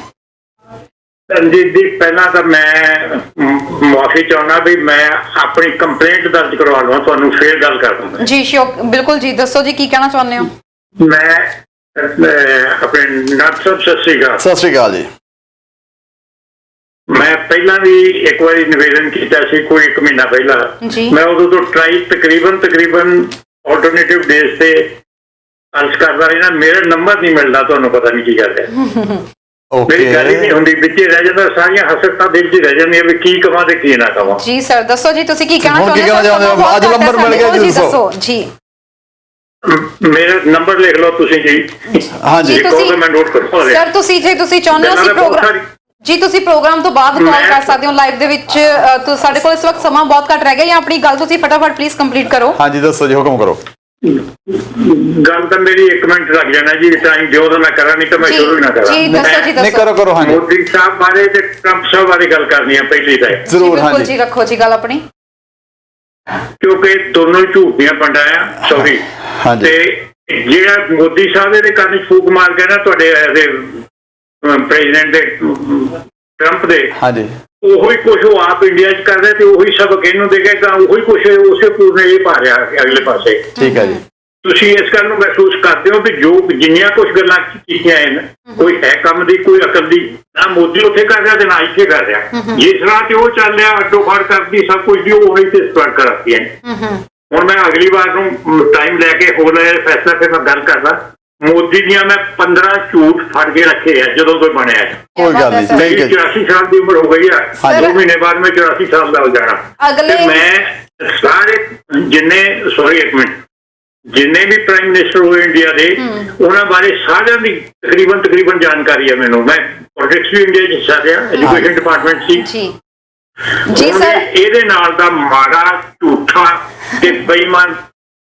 ਰਣਜੀਤ ਜੀ, ਪਹਿਲਾਂ ਤਾਂ ਮੈਂ ਮਾਫੀ ਚਾਹੁੰਦਾ ਵੀ ਮੈਂ ਆਪਣੀ ਕੰਪਲੇਂਟ ਦਰਜ ਕਰਵਾ ਲਵਾਂ, ਤੁਹਾਨੂੰ ਫੇਰ ਗੱਲ ਕਰ ਦੂੰਗਾ। ਜੀ ਸ਼ੋਕ, ਬਿਲਕੁਲ ਜੀ ਦੱਸੋ ਜੀ ਕੀ ਕਹਿਣਾ ਚਾਹੁੰਦੇ ਹੋ? ਮੈਂ ਆਪਣੇ ਡਾਕਟਰ ਸਾਹਿਬ ਸਤਿ ਸ਼੍ਰੀ ਅਕਾਲ। ਸਤਿ ਸ਼੍ਰੀ ਅਕਾਲ ਜੀ। ਮੈਂ ਪਹਿਲਾਂ ਵੀ ਇੱਕ ਵਾਰੀ ਨਿਵੇਦਨ ਕੀਤਾ ਸੀ ਕੋਈ 1 ਮਹੀਨਾ ਪਹਿਲਾਂ। ਮੈਂ ਉਦੋਂ ਤੋਂ ਤਕਰੀਬਨ ਆਲਟਰਨੇਟਿਵ ਡੇਜ਼ ਤੇ ਅਰਜ਼ ਕਰਦਾ ਰਿਹਾ। ਮੇਰਾ ਨੰਬਰ ਨਹੀਂ ਮਿਲਦਾ, ਤੁਹਾਨੂੰ ਪਤਾ ਨਹੀਂ ਕੀ ਗੱਲ ਹੈ। ਮੇਰੀ ਗੱਲ ਹੀ ਨਹੀਂ ਹੁੰਦੀ, ਵਿੱਚ ਰਹਿ ਜਾਂਦਾ, ਸਾਰੀਆਂ ਹਸਰਤਾਂ ਦਿਲ 'ਚ ਰਹਿ ਜਾਂਦੀਆਂ ਵੀ ਕੀ ਕਵਾਂ ਤੇ ਕੀ ਨਾ ਕਵਾਂ। ਜੀ ਸਰ ਦੱਸੋ ਜੀ ਤੁਸੀਂ ਕੀ ਕਹਿਣਾ ਚਾਹੁੰਦੇ ਹੋ? ਅੱਜ ਨੰਬਰ ਮਿਲ ਗਿਆ ਜੀ, ਦੱਸੋ ਜੀ। ਮੇਰਾ ਨੰਬਰ ਲਿਖ ਲਓ ਤੁਸੀਂ ਜੀ। ਹਾਂਜੀ ਮੈਂ ਨੋਟ ਕਰੋ ਸਰ। ਤੁਸੀਂ ਚਾਹੁੰਦੇ ਹੋ ਪ੍ਰੋਗਰਾਮ ਜੀ, ਤੁਸੀਂ ਪ੍ਰੋਗਰਾਮ ਤੋਂ ਬਾਅਦ ਕਾਲ ਕਰ ਸਕਦੇ ਹੋ ਲਾਈਵ ਦੇ ਵਿੱਚ। ਸਾਡੇ ਕੋਲ ਇਸ ਵਕਤ ਸਮਾਂ ਬਹੁਤ ਘੱਟ ਰਹਿ ਗਿਆ, ਜਾਂ ਆਪਣੀ ਗੱਲ ਤੁਸੀਂ ਫਟਾਫਟ ਪਲੀਜ਼ ਕੰਪਲੀਟ ਕਰੋ। ਹਾਂਜੀ ਦੱਸੋ ਜੀ, ਹੁਕਮ ਕਰੋ। ਗੱਲ ਤਾਂ ਮੇਰੀ 1 ਮਿੰਟ ਲੱਗ ਜਾਣਾ ਜੀ, ਟਾਈਮ ਦਿਓ ਤਾਂ ਮੈਂ ਕਰਾਂ, ਨਹੀਂ ਤਾਂ ਮੈਂ ਸ਼ੁਰੂ ਹੀ ਨਾ ਕਰਾਂ। ਜੀ ਦੱਸੋ ਜੀ ਦੱਸੋ। ਕਰੋ। ਹਾਂਜੀ, ਮੋਦੀ ਸਾਹਿਬ ਬਾਰੇ ਤੇ ਟਰੰਪ ਸਾਹਿਬ ਬਾਰੇ ਗੱਲ ਕਰਨੀ ਆ ਪਹਿਲੀ ਤਾਂ। ਜ਼ਰੂਰ। ਹਾਂਜੀ ਜੀ ਰੱਖੋ ਜੀ ਗੱਲ ਆਪਣੀ, ਕਿਉਂਕਿ ਦੋਨੋਂ ਝੂਠੀਆਂ ਪੰਡਾਂ ਆ। ਸੌਰੀ। ਤੇ ਜਿਹੜਾ ਮੋਦੀ ਸਾਹਿਬ ਦੇ ਕੰਨ 'ਚ ਫੂਕ ਮਾਰ ਕੇ ਨਾ ਤੁਹਾਡੇ ਪ੍ਰੈਜ਼ੀਡੈਂਟ ਦੇ ਟਰੰਪ ਦੇ, ਉਹੀ ਕੁਛ ਉਹ ਆਪ ਇੰਡੀਆ 'ਚ ਕਰ ਰਿਹਾ ਤੇ ਉਹੀ ਸਬਕ ਇਹਨੂੰ ਦੇਗਾ, ਉਹੀ ਕੁਛ ਉਸੇ ਪੂਰਨੇ ਇਹ ਪਾ ਰਿਹਾ ਅਗਲੇ ਪਾਸੇ। ਠੀਕ ਹੈ ਜੀ। ਤੁਸੀਂ ਇਸ ਗੱਲ ਨੂੰ ਮਹਿਸੂਸ ਕਰਦੇ ਹੋ ਵੀ ਜੋ ਜਿੰਨੀਆਂ ਕੁਛ ਗੱਲਾਂ ਕੀਤੀਆਂ ਹਨ, ਕੋਈ ਹੈ ਕੰਮ ਦੀ, ਕੋਈ ਅਕਲ ਦੀ, ਨਾ ਮੋਦੀ ਉੱਥੇ ਕਰ ਰਿਹਾ ਤੇ ਨਾ ਇੱਥੇ ਕਰ ਰਿਹਾ। ਜਿਸ ਤਰ੍ਹਾਂ ਤੇ ਉਹ ਚੱਲ ਰਿਹਾ ਅੱਡੋ ਫੜ ਕਰਦੀ ਸਭ ਕੁਝ ਦੀ, ਉਹ ਤੇ ਸਪਾਰਟ ਕਰਾਤੀ ਹੈ। ਹੁਣ ਮੈਂ ਅਗਲੀ ਵਾਰ ਨੂੰ ਟਾਈਮ ਲੈ ਕੇ ਹੋਰ ਫੈਸਲਾ ਫਿਰ ਮੈਂ ਗੱਲ ਕਰਦਾ। ਮੋਦੀ ਦੀਆਂ ਮੈਂ 15 ਝੂਠ ਫੜ ਕੇ ਰੱਖੇ ਆ ਜਦੋਂ ਤੋਂ ਬਣਿਆ। ਕੋਈ ਗੱਲ ਨਹੀਂ। ਮੇਰੀ 84 ਸਾਲ ਦੀ ਉਮਰ ਹੋ ਗਈ ਆ, 2 ਮਹੀਨੇ ਬਾਅਦ ਮੈਂ 84 ਸਾਲ ਦਾ ਹੋ ਜਾਣਾ। ਤੇ ਮੈਂ ਸਾਰੇ ਜਿੰਨੇ ਵੀ ਪ੍ਰਾਈਮ ਮਿਨਿਸਟਰ ਹੋਏ ਇੰਡੀਆ ਦੇ, ਉਹਨਾਂ ਬਾਰੇ ਸਾਰਿਆਂ ਦੀ ਤਕਰੀਬਨ ਜਾਣਕਾਰੀ ਹੈ ਮੈਨੂੰ। ਮੈਂ ਪੋਲਿਟਿਕਸ ਵੀ ਇੰਡੀਆ 'ਚ ਹਿੱਸਾ ਲਿਆ, ਐਜੂਕੇਸ਼ਨ ਡਿਪਾਰਟਮੈਂਟ ਸੀ ਜੀ ਸਰ। ਇਹਦੇ ਨਾਲ ਦਾ ਮਾੜਾ, ਝੂਠਾ ਤੇ ਬੇਈਮਾਨ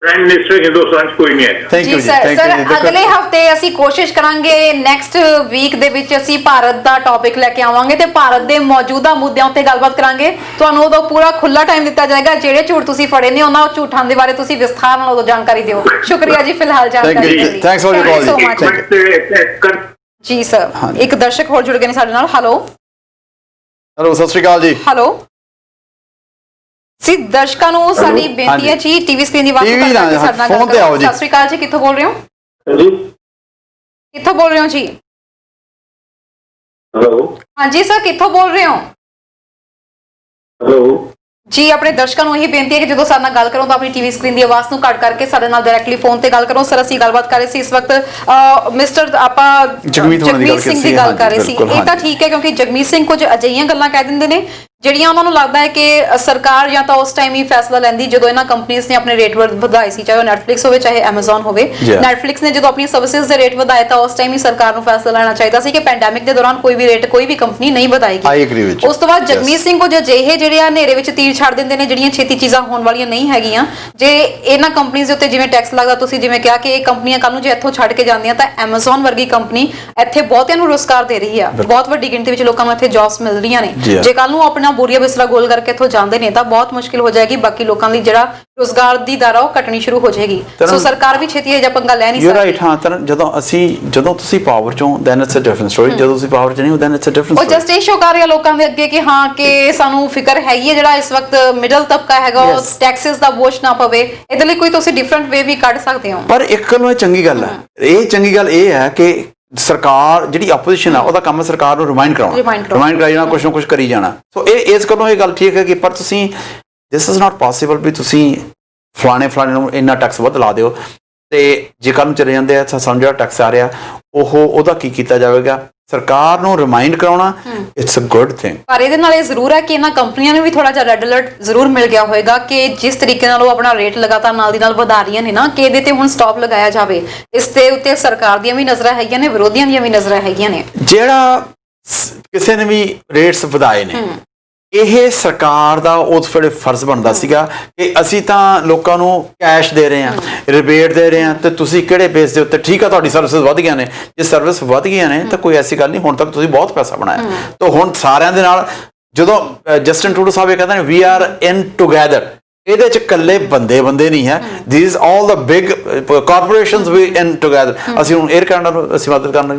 ਪ੍ਰਾਈਮ ਮਿਨਿਸਟਰ ਹਿੰਦੁਸਤਾਨ 'ਚ ਕੋਈ ਨਹੀਂ ਹੈ। ਥੈਂਕ ਯੂ ਜੀ ਜੀ, ਸਰ ਥੈਂਕ ਯੂ ਜੀ। ਅਗਲੇ ਹਫਤੇ ਅਸੀਂ ਕੋਸ਼ਿਸ਼ ਕਰਾਂਗੇ ਨੈਕਸਟ ਵੀਕ ਦੇ ਵਿੱਚ ਅਸੀਂ ਭਾਰਤ ਦਾ ਟੌਪਿਕ ਲੈ ਕੇ ਆਵਾਂਗੇ ਤੇ ਭਾਰਤ ਦੇ ਮੌਜੂਦਾ ਮੁੱਦਿਆਂ ਉੱਤੇ ਗੱਲਬਾਤ ਕਰਾਂਗੇ। ਤੁਹਾਨੂੰ ਉਦੋਂ ਪੂਰਾ ਖੁੱਲਾ ਟਾਈਮ ਦਿੱਤਾ ਜਾਏਗਾ। ਜਿਹੜੇ ਝੂਠ ਤੁਸੀਂ ਫੜੇ ਨੇ ਉਹਨਾਂ ਝੂਠਾਂ ਦੇ ਬਾਰੇ ਤੁਸੀਂ ਵਿਸਥਾਰ ਨਾਲ ਉਦੋਂ ਜਾਣਕਾਰੀ ਦਿਓ। ਸ਼ੁਕਰੀਆ ਜੀ ਫਿਲਹਾਲ ਜਾਣਕਾਰੀ ਲਈ। Thanks for your call ਜੀ। so much। ਜੀ ਸਰ ਇੱਕ ਦਰਸ਼ਕ ਹੋਰ ਜੁੜ ਗਏ ਨੇ ਸਾਡੇ ਨਾਲ। ਹੈਲੋ ਸਤਿ ਸ਼੍ਰੀ ਅਕਾਲ ਜੀ। ਹੈਲੋ ਦਰਸ਼ਕਾਂ ਨੂੰ ਸਾਡੀ ਬੇਨਤੀ ਹੈ ਜੀ ਟੀਵੀ ਸਕਰੀਨ ਦੀ ਆਵਾਜ਼ TV ਤੋਂ ਨਾਲ ਸਾਡੇ ਨਾਲ ਫੋਨ ਗੱਲ ਤੇ ਆਓ ਕਰੋ। ਜੀ। ਸਤਿ ਸ਼੍ਰੀ ਅਕਾਲ ਜੀ, ਕਿੱਥੋਂ ਬੋਲ ਰਹੇ ਹੋ? ਹਾਂਜੀ ਕਿੱਥੋਂ ਬੋਲ ਰਹੇ ਹੋ ਜੀ? ਹੈਲੋ ਹਾਂਜੀ ਸਰ ਕਿੱਥੋਂ ਬੋਲ ਰਹੇ ਹੋ ਹੈਲੋ ਜੀ? ਆਪਣੇ ਦਰਸ਼ਕਾਂ ਨੂੰ ਇਹੀ ਬੇਨਤੀ ਹੈ ਕਿ ਜਦੋਂ ਸਾਡੇ ਨਾਲ ਗੱਲ ਕਰੋ ਤਾਂ ਆਪਣੀ ਟੀਵੀ ਸਕਰੀਨ ਦੀ ਆਵਾਜ਼ ਨੂੰ ਘੱਟ ਕਰਕੇ ਸਾਡੇ ਨਾਲ ਡਾਇਰੈਕਟਲੀ ਫੋਨ ਤੇ ਗੱਲ ਕਰੋ। ਸਰ ਅਸੀਂ ਗੱਲਬਾਤ ਕਰ ਰਹੇ ਸੀ ਇਸ ਵਕਤ ਮਿਸਟਰ ਆਪਾਂ ਜਗਮੀਤ ਸਿੰਘ ਦੀ ਗੱਲ ਕਰ ਰਹੇ ਸੀ। ਇਹ ਤਾਂ ਠੀਕ ਹੈ ਕਿਉਂਕਿ ਜਗਮੀਤ ਸਿੰਘ ਕੁਝ ਅਜਿਹੀਆਂ ਗੱਲਾਂ ਕਹਿ ਦਿੰਦੇ ਨੇ ਜਿਹੜੀਆਂ ਉਹਨਾਂ ਨੂੰ ਲੱਗਦਾ ਹੈ ਕਿ ਸਰਕਾਰ ਜਾਂ ਤਾਂ ਉਸ ਟਾਈਮ ਹੀ ਫੈਸਲਾ ਲੈਂਦੀ ਜਦੋਂ ਇਹਨਾਂ ਕੰਪਨੀਆਂ ਨੇ ਆਪਣੇ ਰੇਟ ਵਧਾਏ ਸੀ, ਚਾਹੇ ਉਹ ਨੈਟਫਲਿਕਸ ਹੋਵੇ ਚਾਹੇ Amazon ਹੋਵੇ। ਨੈਟਫਲਿਕਸ ਨੇ ਜਦੋਂ ਆਪਣੀ ਸਰਵਿਸਿਜ਼ ਦੇ ਰੇਟ ਵਧਾਏ ਤਾਂ ਉਸ ਟਾਈਮ ਹੀ ਸਰਕਾਰ ਨੂੰ ਫੈਸਲਾ ਲੈਣਾ ਚਾਹੀਦਾ ਸੀ ਕਿ ਪੈਂਡੈਮਿਕ ਦੇ ਦੌਰਾਨ ਕੋਈ ਵੀ ਰੇਟ ਕੋਈ ਵੀ ਕੰਪਨੀ ਨਹੀਂ ਵਧਾਏਗੀ। ਉਸ ਤੋਂ ਬਾਅਦ ਜਗਮੀਤ ਸਿੰਘ ਕੁਝ ਅਜਿਹੇ ਜਿਹੜੇ ਆ ਹਨੇਰੇ ਵਿੱਚ ਤੀਰ ਛੱਡ ਦਿੰਦੇ ਨੇ ਜਿਹੜੀਆਂ ਛੇਤੀ ਚੀਜ਼ਾਂ ਹੋਣ ਵਾਲੀਆਂ ਨਹੀਂ ਹੈਗੀਆਂ। ਜੇ ਇਹਨਾਂ ਕੰਪਨੀਆਂ ਦੇ ਉੱਤੇ ਜਿਵੇਂ ਟੈਕਸ ਲੱਗਦਾ, ਤੁਸੀਂ ਜਿਵੇਂ ਕਿਹਾ ਕਿ ਇਹ ਕੰਪਨੀਆਂ ਕੱਲ ਨੂੰ ਜੇ ਇੱਥੋਂ ਛੱਡ ਕੇ ਜਾਂਦੀਆਂ ਤਾਂ Amazon ਵਰਗੀ ਕੰਪਨੀ ਇੱਥੇ ਬਹੁਤਿਆਂ ਨੂੰ ਰੋਜ਼ਗਾਰ ਦੇ ਰਹੀ ਆ। ਬਹੁਤ ਵੱਡੀ ਗਿਣਤੀ ਵਿੱਚ ਲੋਕਾਂ ਨੂੰ ਇੱਥੇ ਜੌਬਸ ਮਿਲ ਰਹੀਆਂ ਨੇ। ਜੇ ਕੱਲ ਨੂੰ ਆਪਣਾ ਬੋਰੀਆ ਬਿਸਤਰਾ ਗੋਲ ਕਰਕੇ ਇੱਥੋਂ ਜਾਂਦੇ ਨੇ ਤਾਂ ਬਹੁਤ ਮੁਸ਼ਕਿਲ ਹੋ ਜਾਏਗੀ। ਬਾਕੀ ਲੋਕਾਂ ਲਈ ਜਿਹੜਾ ਰੋਜ਼ਗਾਰ ਦੀ ਦਰ ਆ ਉਹ ਘਟਣੀ ਸ਼ੁਰੂ ਹੋ ਜਾਏਗੀ। ਸੋ ਸਰਕਾਰ ਵੀ ਛੇਤੀ ਇਹ ਜਿਹਾ ਪੰਗਾ ਲੈ ਨਹੀਂ ਸਕਦੀ। You right. ਹਾਂ ਤਰਨ, ਜਦੋਂ ਤੁਸੀਂ ਪਾਵਰ ਚੋਂ then it's a different story. ਜਦੋਂ ਤੁਸੀਂ ਪਾਵਰ ਚ ਨਹੀਂ ਹੋ ਦੈਨ ਇਟਸ ਅ ਡਿਫਰੈਂਟ ਉਹ ਸਟੋਰੀ। ਜਸਟ ਇਹ ਸ਼ੋ ਕਰ ਰਿਹਾ ਲੋਕਾਂ ਦੇ ਅੱਗੇ ਕਿ ਹਾਂ ਕਿ ਸਾਨੂੰ ਫਿਕਰ ਹੈਗੀ ਹੈ ਜਿਹੜਾ ਇਸ ਵਕਤ ਮਿਡਲ ਤਬਕਾ ਹੈਗਾ ਉਹ ਟੈਕਸਸ ਦਾ ਬੋਝ ਨਾ ਪਵੇ। ਇਹਦੇ ਲਈ ਕੋਈ ਤੁਸੀਂ ਡਿਫਰੈਂਟ ਵੇ ਵੀ ਕੱਢ ਸਕਦੇ ਹੋ। ਪਰ ਇੱਕ ਗੱਲੋਂ ਇਹ ਚੰਗੀ ਗੱਲ ਹੈ। ਇਹ ਚੰਗੀ ਗੱਲ ਇਹ ਹੈ ਕਿ ਸਰਕਾਰ ਜਿਹੜੀ ਆਪੋਜੀਸ਼ਨ ਆ ਉਹਦਾ ਕੰਮ ਹੈ ਸਰਕਾਰ ਨੂੰ ਰਿਮਾਈਂਡ ਕਰਾਈ ਜਾਣਾ, ਕੁਛ ਨਾ ਕੁਛ ਕਰੀ ਜਾਣਾ। ਸੋ ਇਹ ਇਸ ਗੱਲੋਂ ਇਹ ਗੱਲ ਠੀਕ ਹੈ ਕਿ ਪਰ ਤੁਸੀਂ ਦਿਸ ਇਜ਼ ਨਾਟ ਪੋਸੀਬਲ ਵੀ ਤੁਸੀਂ ਫਲਾਣੇ ਨੂੰ ਇੰਨਾ ਟੈਕਸ ਵੱਧ ਲਾ ਦਿਓ ਤੇ ਜੇ ਕੱਲ੍ਹ ਨੂੰ ਚਲੇ ਜਾਂਦੇ ਆ ਸਾਨੂੰ ਜਿਹੜਾ ਟੈਕਸ ਆ ਰਿਹਾ ਉਹਦਾ ਕੀ ਕੀਤਾ ਜਾਵੇਗਾ। ਸਰਕਾਰ ਨੂੰ ਰਿਮਾਈਂਡ ਕਰਾਉਣਾ ਇਟਸ ਅ ਗੁੱਡ ਥਿੰਗ। ਪਰ ਇਹਦੇ ਨਾਲ ਇਹ ਜ਼ਰੂਰ ਹੈ ਕਿ ਇਹਨਾਂ ਕੰਪਨੀਆਂ ਨੂੰ ਵੀ ਥੋੜਾ ਜਿਹਾ ਰੈੱਡ ਅਲਰਟ ਜ਼ਰੂਰ ਮਿਲ ਗਿਆ ਹੋਵੇਗਾ ਕਿ ਜਿਸ ਤਰੀਕੇ ਨਾਲ ਉਹ ਆਪਣਾ ਰੇਟ ਲਗਾਤਾਰ ਨਾਲ ਦੀ ਨਾਲ ਵਧਾ ਰਹੀਆਂ ਨੇ ਨਾ ਕਿ ਇਹਦੇ ਤੇ ਹੁਣ ਸਟਾਪ ਲਗਾਇਆ ਜਾਵੇ। ਇਸ ਦੇ ਉੱਤੇ ਸਰਕਾਰ ਦੀਆਂ ਵੀ ਨਜ਼ਰਾਂ ਹੈਗੀਆਂ ਨੇ, ਵਿਰੋਧੀਆਂ ਦੀਆਂ ਵੀ ਨਜ਼ਰਾਂ ਹੈਗੀਆਂ ਨੇ। ਜਿਹੜਾ ਕਿਸੇ ਨੇ ਵੀ ਰੇਟਸ ਵਧਾਏ ਨੇ ਇਹ ਸਰਕਾਰ ਦਾ ਉਸ ਵੇਲੇ ਫਰਜ਼ ਬਣਦਾ ਸੀਗਾ ਕਿ ਅਸੀਂ ਤਾਂ ਲੋਕਾਂ ਨੂੰ ਕੈਸ਼ ਦੇ ਰਹੇ ਹਾਂ, ਰਿਬੇਟ ਦੇ ਰਹੇ ਹਾਂ ਤੇ ਤੁਸੀਂ ਕਿਹੜੇ ਬੇਸ ਦੇ ਉੱਤੇ ਠੀਕ ਆ ਤੁਹਾਡੀ ਸਰਵਿਸਿਜ਼ ਵਧ ਗਈਆਂ ਨੇ। ਜੇ ਸਰਵਿਸ ਵਧ ਗਈਆਂ ਨੇ ਤਾਂ ਕੋਈ ਐਸੀ ਗੱਲ ਨਹੀਂ, ਹੁਣ ਤੱਕ ਤੁਸੀਂ ਬਹੁਤ ਪੈਸਾ ਬਣਾਇਆ। ਤਾਂ ਹੁਣ ਸਾਰਿਆਂ ਦੇ ਨਾਲ ਜਦੋਂ ਜਸਟਿਨ ਟਰੂਡੋ ਸਾਹਿਬ ਇਹ ਕਹਿੰਦੇ ਨੇ ਵੀ ਆਰ ਇਨ ਟੂਗੇਦਰ, ਇਹਦੇ ਚ ਇਕੱਲੇ ਬੰਦੇ ਨਹੀਂ ਹੈ। These all the big corporations we in together. ਅਸੀਂ ਹੁਣ 에ਅਰ ਕੈਨੇਡਾ ਨੂੰ ਅਸੀਂ ਮਦਦ ਕਰਨਾ,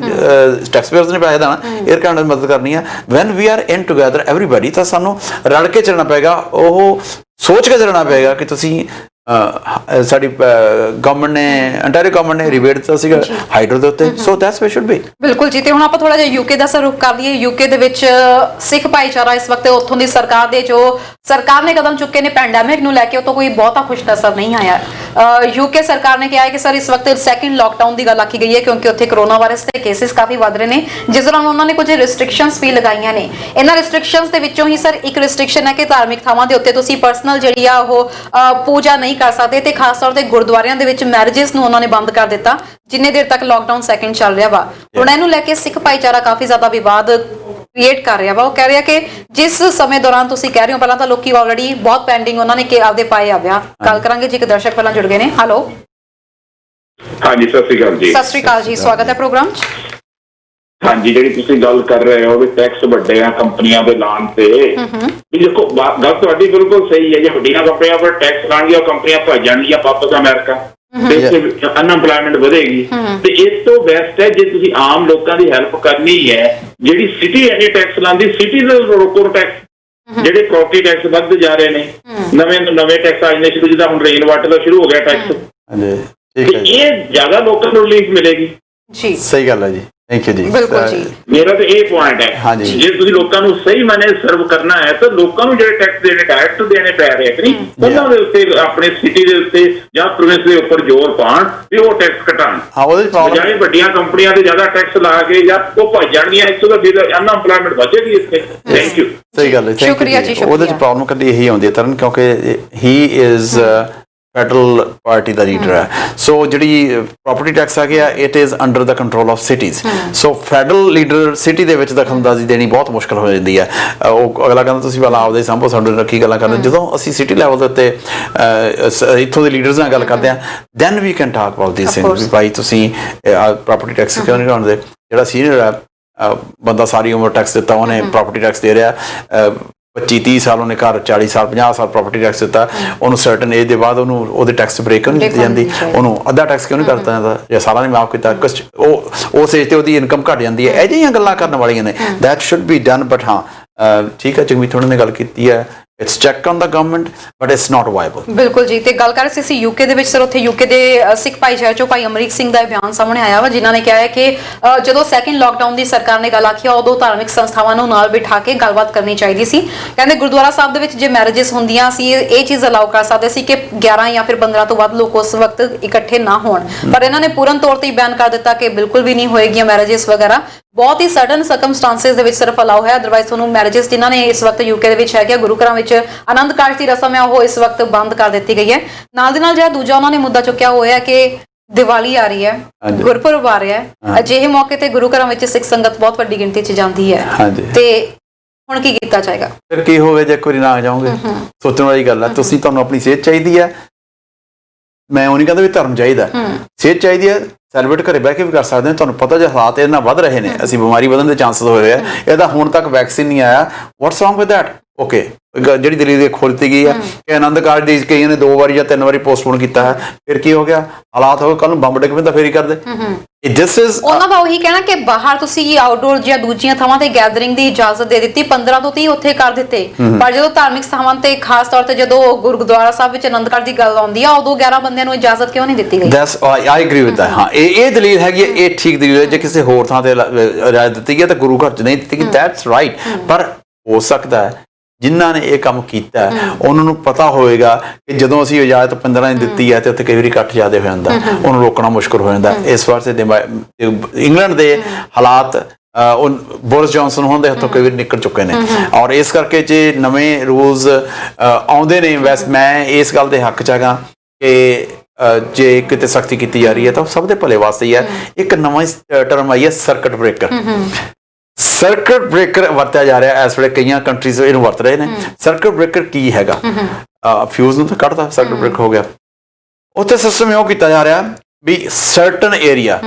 ਟੈਕਸ ਪੇਅਰਸ ਨੇ ਪੈਸੇ ਦੇਣਾ, 에ਅਰ ਕੈਨੇਡਾ ਦੀ ਮਦਦ ਕਰਨੀ ਹੈ। When we are in together everybody, ਤਾਂ ਸਾਨੂੰ ਰਲ ਕੇ ਚੱਲਣਾ ਪਏਗਾ। ਉਹ ਸੋਚ ਕੇ ਚੱਲਣਾ ਪਏਗਾ ਕਿ ਤੁਸੀਂ ਸਾਡੀ ਗਵਰਨਮੈਂਟ ਨੇ ਅੰਟਾਰੀਓ ਗਵਰਨਮੈਂਟ ਨੇ ਰਿਬੇਟ ਦਿੱਤਾ ਸੀਗਾ ਹਾਈਡਰੋ ਦੇ ਉੱਤੇ। So that's way should be. ਬਿਲਕੁਲ ਜੀ। ਤੇ ਹੁਣ ਆਪਾਂ ਥੋੜਾ ਜਿਹਾ ਯੂਕੇ ਦਾ ਰੁਖ ਕਰ ਲਈਏ। ਯੂਕੇ ਦੇ ਵਿੱਚ ਸਿੱਖ ਭਾਈਚਾਰਾ ਇਸ ਵਕਤ ਉੱਥੋਂ ਦੀ ਸਰਕਾਰ ਦੇ ਜੋ ਸਰਕਾਰ ਨੇ ਕਦਮ ਚੁੱਕੇ ਨੇ ਪੈਂਡੈਮਿਕ ਨੂੰ ਲੈ ਕੇ ਉਹ ਤੋਂ ਕੋਈ ਬਹੁਤਾ ਖੁਸ਼ ਨਜ਼ਰ ਨਹੀਂ ਆਇਆ। ਯੂਕੇ ਸਰਕਾਰ ਨੇ ਕਿਹਾ ਹੈ ਕਿ ਸਰ ਇਸ ਵਕਤ ਸੈਕਿੰਡ ਲਾਕਡਾਊਨ ਦੀ ਗੱਲ ਆਖੀ ਗਈ ਹੈ ਕਿਉਂਕਿ ਉੱਥੇ ਕਰੋਨਾ ਵਾਇਰਸ ਦੇ ਕੇਸਿਸ ਕਾਫੀ ਵੱਧ ਰਹੇ ਨੇ, ਜਿਸ ਦੌਰਾਨ ਉਹਨਾਂ ਨੇ ਕੁਝ ਰਿਸਟ੍ਰਿਕਸ਼ਨਸ ਵੀ ਲਗਾਈਆਂ ਨੇ। ਇਹਨਾਂ ਰਿਸਟ੍ਰਿਕਸ਼ਨਸ ਦੇ ਵਿੱਚੋਂ ਹੀ ਸਰ ਇੱਕ ਰਿਸਟ੍ਰਿਕਸ਼ਨ ਹੈ ਕਿ ਧਾਰਮਿਕ ਥਾਵਾਂ ਦੇ ਉੱਤੇ ਤੁਸੀਂ ਪਰਸਨਲ ਜਿਹੜੀ ਆ ਉਹ ਪੂਜਾ ਨਹੀਂ ਕਰ ਸਕਦੇ ਤੇ ਖਾਸ ਤੌਰ ਤੇ ਗੁਰਦੁਆਰਿਆਂ ਦੇ ਵਿੱਚ ਮੈਰਿਜਸ ਨੂੰ ਉਹਨਾਂ ਨੇ ਬੰਦ ਕਰ ਦਿੱਤਾ ਜਿੰਨੇ ਦੇਰ ਤੱਕ ਲਾਕਡਾਊਨ ਸੈਕਿੰਡ ਚੱਲ ਰਿਹਾ ਵਾ। ਹੁਣ ਇਹਨੂੰ ਲੈ ਕੇ ਸਿੱਖ ਭਾਈਚਾਰਾ ਕਾਫੀ ਜ਼ਿਆਦਾ ਵਿਵਾਦ ਕ੍ਰੀਏਟ ਕਰ ਰਿਹਾ ਵਾ। ਉਹ ਕਹਿ ਰਿਹਾ ਕਿ ਜਿਸ ਸਮੇਂ ਦੌਰਾਨ ਤੁਸੀਂ ਕਹਿ ਰਹੇ ਹੋ ਪਹਿਲਾਂ ਤਾਂ ਲੋਕੀ ਆਲਰੇਡੀ ਬਹੁਤ ਪੈਂਡਿੰਗ ਉਹਨਾਂ ਨੇ ਕਿ ਆਪਦੇ ਪਾਏ ਆ ਵਿਆਹ। ਗੱਲ ਕਰਾਂਗੇ ਜੀ, ਇੱਕ ਦਰਸ਼ਕ ਪਹਿਲਾਂ ਜੁੜ ਗਏ ਨੇ। ਹੈਲੋ ਹਾਂਜੀ ਸਤਿ ਸ਼੍ਰੀ ਅਕਾਲ ਜੀ। ਸਤਿ ਸ਼੍ਰੀ ਅਕਾਲ ਜੀ, ਸਵਾਗਤ ਹੈ ਪ੍ਰੋਗਰਾਮ 'ਚ। ਹਾਂਜੀ ਜਿਹੜੀ ਤੁਸੀਂ ਗੱਲ ਕਰ ਰਹੇ ਹੋ ਵੀ ਟੈਕਸ ਵੱਡੇ ਆ ਕੰਪਨੀਆਂ ਦੇ ਲਾਣ ਤੇ, ਵੀ ਦੇਖੋ ਗੱਲ ਤੁਹਾਡੀ ਬਿਲਕੁਲ ਸਹੀ ਹੈ। ਜੇ ਵੱਡੀਆਂ ਕੰਪਨੀਆਂ ਪਰ ਟੈਕਸ ਲਾਣਗੀਆਂ ਉਹ ਕੰਪਨੀਆਂ ਭੱਜ ਜਾਣਗੀਆਂ ਵਾਪਸ ਅਮਰੀਕਾ ਤੇ ਅਨਐਮਪਲਾਇਮੈਂਟ ਵਧੇਗੀ। ਤੇ ਇਸ ਤੋਂ ਬੈਸਟ ਹੈ ਜੇ ਤੁਸੀਂ ਆਮ ਲੋਕਾਂ ਦੀ ਹੈਲਪ ਕਰਨੀ ਹੈ, ਜਿਹੜੀ ਸਿਟੀ ਐਨੀ ਟੈਕਸ ਲਾਉਂਦੀ ਸਿਟੀ ਦੇ ਰੋਕੋ ਟੈਕਸ, ਜਿਹੜੇ ਪ੍ਰੋਪਰਟੀ ਟੈਕਸ ਵੱਧਦੇ ਜਾ ਰਹੇ ਨੇ, ਨਵੇਂ ਟੈਕਸ ਆ ਜਾਂਦੇ ਸ਼ੁਰੂ, ਜਿੱਦਾਂ ਹੁਣ ਰੇਨ ਵਾਟਰ ਦਾ ਸ਼ੁਰੂ ਹੋ ਗਿਆ ਟੈਕਸ, ਇਹ ਜ਼ਿਆਦਾ ਲੋਕਾਂ ਨੂੰ ਰਿਲੀਫ ਮਿਲੇਗੀ। ਜੀ ਸਹੀ ਗੱਲ ਹੈ ਜੀ, ਥੈਂਕ ਯੂ ਜੀ। ਬਿਲਕੁਲ ਜੀ, ਮੇਰਾ ਤਾਂ ਇਹ ਪੁਆਇੰਟ ਹੈ। ਜੇ ਤੁਸੀਂ ਲੋਕਾਂ ਨੂੰ ਸਹੀ ਮਾਨੇ ਸਰਵ ਕਰਨਾ ਹੈ ਤਾਂ ਲੋਕਾਂ ਨੂੰ ਜਿਹੜੇ ਟੈਕਸ ਦੇਣੇ ਡਾਇਰੈਕਟ ਦੇਣੇ ਪੈ ਰਹੇ ਕਿ ਨਹੀਂ, ਉਹਨਾਂ ਦੇ ਉੱਤੇ ਆਪਣੇ ਸਿਟੀ ਦੇ ਉੱਤੇ ਜਾਂ ਪ੍ਰੋਵਿੰਸ ਦੇ ਉੱਪਰ ਜ਼ੋਰ ਪਾਉਣ ਤੇ ਉਹ ਟੈਕਸ ਘਟਾਉਣ। ਬਜਾਏ ਵੱਡੀਆਂ ਕੰਪਨੀਆਂ ਤੇ ਜ਼ਿਆਦਾ ਟੈਕਸ ਲਾ ਕੇ ਜਾਂ ਉਹ ਭੱਜ ਜਾਣਗੀਆਂ, ਇਸ ਤੋਂ ਫਿਰ ਅਨਐਮਪਲਾਇਮੈਂਟ ਵਧੇਗੀ ਇੱਥੇ। Thank you. ਸਹੀ ਗੱਲ ਹੈ, ਸ਼ੁਕਰੀਆ ਜੀ। ਉਹਦੇ ਚ ਪ੍ਰੋਬਲਮ ਕਦੀ ਇਹੀ ਆਉਂਦੀ ਹੈ ਤਰਨ, ਕਿਉਂਕਿ ਹੀ is federal party the leader ਹੈ। ਸੋ ਜਿਹੜੀ ਪ੍ਰਾਪਰਟੀ ਟੈਕਸ ਆ ਗਿਆ it is under the control of cities. So federal leader city ਦੇ ਵਿੱਚ ਦਖਲਅੰਦਾਜ਼ੀ ਦੇਣੀ ਬਹੁਤ ਮੁਸ਼ਕਲ ਹੋ ਜਾਂਦੀ ਹੈ। ਉਹ ਅਗਲਾ ਕਹਿੰਦਾ ਤੁਸੀਂ ਪਹਿਲਾਂ ਆਪਦੇ ਸਾਂਭੋ, ਸਾਡੇ ਨਾਲ ਕੀ ਗੱਲਾਂ ਕਰਦੇ। ਜਦੋਂ ਅਸੀਂ ਸਿਟੀ ਲੈਵਲ ਦੇ ਉੱਤੇ ਇੱਥੋਂ ਦੇ ਲੀਡਰਸ ਨਾਲ ਗੱਲ ਕਰਦੇ ਹਾਂ then we can talk about this things. ਵੀ ਭਾਈ ਤੁਸੀਂ ਪ੍ਰਾਪਰਟੀ ਟੈਕਸ ਕਿਉਂ ਨਹੀਂ ਘਟਾਉਂਦੇ? ਜਿਹੜਾ ਸੀਨੀਅਰ ਹੈ ਬੰਦਾ ਸਾਰੀ ਉਮਰ ਟੈਕਸ ਦਿੱਤਾ, ਉਹਨੇ ਪ੍ਰਾਪਰਟੀ ਟੈਕਸ ਦੇ ਰਿਹਾ 25-30 ਸਾਲ, ਉਹਨੇ ਘਰ 40 ਸਾਲ 50 ਸਾਲ ਪ੍ਰਾਪਰਟੀ ਟੈਕਸ ਦਿੱਤਾ, ਉਹਨੂੰ ਸਰਟਨ ਏਜ ਦੇ ਬਾਅਦ ਉਹਨੂੰ ਉਹਦੇ ਟੈਕਸ ਬ੍ਰੇਕ ਕਿਉਂ ਨਹੀਂ ਦਿੱਤੀ ਜਾਂਦੀ? ਉਹਨੂੰ ਅੱਧਾ ਟੈਕਸ ਕਿਉਂ ਨਹੀਂ ਕਰਤਾ ਜਾਂਦਾ ਜਾਂ ਸਾਰਾ ਨਹੀਂ ਮਾਫ ਕੀਤਾ? ਉਹ ਉਸ ਏਜ ਤੇ ਉਹਦੀ ਇਨਕਮ ਘਟ ਜਾਂਦੀ ਹੈ। ਇਹ ਜਿਹੀਆਂ ਗੱਲਾਂ ਕਰਨ ਵਾਲੀਆਂ ਨੇ that should be done. But ਹਾਂ ਠੀਕ ਹੈ, ਜਗਮੀਤ ਹੋਣਾ ਨੇ ਗੱਲ ਕੀਤੀ ਹੈ, it's check on the government but it's not viable. ਬਿਲਕੁਲ ਜੀ। ਤੇ ਗੱਲ ਕਰ ਰਹੇ ਸੀ ਯੂਕੇ ਦੇ ਵਿੱਚ ਸਰ, ਉੱਥੇ ਯੂਕੇ ਦੇ ਸਿੱਖ ਭਾਈਚਾਰੇ ਚੋਂ ਭਾਈ ਅਮਰੀਕ ਸਿੰਘ ਦਾ ਬਿਆਨ ਸਾਹਮਣੇ ਆਇਆ ਵਾ, ਜਿਨ੍ਹਾਂ ਨੇ ਕਿਹਾ ਹੈ ਕਿ ਜਦੋਂ ਸੈਕਿੰਡ ਲਾਕਡਾਊਨ ਦੀ ਸਰਕਾਰ ਨੇ ਗੱਲ ਆਖੀ ਉਦੋਂ ਧਾਰਮਿਕ ਸੰਸਥਾਵਾਂ ਨੂੰ ਨਾਲ ਬਿਠਾ ਕੇ ਗੱਲਬਾਤ ਕਰਨੀ ਚਾਹੀਦੀ ਸੀ। ਕਹਿੰਦੇ ਗੁਰਦੁਆਰਾ ਸਾਹਿਬ ਦੇ ਵਿੱਚ ਜੇ ਮੈਰਿਜਸ ਹੁੰਦੀਆਂ ਸੀ ਇਹ ਚੀਜ਼ ਅਲਾਉ ਕਰ ਸਕਦੇ ਸੀ ਕਿ 11 ਜਾਂ ਫਿਰ 15 ਤੋਂ ਵੱਧ ਲੋਕ ਉਸ ਵਕਤ ਇਕੱਠੇ ਨਾ ਹੋਣ, ਪਰ ਇਹਨਾਂ ਨੇ ਪੂਰਨ ਤੌਰ ਤੇ ਬੈਨ ਕਰ ਦਿੱਤਾ ਕਿ ਬਿਲਕੁਲ ਵੀ ਨਹੀਂ ਹੋਏਗੀਆਂ ਮੈਰਿਜਸ ਵਗੈਰਾ। ਬਹੁਤ ਹੀ ਸਡਨ ਸਰਕਮਸਟੈਂਸਸ ਦੇ ਵਿੱਚ ਸਿਰਫ ਅਲਾਉ ਹੈ, ਅਦਰਵਾਈਜ਼ ਤੁਹਾਨੂੰ ਮੈਰਿਜਸ ਜਿਨ੍ਹਾਂ ਨੇ ਇਸ ਵਕਤ ਯੂਕੇ ਦੇ ਵਿੱਚ ਹੈਗੇ ਗੁਰੂ ਘਰਾਂ ਵਿੱਚ ਆਨੰਦ ਕਾਰਜ ਦੀ ਰਸਮ ਹੈ ਉਹ ਇਸ ਵਕਤ ਬੰਦ ਕਰ ਦਿੱਤੀ ਗਈ ਹੈ। ਨਾਲ ਦੀ ਨਾਲ ਜਿਹੜਾ ਦੂਜਾ ਉਹਨਾਂ ਨੇ ਮੁੱਦਾ ਚੁੱਕਿਆ ਹੋਇਆ ਕਿ ਦੀਵਾਲੀ ਆ ਰਹੀ ਹੈ, ਗੁਰਪੁਰਬ ਆ ਰਿਹਾ ਹੈ, ਅਜਿਹੇ ਮੌਕੇ ਤੇ ਗੁਰੂ ਘਰਾਂ ਵਿੱਚ ਸਿੱਖ ਸੰਗਤ ਬਹੁਤ ਵੱਡੀ ਗਿਣਤੀ 'ਚ ਜਾਂਦੀ ਹੈ ਤੇ ਹੁਣ ਕੀ ਕੀਤਾ ਜਾਏਗਾ? ਫਿਰ ਕੀ ਹੋਵੇ ਜੇ ਇੱਕ ਵਾਰੀ ਨਾ ਜਾਓਗੇ? ਸੋਚਣ ਵਾਲੀ ਗੱਲ ਹੈ। ਤੁਹਾਨੂੰ ਆਪਣੀ ਸਿਹਤ ਚਾਹੀਦੀ ਹੈ, ਮੈਂ ਉਹ ਨਹੀਂ ਕਹਿੰਦਾ ਵੀ ਧਰਮ ਚਾਹੀਦਾ, ਸਿਹਤ ਚਾਹੀਦੀ ਹੈ, ਸੈਲੀਬ੍ਰੇਟ ਘਰੇ ਬਹਿ ਕੇ ਵੀ ਕਰ ਸਕਦੇ ਹਾਂ। ਤੁਹਾਨੂੰ ਪਤਾ ਜੇ ਹਾਲਾਤ ਇਹਨਾਂ ਵੱਧ ਰਹੇ ਨੇ, ਅਸੀਂ ਬਿਮਾਰੀ ਵਧਣ ਦੇ ਚਾਂਸਸ ਹੋਏ ਆ, ਇਹਦਾ ਹੁਣ ਤੱਕ ਵੈਕਸੀਨ ਨਹੀਂ ਆਇਆ। What's wrong with that? Okay, ਜਿਹੜੀ ਦਿੱਲੀ ਦੀ ਖੋਲਤੀ ਗਈ ਹੈ ਕਿ ਆਨੰਦ ਕਾਰਜ ਦੀ ਕਈਆਂ ਨੇ 2 ਵਾਰੀ ਜਾਂ 3 ਵਾਰੀ ਪੋਸਟਪੋਨ ਕੀਤਾ ਹੈ, ਫਿਰ ਕੀ ਹੋ ਗਿਆ? ਹਾਲਾਤ ਹੋ ਗਏ ਕੱਲ ਨੂੰ ਬੰਬ ਡਿੱਗ ਪੈਂਦਾ ਫੇਰ ਹੀ ਕਰਦੇ। ਉਹਨਾਂ ਦਾ ਉਹੀ ਕਹਿਣਾ ਕਿ ਬਾਹਰ ਤੁਸੀਂ ਆਊਟਡੋਰ ਜਾਂ ਦੂਜੀਆਂ ਥਾਵਾਂ ਤੇ ਗੈਦਰਿੰਗ ਦੀ ਇਜਾਜ਼ਤ ਦੇ ਦਿੱਤੀ, 15 ਤੋਂ 30 ਉੱਥੇ ਕਰ ਦਿੱਤੇ, ਪਰ ਜਦੋਂ ਧਾਰਮਿਕ ਸਥਾਨਾਂ ਤੇ ਖਾਸ ਤੌਰ ਤੇ ਜਦੋਂ ਗੁਰਦੁਆਰਾ ਸਾਹਿਬ ਵਿੱਚ ਆਨੰਦ ਕਾਰਜ ਦੀ ਗੱਲ ਆਉਂਦੀ ਆ ਉਦੋਂ 11 ਬੰਦਿਆਂ ਨੂੰ ਇਜਾਜ਼ਤ ਕਿਉਂ ਨਹੀਂ ਦਿੱਤੀ ਗਈ? I agree with that. ਹਾਂ, ਇਹ ਦਲੀਲ ਹੈਗੀ ਹੈ, ਇਹ ਠੀਕ ਦਲੀਲ ਹੈ। ਜੇ ਕਿਸੇ ਹੋਰ ਥਾਂ ਤੇ ਇਜਾਜ਼ਤ ਦਿੱਤੀ ਗਈ ਤਾਂ ਗੁਰੂ ਘਰ 'ਚ ਨਹੀਂ ਦਿੱਤੀ ਗਈ, ਦੈਟਸ ਰਾਈਟ। ਪਰ ਹੋ ਸਕਦਾ ਹੈ ਜਿਨ੍ਹਾਂ ਨੇ ਇਹ ਕੰਮ ਕੀਤਾ ਉਹਨਾਂ ਨੂੰ ਪਤਾ ਹੋਏਗਾ ਕਿ ਜਦੋਂ ਅਸੀਂ ਇਜਾਜ਼ਤ 15 ਦੀ ਦਿੱਤੀ ਹੈ ਤੇ ਉੱਥੇ ਕਈ ਵਾਰੀ ਇਕੱਠ ਜ਼ਿਆਦਾ ਹੋ ਜਾਂਦਾ, ਉਹਨੂੰ ਰੋਕਣਾ ਮੁਸ਼ਕਲ ਹੋ ਜਾਂਦਾ। ਇਸ ਵਾਸਤੇ ਇੰਗਲੈਂਡ ਦੇ ਹਾਲਾਤ ਬੋਰਿਸ ਜੌਨਸਨ ਹੋਣ ਦੇ ਹੱਥੋਂ ਕਈ ਵਾਰੀ ਨਿਕਲ ਚੁੱਕੇ ਨੇ, ਔਰ ਇਸ ਕਰਕੇ ਜੇ ਨਵੇਂ ਰੂਲਸ ਆਉਂਦੇ ਨੇ, ਵੈਸੇ ਮੈਂ ਇਸ ਗੱਲ ਦੇ ਹੱਕ 'ਚ ਹੈਗਾ ਕਿ ਜੇ ਕਿਤੇ ਸਖਤੀ ਕੀਤੀ ਜਾ ਰਹੀ ਹੈ ਤਾਂ ਸਭ ਦੇ ਭਲੇ ਵਾਸਤੇ ਹੀ ਹੈ। ਇੱਕ ਨਵਾਂ ਟਰਮ ਆਈ ਹੈ ਸਰਕਟ ਬ੍ਰੇਕਰ। ਸਰਕਟ ਬ੍ਰੇਕਰ ਵਰਤਿਆ ਜਾ ਰਿਹਾ ਇਸ ਵੇਲੇ, ਕਈਆਂ ਕੰਟਰੀਜ਼ ਇਹਨੂੰ ਵਰਤ ਰਹੇ ਨੇ। ਸਰਕਟ ਬ੍ਰੇਕਰ ਕੀ ਹੈਗਾ? ਫਿਊਜ਼ ਨੂੰ ਤਾਂ ਕੱਢਦਾ, ਸਰਕਟ ਬ੍ਰੇਕਰ ਹੋ ਗਿਆ। ਉੱਥੇ ਸਿਸਟਮ ਇਹੋ ਕੀਤਾ ਜਾ ਰਿਹਾ ਵੀ ਸਰਟਨ ਏਰੀਆ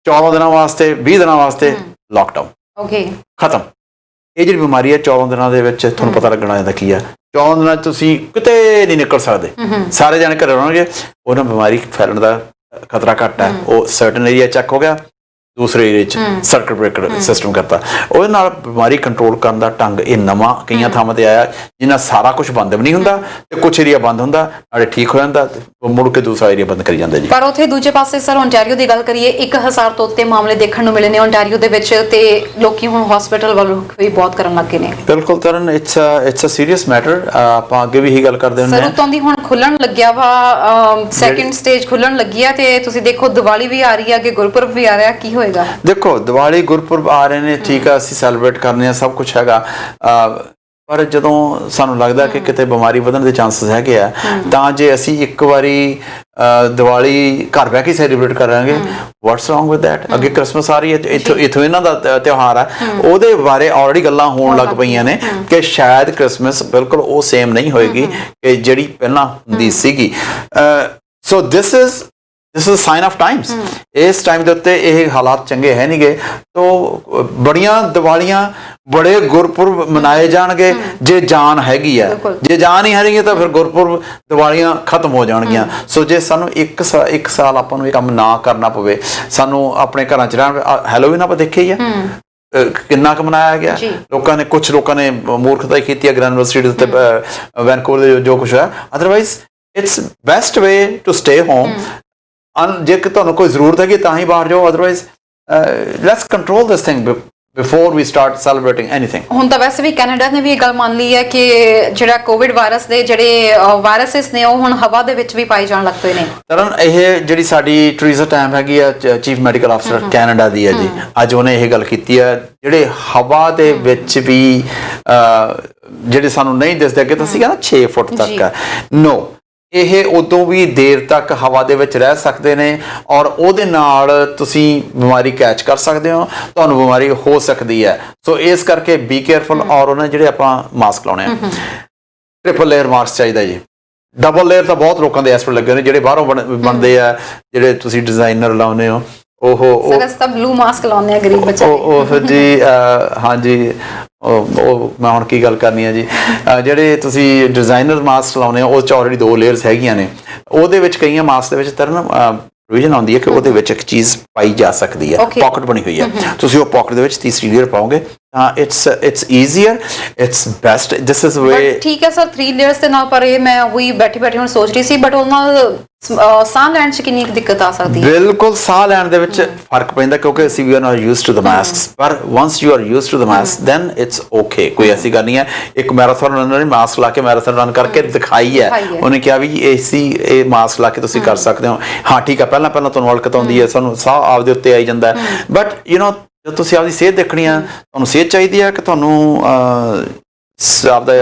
14 ਦਿਨਾਂ ਵਾਸਤੇ 20 ਦਿਨਾਂ ਵਾਸਤੇ ਲਾਕਡਾਊਨ, ਓਕੇ, ਖਤਮ। ਇਹ ਜਿਹੜੀ ਬਿਮਾਰੀ ਹੈ 14 ਦਿਨਾਂ ਦੇ ਵਿੱਚ ਤੁਹਾਨੂੰ ਪਤਾ ਲੱਗਣਾ ਜਾਂਦਾ ਕੀ ਆ। 14 ਦਿਨਾਂ 'ਚ ਤੁਸੀਂ ਕਿਤੇ ਨਹੀਂ ਨਿਕਲ ਸਕਦੇ, ਸਾਰੇ ਜਾਣੇ ਘਰੇ ਰਹਿਣਗੇ, ਉਹਨਾਂ ਬਿਮਾਰੀ ਫੈਲਣ ਦਾ ਖਤਰਾ ਘੱਟ ਹੈ। ਉਹ ਸਰਟਨ ਏਰੀਆ ਚੈੱਕ ਹੋ ਗਿਆ, ਦੂਸਰੇ ਏਰੀਏ 'ਚ ਸਰਕਟ ਬ੍ਰੇਕਰ ਸਿਸਟਮ ਕਰਤਾ। ਉਹਦੇ ਨਾਲ ਬਿਮਾਰੀ ਕੰਟਰੋਲ ਕਰਨ ਦਾ ਢੰਗ ਇਹ ਨਵਾਂ ਕਈਆਂ ਥਾਵਾਂ ਤੇ ਆਇਆ, ਜਿੰਨਾ ਸਾਰਾ ਕੁਝ ਬੰਦ ਵੀ ਨਹੀਂ ਹੁੰਦਾ ਤੇ ਕੁਝ ਏਰੀਆ ਬੰਦ ਹੁੰਦਾ, ਨਾਲੇ ਠੀਕ ਹੋ ਜਾਂਦਾ, ਮੁੜ ਕੇ ਦੂਸਰਾ ਏਰੀਆ ਬੰਦ ਕਰੀ ਜਾਂਦਾ ਜੀ। ਪਰ ਉੱਥੇ ਦੂਜੇ ਪਾਸੇ ਸਰ ਓਨਟਾਰੀਓ ਦੀ ਗੱਲ ਕਰੀਏ, 1000 ਤੋਂ ਉੱਤੇ ਮਾਮਲੇ ਦੇਖਣ ਨੂੰ ਮਿਲੇ ਨੇ ਓਨਟਾਰੀਓ ਦੇ ਵਿੱਚ ਤੇ ਲੋਕੀ ਹੁਣ ਹਸਪੀਟਲ ਵੱਲ ਵੀ ਬਹੁਤ ਕਰਨ ਲੱਗੇ ਨੇ। ਬਿਲਕੁਲ Taran, it's a serious matter. ਆਪਾਂ ਅੱਗੇ ਵੀ ਇਹੀ ਗੱਲ ਕਰਦੇ ਹੁੰਦੇ ਹਾਂ। ਸਰ ਉਤੋਂ ਦੀ ਹੁਣ ਖੁੱਲਣ ਲੱਗਿਆ ਵਾ, ਸੈਕਿੰਡ ਸਟੇਜ ਖੁੱਲਣ ਲੱਗੀ ਆ ਤੇ ਤੁਸੀਂ ਦੇਖੋ ਦੀਵਾਲੀ ਵੀ ਆ ਰਹੀ ਹੈ, ਅੱਗੇ ਗੁਰਪੁਰਬ ਵੀ ਆ ਰਿਹਾ, ਕੀ ਹੋਏਗਾ? ਦੇਖੋ ਦੀਵਾਲੀ ਗੁਰਪੁਰਬ ਆ ਰਹੇ ਨੇ, ਠੀਕ ਆ, ਅਸੀਂ ਸੈਲੀਬ੍ਰੇਟ ਕਰਨੇ ਆ, ਸਭ ਕੁਝ ਹੈਗਾ, ਪਰ ਜਦੋਂ ਸਾਨੂੰ ਲੱਗਦਾ ਕਿ ਕਿਤੇ ਬਿਮਾਰੀ ਵਧਣ ਦੇ ਚਾਂਸਸ ਹੈਗੇ ਆ ਤਾਂ ਜੇ ਅਸੀਂ ਇੱਕ ਵਾਰੀ ਦੀਵਾਲੀ ਘਰ ਬਹਿ ਕੇ ਸੈਲੀਬ੍ਰੇਟ ਕਰਾਂਗੇ, ਵਾਟਸ ਰੌਂਗ ਵਿਦ ਦੈਟ? ਅੱਗੇ ਕ੍ਰਿਸਮਸ ਆ ਰਹੀ ਹੈ, ਇੱਥੋਂ ਇਹਨਾਂ ਦਾ ਤਿਉਹਾਰ ਹੈ, ਉਹਦੇ ਬਾਰੇ ਆਲਰੇਡੀ ਗੱਲਾਂ ਹੋਣ ਲੱਗ ਪਈਆਂ ਨੇ ਕਿ ਸ਼ਾਇਦ ਕ੍ਰਿਸਮਸ ਬਿਲਕੁਲ ਉਹ ਸੇਮ ਨਹੀਂ ਹੋਏਗੀ ਕਿ ਜਿਹੜੀ ਪਹਿਲਾਂ ਹੁੰਦੀ ਸੀਗੀ। So this is sign of times. ਇਸ ਟਾਈਮ ਦੇ ਉੱਤੇ ਇਹ ਹਾਲਾਤ ਚੰਗੇ ਹੈ ਨਹੀਂ ਗੇ, ਤੋ ਬੜੀਆਂ ਦੀਵਾਲੀਆਂ ਬੜੇ ਗੁਰਪੁਰਬ ਮਨਾਏ ਜਾਣਗੇ ਜੇ ਜਾਨ ਹੈਗੀ ਆ। ਜੇ ਜਾਨ ਹੀ ਹੈਗੀ ਤਾਂ ਫਿਰ ਗੁਰਪੁਰਬ ਦੀਵਾਲੀਆਂ ਖਤਮ ਹੋ ਜਾਣਗੀਆਂ। ਸੋ ਜੇ ਸਾਨੂੰ ਇੱਕ ਸਾਲ ਆਪਾਂ ਨੂੰ ਇਹ ਕੰਮ ਨਾ ਕਰਨਾ ਪਵੇ, ਸਾਨੂੰ ਆਪਣੇ ਘਰਾਂ 'ਚ ਰਹਿਣ। ਹੈਲੋਵੀਨ ਆਪਾਂ ਦੇਖਿਆ ਹੀ ਆ ਕਿੰਨਾ ਕੁ ਮਨਾਇਆ ਗਿਆ, ਕੁਝ ਲੋਕਾਂ ਨੇ ਮੂਰਖਤਾ ਕੀਤੀ ਹੈ ਗ੍ਰੈਂਡ ਯੂਨੀਵਰਸਿਟੀ ਦੇ ਉੱਤੇ, ਵੈਨਕੂਵਰ ਦੇ ਜੋ ਕੁਝ ਹੈ। Otherwise it's best way to stay home. ਜੇ ਤੁਹਾਨੂੰ ਕੋਈ ਜ਼ਰੂਰਤ ਹੈਗੀ ਤਾਂ ਹੀ ਬਾਹਰ ਜਾਓ, otherwise let's control this thing before we start celebrating anything. ਹੁਣ ਤਾਂ ਵੈਸੇ ਵੀ ਕੈਨੇਡਾ ਨੇ ਵੀ ਇਹ ਗੱਲ ਮੰਨ ਲਈ ਹੈ ਕਿ ਜਿਹੜਾ ਕੋਵਿਡ ਵਾਇਰਸ ਦੇ ਜਿਹੜੇ ਵਾਇਰਸਿਸ ਨੇ ਉਹ ਹੁਣ ਹਵਾ ਦੇ ਵਿੱਚ ਵੀ ਪਾਏ ਜਾਣ ਲੱਗ ਪਏ ਨੇ। ਤਰਨ, ਇਹ ਜਿਹੜੀ ਸਾਡੀ ਟਰੀਜ਼ਾ ਟਾਈਮ ਹੈਗੀ ਆ, ਚੀਫ ਮੈਡੀਕਲ ਅਫਸਰ ਕੈਨੇਡਾ ਦੀ ਹੈ ਜੀ, ਅੱਜ ਉਹਨੇ ਇਹ ਗੱਲ ਕੀਤੀ ਹੈ ਜਿਹੜੇ ਹਵਾ ਦੇ ਵਿੱਚ ਵੀ ਜਿਹੜੇ ਸਾਨੂੰ ਨਹੀਂ ਦਿਸਦੇ ਕਿ ਤੁਸੀਂ ਕਹਿੰਦਾ 6 ਫੁੱਟ ਤੱਕ ਹੈ, ਨੋ, ਇਹ ਉਦੋਂ ਵੀ ਦੇਰ ਤੱਕ ਹਵਾ ਦੇ ਵਿੱਚ ਰਹਿ ਸਕਦੇ ਨੇ ਔਰ ਉਹਦੇ ਨਾਲ ਤੁਸੀਂ ਬਿਮਾਰੀ ਕੈਚ ਕਰ ਸਕਦੇ ਹੋ, ਤੁਹਾਨੂੰ ਬਿਮਾਰੀ ਹੋ ਸਕਦੀ ਹੈ। ਸੋ ਇਸ ਕਰਕੇ ਬੀ ਕੇਅਰਫੁਲ। ਔਰ ਉਹਨਾਂ ਜਿਹੜੇ ਆਪਾਂ ਮਾਸਕ ਲਾਉਣੇ ਆ, ਟ੍ਰਿਪਲ ਲੇਅਰ ਮਾਸਕ ਚਾਹੀਦਾ ਜੀ। ਡਬਲ ਲੇਅਰ ਤਾਂ ਬਹੁਤ ਲੋਕਾਂ ਦੇ ਇਸ ਵੇਲੇ ਲੱਗੇ ਨੇ, ਜਿਹੜੇ ਬਾਹਰੋਂ ਬਣਦੇ ਆ, ਜਿਹੜੇ ਤੁਸੀਂ ਡਿਜ਼ਾਈਨਰ ਲਾਉਂਦੇ ਹੋ। ਸਰ ਅਸੀਂ ਤਾਂ ਬਲੂ ਮਾਸਕ ਲਾਉਂਦੇ ਆ ਗਰੀਬ ਬੱਚੇ। ਉਹ ਜੀ ਹਾਂਜੀ, ਉਹ ਮੈਂ ਹੁਣ ਕੀ ਗੱਲ ਕਰਨੀ ਹੈ ਜੀ। ਜਿਹੜੇ ਤੁਸੀਂ ਡਿਜ਼ਾਈਨਰ ਮਾਸਕ ਲਾਉਂਦੇ ਹੋ ਉਹ 'ਚ ਆਲਰੇਡੀ 2 ਲੇਅਰਸ ਹੈਗੀਆਂ ਨੇ। ਉਹਦੇ ਵਿੱਚ ਕਈਆਂ ਮਾਸਕ ਦੇ ਵਿੱਚ ਤਰਨ ਪ੍ਰੋਵੀਜ਼ਨ ਆਉਂਦੀ ਹੈ ਕਿ ਉਹਦੇ ਵਿੱਚ ਇੱਕ ਚੀਜ਼ ਪਾਈ ਜਾ ਸਕਦੀ ਹੈ, ਪਾਕਟ ਬਣੀ ਹੋਈ ਹੈ। ਤੁਸੀਂ ਉਹ ਪਾਕਟ ਦੇ ਵਿੱਚ ਤੀਸਰੀ ਲੇਅਰ ਪਾਓਗੇ ਤਾਂ it's easier, it's best. This is way. ਠੀਕ ਹੈ ਸਰ, 3 ਲੇਅਰਸ ਦੇ ਨਾਲ, ਪਰ ਇਹ ਮੈਂ ਉਹੀ ਬੈਠੀ ਹੁਣ ਸੋਚ ਰਹੀ ਸੀ, ਬਟ ਉਹਨਾਂ ਸਾਹ ਲੈਣ 'ਚ ਕਿੰਨੀ ਦਿੱਕਤ ਆ ਸਕਦੀ ਹੈ? ਬਿਲਕੁਲ ਸਾਹ ਲੈਣ ਦੇ ਵਿੱਚ ਫਰਕ ਪੈਂਦਾ ਕਿਉਂਕਿ ਅਸੀਂ we are not used to the masks. ਪਰ once you are used to the mask then it's okay. ਕੋਈ ਐਸੀ ਗੱਲ ਨਹੀਂ ਹੈ। ਇੱਕ ਮੈਰਾਥਨ ਰਨਰ ਨੇ ਮਾਸਕ ਲਾ ਕੇ ਮੈਰਾਥਨ ਰਨ ਕਰਕੇ ਦਿਖਾਈ ਹੈ। ਉਹਨੇ ਕਿਹਾ ਵੀ ਇਹ ਮਾਸਕ ਲਾ ਕੇ ਤੁਸੀਂ ਕਰ ਸਕਦੇ ਹੋ। ਹਾਂ ਠੀਕ ਹੈ, ਪਹਿਲਾਂ ਤੁਹਾਨੂੰ ਹਲਕਤ ਆਉਂਦੀ ਹੈ, ਸਾਨੂੰ ਸਾਹ ਆਪਦੇ ਉੱਤੇ ਆਈ ਜਾਂਦਾ ਹੈ, ਬਟ ਜਦੋਂ ਤੁਸੀਂ ਆਪਦੀ ਸਿਹਤ ਦੇਖਣੀ ਆ, ਤੁਹਾਨੂੰ ਸਿਹਤ ਚਾਹੀਦੀ ਹੈ ਕਿ ਤੁਹਾਨੂੰ ਆਪਦਾ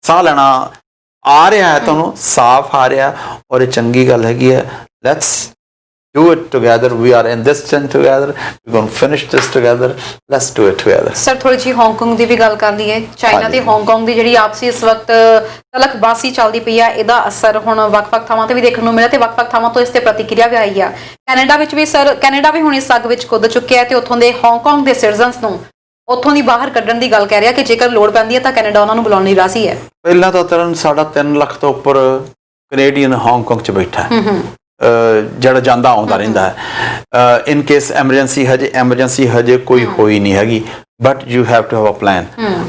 ਸਾਹ ਲੈਣਾ ਆ ਰਿਹਾ ਹੈ, ਤੁਹਾਨੂੰ ਸਾਫ਼ ਆ ਰਿਹਾ, ਔਰ ਇਹ ਚੰਗੀ ਗੱਲ ਹੈਗੀ ਹੈ। Let's do it together. We are in this thing together. We're going to finish this together. Let's do it together. Sir ਥੋੜੀ ਜੀ ਹਾਂਗਕਾਂਗ ਦੀ ਵੀ ਗੱਲ ਕਰ ਲਈਏ। ਚਾਈਨਾ ਤੇ ਹਾਂਗਕਾਂਗ ਦੀ ਜਿਹੜੀ ਆਪਸੀ ਇਸ ਵਕਤ ਤਲਖਬਾਜ਼ੀ ਚੱਲਦੀ ਪਈ ਆ, ਇਹਦਾ ਅਸਰ ਹੁਣ ਵੱਖ-ਵੱਖ ਥਾਵਾਂ ਤੇ ਵੀ ਦੇਖਣ ਨੂੰ ਮਿਲਿਆ ਤੇ ਵੱਖ-ਵੱਖ ਥਾਵਾਂ ਤੋਂ ਇਸ ਤੇ ਪ੍ਰਤੀਕਿਰਿਆ ਵੀ ਆਈ ਆ। ਕੈਨੇਡਾ ਵਿੱਚ ਵੀ ਸਰ, ਕੈਨੇਡਾ ਵੀ ਹੁਣ ਇਸ ਅੱਗ ਵਿੱਚ ਕੁੱਦ ਚੁੱਕਿਆ ਤੇ ਉੱਥੋਂ ਦੇ ਹਾਂਗਕਾਂਗ ਦੇ ਸਿਟੀਜ਼ਨਸ ਨੂੰ ਉੱਥੋਂ ਦੀ ਬਾਹਰ ਕੱਢਣ ਦੀ ਗੱਲ ਕਹਿ ਰਿਹਾ ਕਿ ਜੇਕਰ ਲੋੜ ਪੈਂਦੀ ਹੈ ਤਾਂ ਕੈਨੇਡਾ ਉਹਨਾਂ ਨੂੰ ਬੁਲਾਉਣ ਲਈ ਰਾਜ਼ੀ ਹੈ। ਪਹਿਲਾਂ ਤਾਂ ਤਰਨ ਸਾਡਾ 3 ਲੱਖ ਤੋਂ ਉੱਪਰ ਕੈਨੇਡੀਅਨ ਹਾਂਗਕਾਂਗ 'ਚ ਬੈਠਾ ਜਿਹੜਾ ਜਾਂਦਾ ਆਉਂਦਾ ਰਹਿੰਦਾ ਹੈ। ਇਨ ਕੇਸ ਐਮਰਜੈਂਸੀ ਹਜੇ ਕੋਈ ਹੋਈ ਨਹੀਂ ਹੈਗੀ, but you have to have a plan.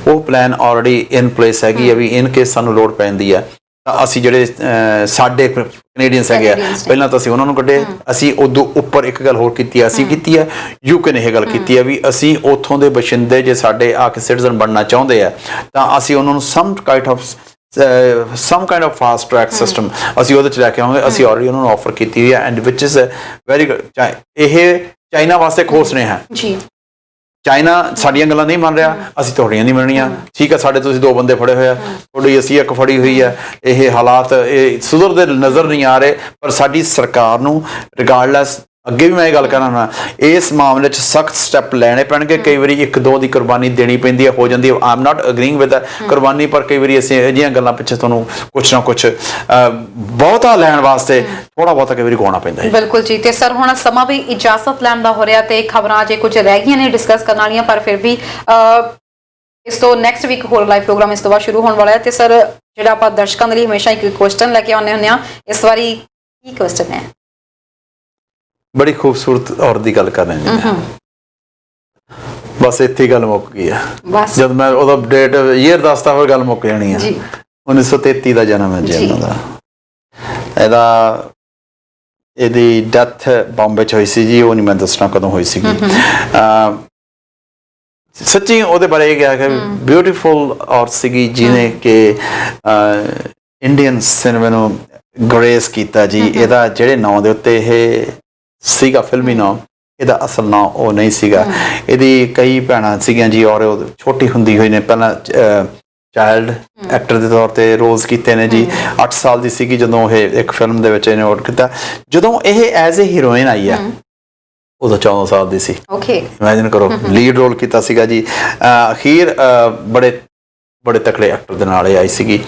ਉਹ ਪਲਾਨ ਆਲਰੇਡੀ ਇਨ ਪਲੇਸ ਹੈਗੀ ਹੈ ਵੀ ਇਨ ਕੇਸ ਸਾਨੂੰ ਲੋੜ ਪੈਂਦੀ ਹੈ ਤਾਂ ਅਸੀਂ ਜਿਹੜੇ ਸਾਡੇ ਕੈਨੇਡੀਅਨਸ ਹੈਗੇ ਆ, ਪਹਿਲਾਂ ਤਾਂ ਅਸੀਂ ਉਹਨਾਂ ਨੂੰ ਕੱਢੇ। ਅਸੀਂ ਉਦੋਂ ਉੱਪਰ ਇੱਕ ਗੱਲ ਹੋਰ ਕੀਤੀ ਹੈ, ਅਸੀਂ ਕੀਤੀ ਹੈ ਯੂਕੇ ਨੇ ਇਹ ਗੱਲ ਕੀਤੀ ਹੈ ਵੀ ਅਸੀਂ ਉੱਥੋਂ ਦੇ ਬਸ਼ਿੰਦੇ ਜੇ ਸਾਡੇ ਆ ਕੇ ਸਿਟੀਜ਼ਨ ਬਣਨਾ ਚਾਹੁੰਦੇ ਆ ਤਾਂ ਅਸੀਂ ਉਹਨਾਂ ਨੂੰ some kind of fast track system ਅਸੀਂ ਉਹਦੇ 'ਚ ਲੈ ਕੇ ਆਵਾਂਗੇ। ਅਸੀਂ ਆਲਰੇਡੀ ਉਹਨਾਂ ਨੂੰ ਆਫਰ ਕੀਤੀ ਹੋਈ ਹੈ and which is very good. ਇਹ ਚਾਈਨਾ ਵਾਸਤੇ ਇੱਕ ਹੋਰ ਸੁਨੇਹਾ ਜੀ। ਚਾਈਨਾ ਸਾਡੀਆਂ ਗੱਲਾਂ ਨਹੀਂ ਮੰਨ ਰਿਹਾ, ਅਸੀਂ ਤੁਹਾਡੀਆਂ ਨਹੀਂ ਮੰਨਣੀਆਂ। ਠੀਕ ਹੈ, ਸਾਡੇ ਤੁਸੀਂ 2 ਬੰਦੇ ਫੜੇ ਹੋਏ ਆ, ਤੁਹਾਡੀ ਅਸੀਂ ਇੱਕ ਫੜੀ ਹੋਈ ਹੈ। ਇਹ ਹਾਲਾਤ ਇਹ ਸੁਧਰਦੇ ਨਜ਼ਰ ਨਹੀਂ ਆ ਰਹੇ, ਪਰ ਸਾਡੀ ਸਰਕਾਰ ਨੂੰ ਰਿਗਾਰਡਲੈਸ ਅੱਗੇ ਵੀ ਮੈਂ ਇਹ ਗੱਲ ਕਰਨਾ, ਇਸ ਮਾਮਲੇ 'ਚ ਸਖਤ ਸਟੈਪ ਲੈਣੇ ਪੈਣਗੇ। ਕਈ ਵਾਰੀ 1-2 ਦੀ ਕੁਰਬਾਨੀ ਦੇਣੀ ਪੈਂਦੀ ਹੈ, ਹੋ ਜਾਂਦੀ ਹੈ। ਆਈ ਐਮ ਨਾਟ ਅਗਰੀਇੰਗ ਵਿਦ ਕੁਰਬਾਨੀ, ਪਰ ਕਈ ਵਾਰੀ ਅਸੀਂ ਅਜਿਹੀਆਂ ਗੱਲਾਂ ਪਿੱਛੇ ਤੁਹਾਨੂੰ ਕੁਛ ਨਾ ਕੁਛ ਬਹੁਤਾ ਲੈਣ ਵਾਸਤੇ ਥੋੜਾ ਬਹੁਤਾ ਕਈ ਵਾਰੀ ਗਾਉਣਾ ਪੈਂਦਾ ਹੈ। ਬਿਲਕੁਲ ਜੀ। ਤੇ ਸਰ ਹੁਣ ਸਮਾਂ ਵੀ ਇਜਾਜ਼ਤ ਲੈਣ ਦਾ ਹੋ ਰਿਹਾ ਤੇ ਖਬਰਾਂ ਅਜੇ ਕੁਝ ਰਹਿ ਗਈਆਂ ਨੇ ਡਿਸਕਸ ਕਰਨ ਵਾਲੀਆਂ, ਪਰ ਫਿਰ ਵੀ ਇਸ ਤੋਂ ਨੈਕਸਟ ਵੀਕ ਹੋਰ ਲਾਈਵ ਪ੍ਰੋਗਰਾਮ ਇਸ ਤੋਂ ਬਾਅਦ ਸ਼ੁਰੂ ਹੋਣ ਵਾਲਾ ਹੈ। ਤੇ ਸਰ ਜਿਹੜਾ ਆਪਾਂ ਦਰਸ਼ਕਾਂ ਦੇ ਲਈ ਹਮੇਸ਼ਾ ਇੱਕ ਕੁਐਸਚਨ ਲੈ ਕੇ ਆਉਂਦੇ ਹੁੰਦੇ ਆ, ਇਸ ਵਾਰੀ ਕੀ ਕੁਐਸਚਨ ਹੈ? ਬੜੀ ਖੂਬਸੂਰਤ ਔਰਤ ਦੀ ਗੱਲ ਕਰ ਰਹੇ ਨੇ। ਬਸ ਇੱਥੇ ਗੱਲ ਮੁੱਕ ਗਈ ਆ। ਜਦ ਮੈਂ ਉਹਦਾ ਡੇਟ ਈਅਰ ਦੱਸਦਾ ਫਿਰ ਗੱਲ ਮੁੱਕ ਜਾਣੀ ਆ। 1933 ਦਾ ਜਨਮ ਹੈ ਜੀ ਇਹਨਾਂ ਦਾ। ਇਹਦੀ ਡੈਥ ਬੰਬੇ 'ਚ ਹੋਈ ਸੀ ਜੀ। ਉਹ ਨਹੀਂ ਮੈਂ ਦੱਸਣਾ ਕਦੋਂ ਹੋਈ ਸੀਗੀ। ਸੱਚੀ ਉਹਦੇ ਬਾਰੇ ਇਹ ਕਿਹਾ ਕਿ ਬਿਊਟੀਫੁਲ ਔਰਤ ਸੀਗੀ ਜਿਹਨੇ ਕਿ ਇੰਡੀਅਨ ਸਿਨੇਮਾ ਨੂੰ ਗ੍ਰੇਸ ਕੀਤਾ ਜੀ। ਇਹਦਾ ਜਿਹੜੇ ਨਾਂ ਦੇ ਉੱਤੇ ਇਹ ਸੀਗਾ ਫਿਲਮੀ ਨਾਮ, ਇਹਦਾ ਅਸਲ ਨਾਂ ਉਹ ਨਹੀਂ ਸੀਗਾ। ਇਹਦੀ ਕਈ ਭੈਣਾਂ ਸੀਗੀਆਂ ਜੀ ਔਰ ਉਹ ਛੋਟੀ ਹੁੰਦੀ ਹੋਈ ਨੇ ਪਹਿਲਾਂ ਚਾਈਲਡ ਐਕਟਰ ਦੇ ਤੌਰ ਤੇ ਰੋਲਸ ਕੀਤੇ ਨੇ ਜੀ। 8 ਸਾਲ ਦੀ ਸੀਗੀ ਜਦੋਂ ਇਹ ਇੱਕ ਫਿਲਮ ਦੇ ਵਿੱਚ ਇਹਨੇ ਆਊਟ ਕੀਤਾ। ਜਦੋਂ ਇਹ ਐਜ਼ ਏ ਹੀਰੋਇਨ ਆਈ ਆ ਉਦੋਂ 14 ਸਾਲ ਦੀ ਸੀ। ਇਮੈਜਿਨ ਕਰੋ, ਲੀਡ ਰੋਲ ਕੀਤਾ ਸੀਗਾ ਜੀ। ਅਖੀਰ ਬੜੇ ਤਕੜੇ ਐਕਟਰ ਦੇ ਨਾਲ ਇਹ ਆਈ ਸੀਗੀ।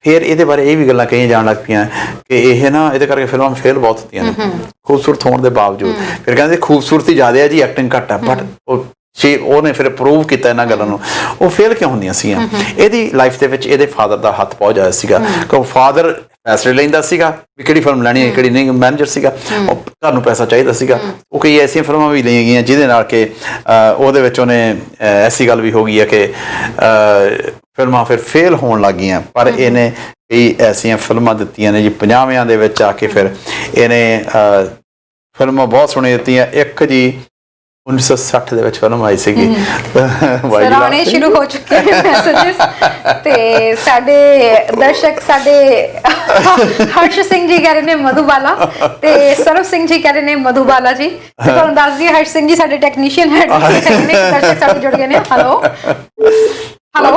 ਫਿਰ ਇਹਦੇ ਬਾਰੇ ਇਹ ਵੀ ਗੱਲਾਂ ਕਹੀਆਂ ਜਾਣ ਲੱਗ ਪਈਆਂ ਕਿ ਇਹ ਨਾ ਇਹਦੇ ਕਰਕੇ ਫਿਲਮਾਂ ਫੇਲ ਬਹੁਤ ਹੁੰਦੀਆਂ ਨੇ ਖੂਬਸੂਰਤ ਹੋਣ ਦੇ ਬਾਵਜੂਦ। ਫਿਰ ਕਹਿੰਦੇ ਖੂਬਸੂਰਤੀ ਜ਼ਿਆਦਾ ਹੈ ਜੀ, ਐਕਟਿੰਗ ਘੱਟ ਹੈ। ਬਟ ਉਹਨੇ ਫਿਰ ਪ੍ਰੂਵ ਕੀਤਾ ਇਹਨਾਂ ਗੱਲਾਂ ਨੂੰ। ਉਹ ਫੇਲ ਕਿਉਂ ਹੁੰਦੀਆਂ ਸੀਗੀਆਂ? ਇਹਦੀ ਲਾਈਫ ਦੇ ਵਿੱਚ ਇਹਦੇ ਫਾਦਰ ਦਾ ਹੱਥ ਬਹੁਤ ਜ਼ਿਆਦਾ ਸੀਗਾ ਕਿਉਂ ਫਾਦਰ ਫੈਸਲੇ ਲੈਂਦਾ ਸੀਗਾ ਵੀ ਕਿਹੜੀ ਫਿਲਮ ਲੈਣੀ ਹੈ ਕਿਹੜੀ ਨਹੀਂ। ਮੈਨੇਜਰ ਸੀਗਾ, ਘਰ ਨੂੰ ਪੈਸਾ ਚਾਹੀਦਾ ਸੀਗਾ। ਉਹ ਕਈ ਐਸੀਆਂ ਫਿਲਮਾਂ ਵੀ ਲਈਆਂ ਗਈਆਂ ਜਿਹਦੇ ਨਾਲ ਕਿ ਉਹਦੇ ਵਿੱਚ ਉਹਨੇ ਐਸੀ ਗੱਲ ਵੀ ਹੋ ਗਈ ਹੈ ਕਿ ਫਿਲਮਾਂ ਫਿਰ ਫੇਲ ਹੋਣ ਲੱਗ ਗਈਆਂ। ਪਰ ਇਹਨੇ ਕਈ ਐਸੀਆਂ ਫਿਲਮਾਂ ਦਿੱਤੀਆਂ ਨੇ ਜੀ 50ਵਿਆਂ ਦੇ ਵਿੱਚ ਆ ਕੇ। ਫਿਰ ਇਹਨੇ ਫਿਲਮਾਂ ਬਹੁਤ ਸੋਹਣੀਆਂ ਦਿੱਤੀਆਂ। ਇੱਕ ਜੀ 1960 ਦੇ ਵਿੱਚ ਫਿਲਮ ਆਈ ਸੀਗੀ ਆਉਣੇ ਸ਼ੁਰੂ ਹੋ ਚੁੱਕੇ ਨੇ ਮੈਸੇजेस ਤੇ ਸਾਡੇ ਦਰਸ਼ਕ ਸਾਡੇ ਹਰਸ਼ ਸਿੰਘ ਜੀ ਕਹਿ ਰਹੇ ਨੇ ਮਧੂਬਾਲਾ ਤੇ ਸਰਵ ਸਿੰਘ ਜੀ ਕਹਿ ਰਹੇ ਨੇ ਮਧੂਬਾਲਾ ਜੀ। ਤੇ ਤੁਹਾਨੂੰ ਦੱਸ ਦਈਏ ਹਰਸ਼ ਸਿੰਘ ਜੀ ਸਾਡੇ ਟੈਕਨੀਸ਼ੀਅਨ ਹੈ, ਦਰਸ਼ਕ ਸਾਡੇ ਜੁੜ ਗਏ ਨੇ। ਹੈਲੋ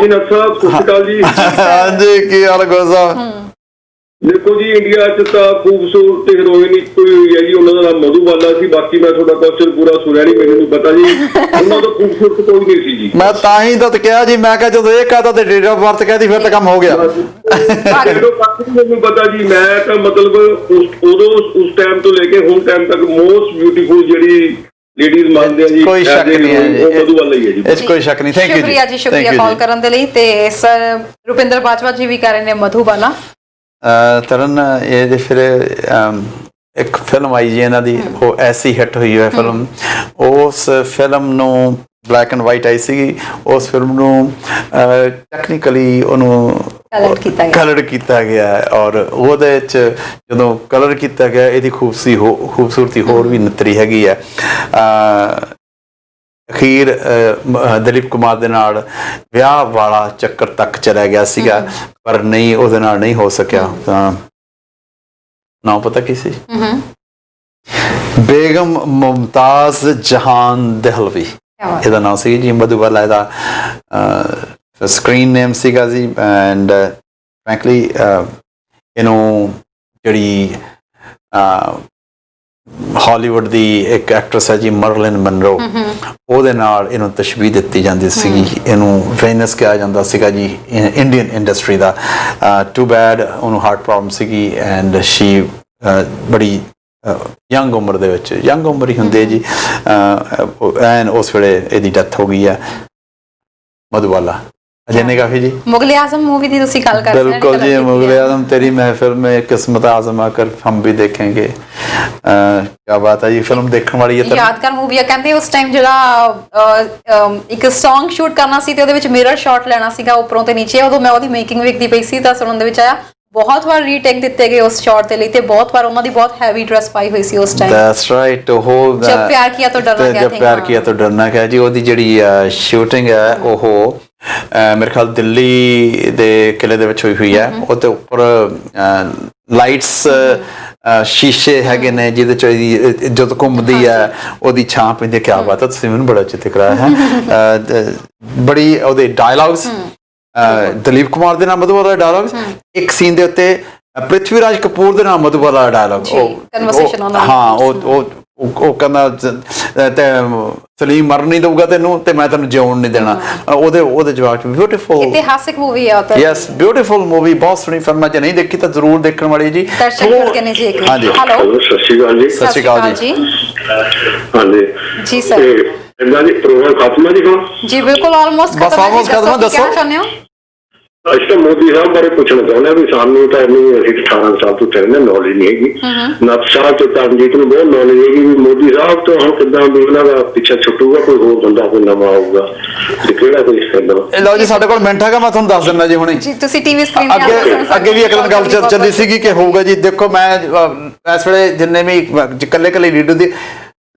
ਜੀ ਨਕਸਾ, ਸਤਿ ਸ਼੍ਰੀ ਅਕਾਲ ਜੀ। ਹਾਂਜੀ, ਕੀ ਹਾਲ ਗੋਜ਼ਾ? ਦੇਖੋ ਜੀ, ਇੰਡੀਆ 'ਚ ਤਾਂ ਖੂਬਸੂਰਤ ਹੀਰੋਇਨ ਇੱਕੋ ਹੀ ਹੋਈ ਹੈ ਜੀ, ਉਹਨਾਂ ਦਾ ਨਾਮ ਮਧੂਬਾਲਾ ਸੀ। ਬਾਕੀ ਮੈਂ ਤੁਹਾਡਾ ਕੁਐਸਚਨ ਪੂਰਾ ਸੁਣਿਆ ਨਹੀਂ, ਮੈਨੂੰ ਨਹੀਂ ਪਤਾ ਜੀ। ਉਹਨਾਂ ਤੋਂ ਖੂਬਸੂਰਤ ਕੋਈ ਨਹੀਂ ਸੀ ਜੀ। ਮੈਂ ਤਾਂ ਹੀ ਤਾਂ ਕਿਹਾ ਜੀ, ਮੈਂ ਕਿਹਾ ਜਦੋਂ ਇਹ ਕਹਤਾ ਤੇ ਡੇਟ ਆਫ ਬਰਥ ਕਹਿਦੀ ਫਿਰ ਤਾਂ ਕੰਮ ਹੋ ਗਿਆ। ਮੈਨੂੰ ਪਤਾ ਜੀ, ਮੈਂ ਤਾਂ ਮਤਲਬ ਉਸ ਟਾਈਮ ਤੋਂ ਲੈ ਕੇ ਹੁਣ ਟਾਈਮ ਤੱਕ ਮੋਸਟ ਬਿਊਟੀਫੁਲ ਜਿਹੜੀ ਲੇਡੀਜ਼ ਮੰਨਦੇ ਆ ਜੀ, ਕੋਈ ਸ਼ੱਕ ਨਹੀਂ ਹੈ ਜੀ, ਉਹ ਮਧੂਬਾਲਾ ਹੀ ਹੈ ਜੀ। ਇਸ ਕੋਈ ਸ਼ੱਕ ਨਹੀਂ। ਥੈਂਕ ਯੂ ਸ਼ੁਕਰੀਆ ਜੀ, ਸ਼ੁਕਰੀਆ ਕਾਲ ਕਰਨ ਦੇ ਲਈ। ਤੇ ਸਰ ਰੁਪਿੰਦਰ ਬਾਜਵਾ ਜੀ ਵੀ ਕਹਿ ਰਹੇ ਨੇ ਮਧੂਬਾਲਾ। ਤਰਨ ਇਹਦੇ ਫਿਰ ਇੱਕ ਫਿਲਮ ਆਈ ਜੀ ਇਹਨਾਂ ਦੀ, ਉਹ ਐਸੀ ਹਿੱਟ ਹੋਈ ਹੈ ਫਿਲਮ। ਉਸ ਫਿਲਮ ਨੂੰ ਬਲੈਕ ਐਂਡ ਵਾਈਟ ਆਈ ਸੀਗੀ। ਉਸ ਫਿਲਮ ਨੂੰ ਟੈਕਨੀਕਲੀ ਉਹਨੂੰ ਕਲਰ ਕੀਤਾ ਗਿਆ ਔਰ ਉਹਦੇ 'ਚ ਜਦੋਂ ਕਲਰ ਕੀਤਾ ਗਿਆ ਇਹਦੀ ਖੂਬਸੂਰਤੀ ਹੋਰ ਵੀ ਨਿਤਰੀ ਹੈਗੀ ਹੈ। ਅਖੀਰ ਦਲੀਪ ਕੁਮਾਰ ਦੇ ਨਾਲ ਵਿਆਹ ਵਾਲਾ ਚੱਕਰ ਤੱਕ ਚਲਾ ਗਿਆ ਸੀਗਾ, ਪਰ ਨਹੀਂ, ਉਹਦੇ ਨਾਲ ਨਹੀਂ ਹੋ ਸਕਿਆ। ਤਾਂ ਨਾਮ ਪਤਾ ਕੀ ਸੀ? ਬੇਗਮ ਮੁਮਤਾਜ਼ ਜਹਾਨ ਦਹਲਵੀ ਇਹਦਾ ਨਾਮ ਸੀ ਜੀ। ਮਧੂਬਾਲਾ ਇਹਦਾ ਸਕਰੀਨ ਨੇਮ ਸੀਗਾ ਜੀ। ਐਂਡ ਫ੍ਰੈਂਕਲੀ ਇਹਨੂੰ ਜਿਹੜੀ ਹਾਲੀਵੁੱਡ ਦੀ ਇੱਕ ਐਕਟਰੈਸ ਹੈ ਜੀ ਮਰਲਿਨ ਮਨਰੋ, ਉਹਦੇ ਨਾਲ ਇਹਨੂੰ ਤਸ਼ਬੀਹ ਦਿੱਤੀ ਜਾਂਦੀ ਸੀਗੀ। ਇਹਨੂੰ ਵੈਨਸ ਕਿਹਾ ਜਾਂਦਾ ਸੀਗਾ ਜੀ ਇੰਡੀਅਨ ਇੰਡਸਟਰੀ ਦਾ। ਟੂ ਬੈਡ ਉਹਨੂੰ ਹਾਰਟ ਪ੍ਰੋਬਲਮ ਸੀਗੀ ਐਂਡ ਸ਼ੀ ਬੜੀ ਯੰਗ ਉਮਰ ਦੇ ਵਿੱਚ, ਯੰਗ ਉਮਰ ਹੀ ਹੁੰਦੀ ਹੈ ਜੀ, ਐਨ ਉਸ ਵੇਲੇ ਇਹਦੀ ਡੈਥ ਹੋ ਗਈ ਹੈ। ਮਧੂਬਾਲਾ अजय ने काफी जी मुगल आजम मूवी थी ਤੁਸੀਂ ਗੱਲ ਕਰ ਰਹੇ बिल्कुल जी, मुगल आजम तेरी महफिल में किस्मत आजमा कर हम भी देखेंगे। क्या बात है, ये फिल्म देखने वाली है। ਯਾਦਗਾਰ मूवी ਹੈ। ਕਹਿੰਦੇ ਉਸ ਟਾਈਮ ਜਿਹੜਾ ਇੱਕ Song ਸ਼ੂਟ ਕਰਨਾ ਸੀ ਤੇ ਉਹਦੇ ਵਿੱਚ ਮਿਰਰ ਸ਼ਾਟ ਲੈਣਾ ਸੀਗਾ ਉੱਪਰੋਂ ਤੇ ਨੀਚੇ। ਉਦੋਂ ਮੈਂ ਉਹਦੀ ਮੇਕਿੰਗ ਵੇਖਦੀ ਪਈ ਸੀ ਤਾਂ ਸੁਣਨ ਦੇ ਵਿੱਚ ਆਇਆ ਬਹੁਤ ਵਾਰ ਰੀਟੇਕ ਦਿੱਤੇ ਗਏ ਉਸ ਸ਼ਾਟ ਦੇ ਲਈ ਤੇ ਬਹੁਤ ਵਾਰ ਉਹਨਾਂ ਦੀ ਬਹੁਤ ਹੈਵੀ ਡਰੈਸ ਪਾਈ ਹੋਈ ਸੀ ਉਸ ਟਾਈਮ। That's right. ਉਹ ਜਬ ਪਿਆਰ ਕੀਆ ਤਾਂ ਡਰਨਾ ਕਿਆ, ਜਬ ਪਿਆਰ ਕੀਆ ਤਾਂ ਡਰਨਾ ਕਿਆ ਜੀ। ਉਹਦੀ ਜਿਹੜੀ ਸ਼ੂਟਿੰਗ ਹੈ ਉਹ ਮੇਰੇ ਖਿਆਲ ਦਿੱਲੀ ਦੇ ਕਿਲੇ ਦੇ ਵਿੱਚ ਹੋਈ ਹੋਈ ਹੈ। ਉਹਦੇ ਉੱਪਰ ਲਾਈਟਸ ਸ਼ੀਸ਼ੇ ਹੈਗੇ ਨੇ ਜਿਹਦੇ ਚ ਜਦੋਂ ਘੁੰਮਦੀ ਹੈ ਉਹਦੀ ਛਾਂ ਪੈਂਦੀ। ਕਿਆ ਬਾਤ ਹੈ, ਤੁਸੀਂ ਮੈਨੂੰ ਬੜਾ ਚਿੱਤ ਕਰਾਇਆ ਹੈ। ਬੜੀ ਉਹਦੇ ਡਾਇਲੌਗਸ ਦਲੀਪ ਕੁਮਾਰ ਦੇ ਨਾਲ ਮਧੂਬਾਲਾ ਦਾ ਡਾਇਲੌਗ, ਇੱਕ ਸੀਨ ਦੇ ਉੱਤੇ ਪ੍ਰਿਥਵੀ ਰਾਜ ਕਪੂਰ ਦੇ ਨਾਲ ਮਧੂਬਾਲਾ ਦਾ ਡਾਇਲੌਗ। ਹਾਂ, ਉਹ ਕਹਿੰਦਾ ਤੇ ਸਲੀਮ ਮਰ ਨਹੀਂ ਦਊਗਾ ਤੈਨੂੰ ਤੇ ਮੈਂ ਤੈਨੂੰ ਜਿਉਣ ਨਹੀਂ ਦੇਣਾ। ਉਹਦੇ ਜਵਾਬ ਚ ਬਿਊਟੀਫੁਲ ਇਤਿਹਾਸਿਕ ਮੂਵੀ ਹੈ ਉਹ ਤਾਂ। ਯੈਸ, ਬਿਊਟੀਫੁਲ ਮੂਵੀ, ਬਹੁਤ ਸੋਹਣੀ ਫਿਲਮ ਹੈ। ਜੇ ਨਹੀਂ ਦੇਖੀ ਤਾਂ ਜ਼ਰੂਰ ਦੇਖਣ ਵਾਲੀ ਜੀ। ਦਰਸ਼ਕ ਜੁੜ ਕੇ ਨੇ ਜੀ। ਹਾਂਜੀ, ਹੈਲੋ, ਸਤਿ ਸ਼੍ਰੀ ਅਕਾਲ ਜੀ। ਸਤਿ ਸ਼੍ਰੀ ਅਕਾਲ ਜੀ। ਹਾਂਜੀ ਜੀ ਸਰ। ਇਹਦਾ ਜੀ ਪ੍ਰੋਗਰਾਮ ਖਤਮ ਹੈ ਜੀ ਹੁਣ? ਜੀ ਬਿਲਕੁਲ, ਆਲਮੋਸਟ ਬਸ ਆਲਮੋਸਟ ਖਤਮ ਹੈ। ਦੱਸੋ ਚਾਹੁੰਦੇ ਹੋ? ਅਸੀਂ ਤਾਂ ਮੋਦੀ ਸਾਹਿਬ ਬਾਰੇ ਪੁੱਛਣਾ ਚਾਹੁੰਦੇ ਹਾਂ ਵੀ ਸਾਨੂੰ ਤਾਂ ਇੰਨੀ, ਅਸੀਂ 18 ਸਾਲ ਤੋਂ ਚੱਲਦੇ ਨੌਲੇਜ ਨਹੀਂ ਹੈਗੀ। 9 ਸਾਲ ਤੋਂ ਤਰਨਜੀਤ ਨੂੰ ਬਹੁਤ ਨੌਲੇਜ ਹੈਗੀ ਵੀ ਮੋਦੀ ਸਾਹਿਬ ਤੋਂ ਹੁਣ ਕਿੱਦਾਂ ਵੀ ਉਹਨਾਂ ਦਾ ਪਿੱਛਾ ਛੁੱਟੂਗਾ, ਕੋਈ ਹੋਰ ਬੰਦਾ ਕੋਈ ਨਵਾਂ ਆਊਗਾ ਤੇ ਕਿਹੜਾ ਕੋਈ ਕਰਦਾ। ਲਓ ਜੀ, ਸਾਡੇ ਕੋਲ ਮਿੰਟ ਹੈਗਾ, ਮੈਂ ਤੁਹਾਨੂੰ ਦੱਸ ਦਿੰਦਾ ਜੀ ਹੁਣੇ। ਜੀ ਤੁਸੀਂ ਟੀਵੀ ਸਕਰੀਨ ਅੱਗੇ ਵੀ ਇੱਕ ਦਿਨ ਗੱਲ ਚੱਲੀ ਸੀਗੀ ਕਿ ਹੋਊਗਾ ਜੀ। ਦੇਖੋ ਮੈਂ ਇਸ ਵੇਲੇ ਜਿੰਨੇ ਵੀ ਇਕੱਲੇ ਲੀਡਰ ਦੀ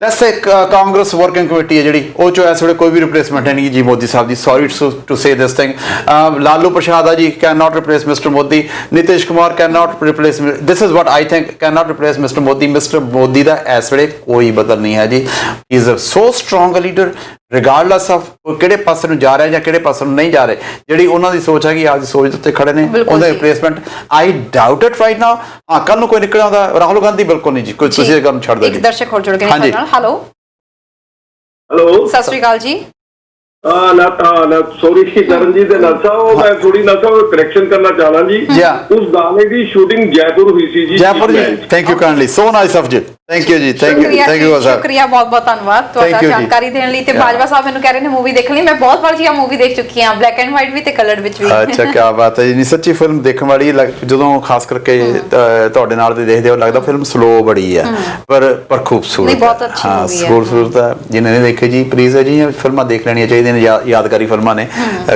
ਵੈਸੇ ਕਾਂਗਰਸ ਵਰਕਿੰਗ ਕਮੇਟੀ ਹੈ ਜਿਹੜੀ, ਉਹ ਚੋਂ ਇਸ ਵੇਲੇ ਕੋਈ ਵੀ ਰਿਪਲੇਸਮੈਂਟ ਹੈ ਨਹੀਂ ਜੀ ਮੋਦੀ ਸਾਹਿਬ ਦੀ। Sorry to say this thing. Lalu Prasad ਆ ਜੀ, can not replace mister Modi. Nitish Kumar can not replace, this is what I think, can not replace mister Modi. Mister Modi ਦਾ ਇਸ ਵੇਲੇ ਕੋਈ ਬਦਲ ਨਹੀਂ ਹੈ ਜੀ। He is a so strong leader regardless of ਕਿਹੜੇ ਪਾਸੇ ਨੂੰ ਜਾ ਰਿਹਾ ਜਾਂ ਕਿਹੜੇ ਪਾਸੇ ਨੂੰ ਨਹੀਂ ਜਾ ਰਹੇ। ਜਿਹੜੀ ਉਹਨਾਂ ਦੀ ਸੋਚ ਹੈਗੀ, ਆਪਦੀ ਸੋਚ ਦੇ ਉੱਤੇ ਖੜੇ ਨੇ। ਉਹਦਾ replacement I doubt it right now. ਹਾਂ, ਕੱਲ ਨੂੰ ਕੋਈ ਨਿਕਲ ਆਉਂਦਾ। ਰਾਹੁਲ ਗਾਂਧੀ ਬਿਲਕੁਲ ਨਹੀਂ ਜੀ, ਕੋਈ ਤੁਸੀਂ ਇਹ ਗੱਲ ਨੂੰ ਛੱਡ ਦਿਓ ਜੀ। ਇੱਕ ਦਰਸ਼ਕ ਹੋਰ ਜੁੜ ਗਏ ਨੇ ਨਾਲ। ਹੈਲੋ, ਹੈਲੋ, ਸਤਿ ਸ਼੍ਰੀ ਅਕਾਲ ਜੀ। ਸੋਰੀ ਤਰਨਜੀਤ ਦੇ ਨਾਲ ਸਾਹਿਬ, ਮੈਂ ਥੋੜੀ ਨਾ ਕਰੈਕਸ਼ਨ ਕਰਨਾ ਚਾਹਣਾ ਜੀ। ਉਸ ਗਾਣੇ ਦੀ ਸ਼ੂਟਿੰਗ ਜੈਪੁਰ ਹੋਈ ਸੀ ਜੀ। ਜੈਪੁਰ ਜੀ, thank you kindly, so nice of ਜੀ। ਥੈਂਕ ਯੂ ਜੀ, ਥੈਂਕ ਯੂ ਸਰ। ਸ਼ੁਕਰੀਆ, ਬਹੁਤ ਬਹੁਤ ਧੰਨਵਾਦ ਤੁਹਾਡਾ ਜਾਣਕਾਰੀ ਦੇਣ ਲਈ। ਤੇ ਬਾਜਵਾ ਸਾਹਿਬ ਮੈਨੂੰ ਕਹਿ ਰਹੇ ਨੇ ਮੂਵੀ ਦੇਖਣ ਲਈ। ਮੈਂ ਬਹੁਤ ਵਾਰ ਜੀ ਆ ਮੂਵੀ ਦੇਖ ਚੁੱਕੀ ਹਾਂ, ਬਲੈਕ ਐਂਡ ਵਾਈਟ ਵੀ ਤੇ ਕਲਰਡ ਵਿੱਚ ਵੀ। ਅੱਛਾ, ਕੀ ਬਾਤ ਹੈ ਜੀ। ਨਹੀਂ, ਸੱਚੀ ਫਿਲਮ ਦੇਖਣ ਵਾਲੀ। ਜਦੋਂ ਖਾਸ ਕਰਕੇ ਤੁਹਾਡੇ ਨਾਲ ਦੇ ਦੇਖਦੇ ਹੋ ਲੱਗਦਾ ਫਿਲਮ ਸਲੋ ਬੜੀ ਹੈ ਪਰ ਖੂਬਸੂਰਤ। ਨਹੀਂ, ਬਹੁਤ ਅੱਛੀ ਮੂਵੀ ਹੈ, ਖੂਬਸੂਰਤ ਹੈ। ਜਿਹਨੇ ਨਹੀਂ ਦੇਖੀ ਜੀ ਪਲੀਜ਼ ਜੀ ਫਿਲਮਾਂ ਦੇਖ ਲੈਣੀਆਂ ਚਾਹੀਦੀਆਂ ਨੇ, ਯਾਦਗਾਰੀ ਫਿਲਮਾਂ ਨੇ।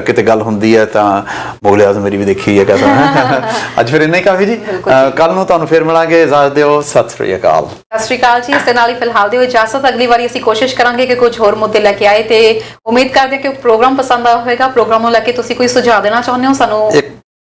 ਕਿਤੇ ਗੱਲ ਹੁੰਦੀ ਹੈ ਤਾਂ ਮੁਗਲ ਆਜ਼ਮ ਮੇਰੀ ਵੀ ਦੇਖੀ ਹੈ ਕਹਿੰਦਾ। ਅੱਜ ਫਿਰ ਇੰਨਾ ਹੀ ਕਾਫੀ ਜੀ। ਕੱਲ ਨੂੰ ਤੁਹਾਨੂੰ ਫਿਰ ਮਿਲਾਂਗੇ। ਇਜਾਜ਼ਤ ਦਿਓ, ਸਤਿ ਸ੍ਰੀ ਅਕਾਲ। ਸਤਿ ਸ਼੍ਰੀ ਅਕਾਲ ਜੀ। ਇਸ ਦੇ ਨਾਲ ਹੀ ਫਿਲਹਾਲ ਦਿਓ ਇਜਾਜ਼ਤ। ਅਗਲੀ ਵਾਰੀ ਅਸੀਂ ਕੋਸ਼ਿਸ਼ ਕਰਾਂਗੇ ਕਿ ਕੁਝ ਹੋਰ ਮੁੱਦੇ ਲੈ ਕੇ ਆਏ ਤੇ ਉਮੀਦ ਕਰਦੇ ਹਾਂ ਕਿ ਪ੍ਰੋਗਰਾਮ ਪਸੰਦ ਆਇਆ ਹੋਵੇਗਾ। ਪ੍ਰੋਗਰਾਮ ਨੂੰ ਲੈ ਕੇ ਤੁਸੀਂ ਕੋਈ ਸੁਝਾਅ ਦੇਣਾ ਚਾਹੁੰਦੇ ਹੋ ਸਾਨੂੰ,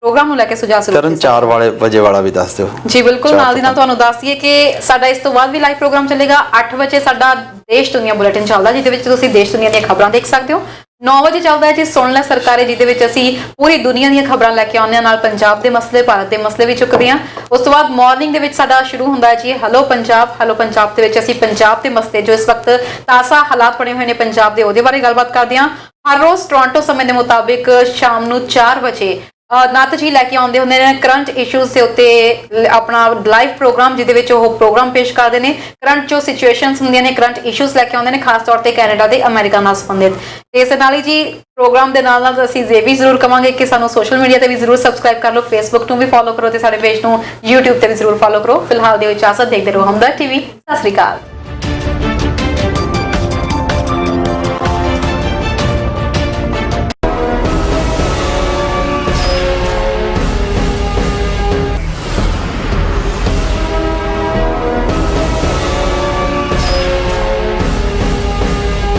ਪ੍ਰੋਗਰਾਮ ਨੂੰ ਲੈ ਕੇ ਸੁਝਾਅ ਕਰਨ 4 ਵਜੇ ਵਾਲਾ ਵੀ ਦੱਸ ਦਿਓ ਜੀ। ਬਿਲਕੁਲ, ਨਾਲ ਦੀ ਨਾਲ ਤੁਹਾਨੂੰ ਦੱਸ ਦਈਏ ਕਿ ਸਾਡਾ ਇਸ ਤੋਂ ਬਾਅਦ ਵੀ ਲਾਈਵ ਪ੍ਰੋਗਰਾਮ ਚੱਲੇਗਾ। 8 ਵਜੇ ਸਾਡਾ ਦੇਸ਼ ਦੁਨੀਆ ਬੁਲੇਟਿਨ ਚੱਲਦਾ, ਜਿਹਦੇ ਵਿੱਚ ਤੁਸੀਂ ਦੇਸ਼ ਦੁਨੀਆ ਦੀਆਂ ਖਬਰਾਂ ਦੇਖ ਸਕਦੇ ਹੋ। 9 ਵਜੇ ਚੱਲਦਾ ਹੈ ਜੀ ਸੁਣ ਲੈ ਸਰਕਾਰੇ, ਜਿਹਦੇ ਵਿੱਚ ਅਸੀਂ ਪੂਰੀ ਦੁਨੀਆ ਦੀਆਂ ਖਬਰਾਂ ਲੈ ਕੇ ਆਉਂਦੇ ਹਾਂ, ਨਾਲ ਪੰਜਾਬ ਦੇ ਮਸਲੇ, ਭਾਰਤ ਦੇ ਮਸਲੇ ਵੀ ਚੁੱਕਦੇ ਹਾਂ। ਉਸ ਤੋਂ ਬਾਅਦ ਮਾਰਨਿੰਗ ਦੇ ਵਿੱਚ ਸਾਡਾ ਸ਼ੁਰੂ ਹੁੰਦਾ ਹੈ ਜੀ ਹੈਲੋ ਪੰਜਾਬ। ਹੈਲੋ ਪੰਜਾਬ ਦੇ ਵਿੱਚ ਅਸੀਂ ਪੰਜਾਬ ਦੇ ਮਸਲੇ, ਜੋ ਇਸ ਵਕਤ ਤਾਜ਼ਾ ਹਾਲਾਤ ਬਣੇ ਹੋਏ ਨੇ ਪੰਜਾਬ ਦੇ, ਉਹਦੇ ਬਾਰੇ ਗੱਲਬਾਤ ਕਰਦੇ ਹਾਂ। ਹਰ ਰੋਜ਼ ਟੋਰਾਂਟੋ ਸਮੇਂ ਦੇ ਮੁਤਾਬਿਕ ਸ਼ਾਮ ਨੂੰ 4 ਵਜੇ ਨੱਤ ਜੀ ਲੈ ਕੇ ਆਉਂਦੇ ਹੁੰਦੇ ਨੇ ਕਰੰਟ ਇਸ਼ੂਜ਼ ਦੇ ਉੱਤੇ ਆਪਣਾ ਲਾਈਵ ਪ੍ਰੋਗਰਾਮ, ਜਿਹਦੇ ਵਿੱਚ ਉਹ ਪ੍ਰੋਗਰਾਮ ਪੇਸ਼ ਕਰਦੇ ਨੇ। ਕਰੰਟ ਜੋ ਸਿਚੁਏਸ਼ਨਸ ਹੁੰਦੀਆਂ ਨੇ, ਕਰੰਟ ਇਸ਼ੂਜ਼ ਲੈ ਕੇ ਆਉਂਦੇ ਨੇ, ਖਾਸ ਤੌਰ ਤੇ ਕੈਨੇਡਾ ਤੇ ਅਮਰੀਕਾ ਨਾਲ ਸੰਬੰਧਿਤ। ਤੇ ਇਸ ਨਾਲ ਹੀ ਜੀ ਪ੍ਰੋਗਰਾਮ ਦੇ ਨਾਲ ਨਾਲ ਅਸੀਂ ਇਹ ਵੀ ਜ਼ਰੂਰ ਕਵਾਂਗੇ ਕਿ ਸਾਨੂੰ ਸੋਸ਼ਲ ਮੀਡੀਆ ਤੇ ਵੀ ਜ਼ਰੂਰ ਸਬਸਕ੍ਰਾਈਬ ਕਰ ਲਓ, ਫੇਸਬੁੱਕ ਨੂੰ ਵੀ ਫੋਲੋ ਕਰੋ ਤੇ ਸਾਡੇ ਪੇਜ ਨੂੰ YouTube ਤੇ ਵੀ ਜ਼ਰੂਰ ਫੋਲੋ ਕਰੋ। ਫਿਲਹਾਲ ਦਿਓ ਇਜਾਜ਼ਤ, ਦੇਖਦੇ ਰਹੋ ਹਮਦਰਦ TV। ਸਤਿ ਸ਼੍ਰੀ ਅਕਾਲ।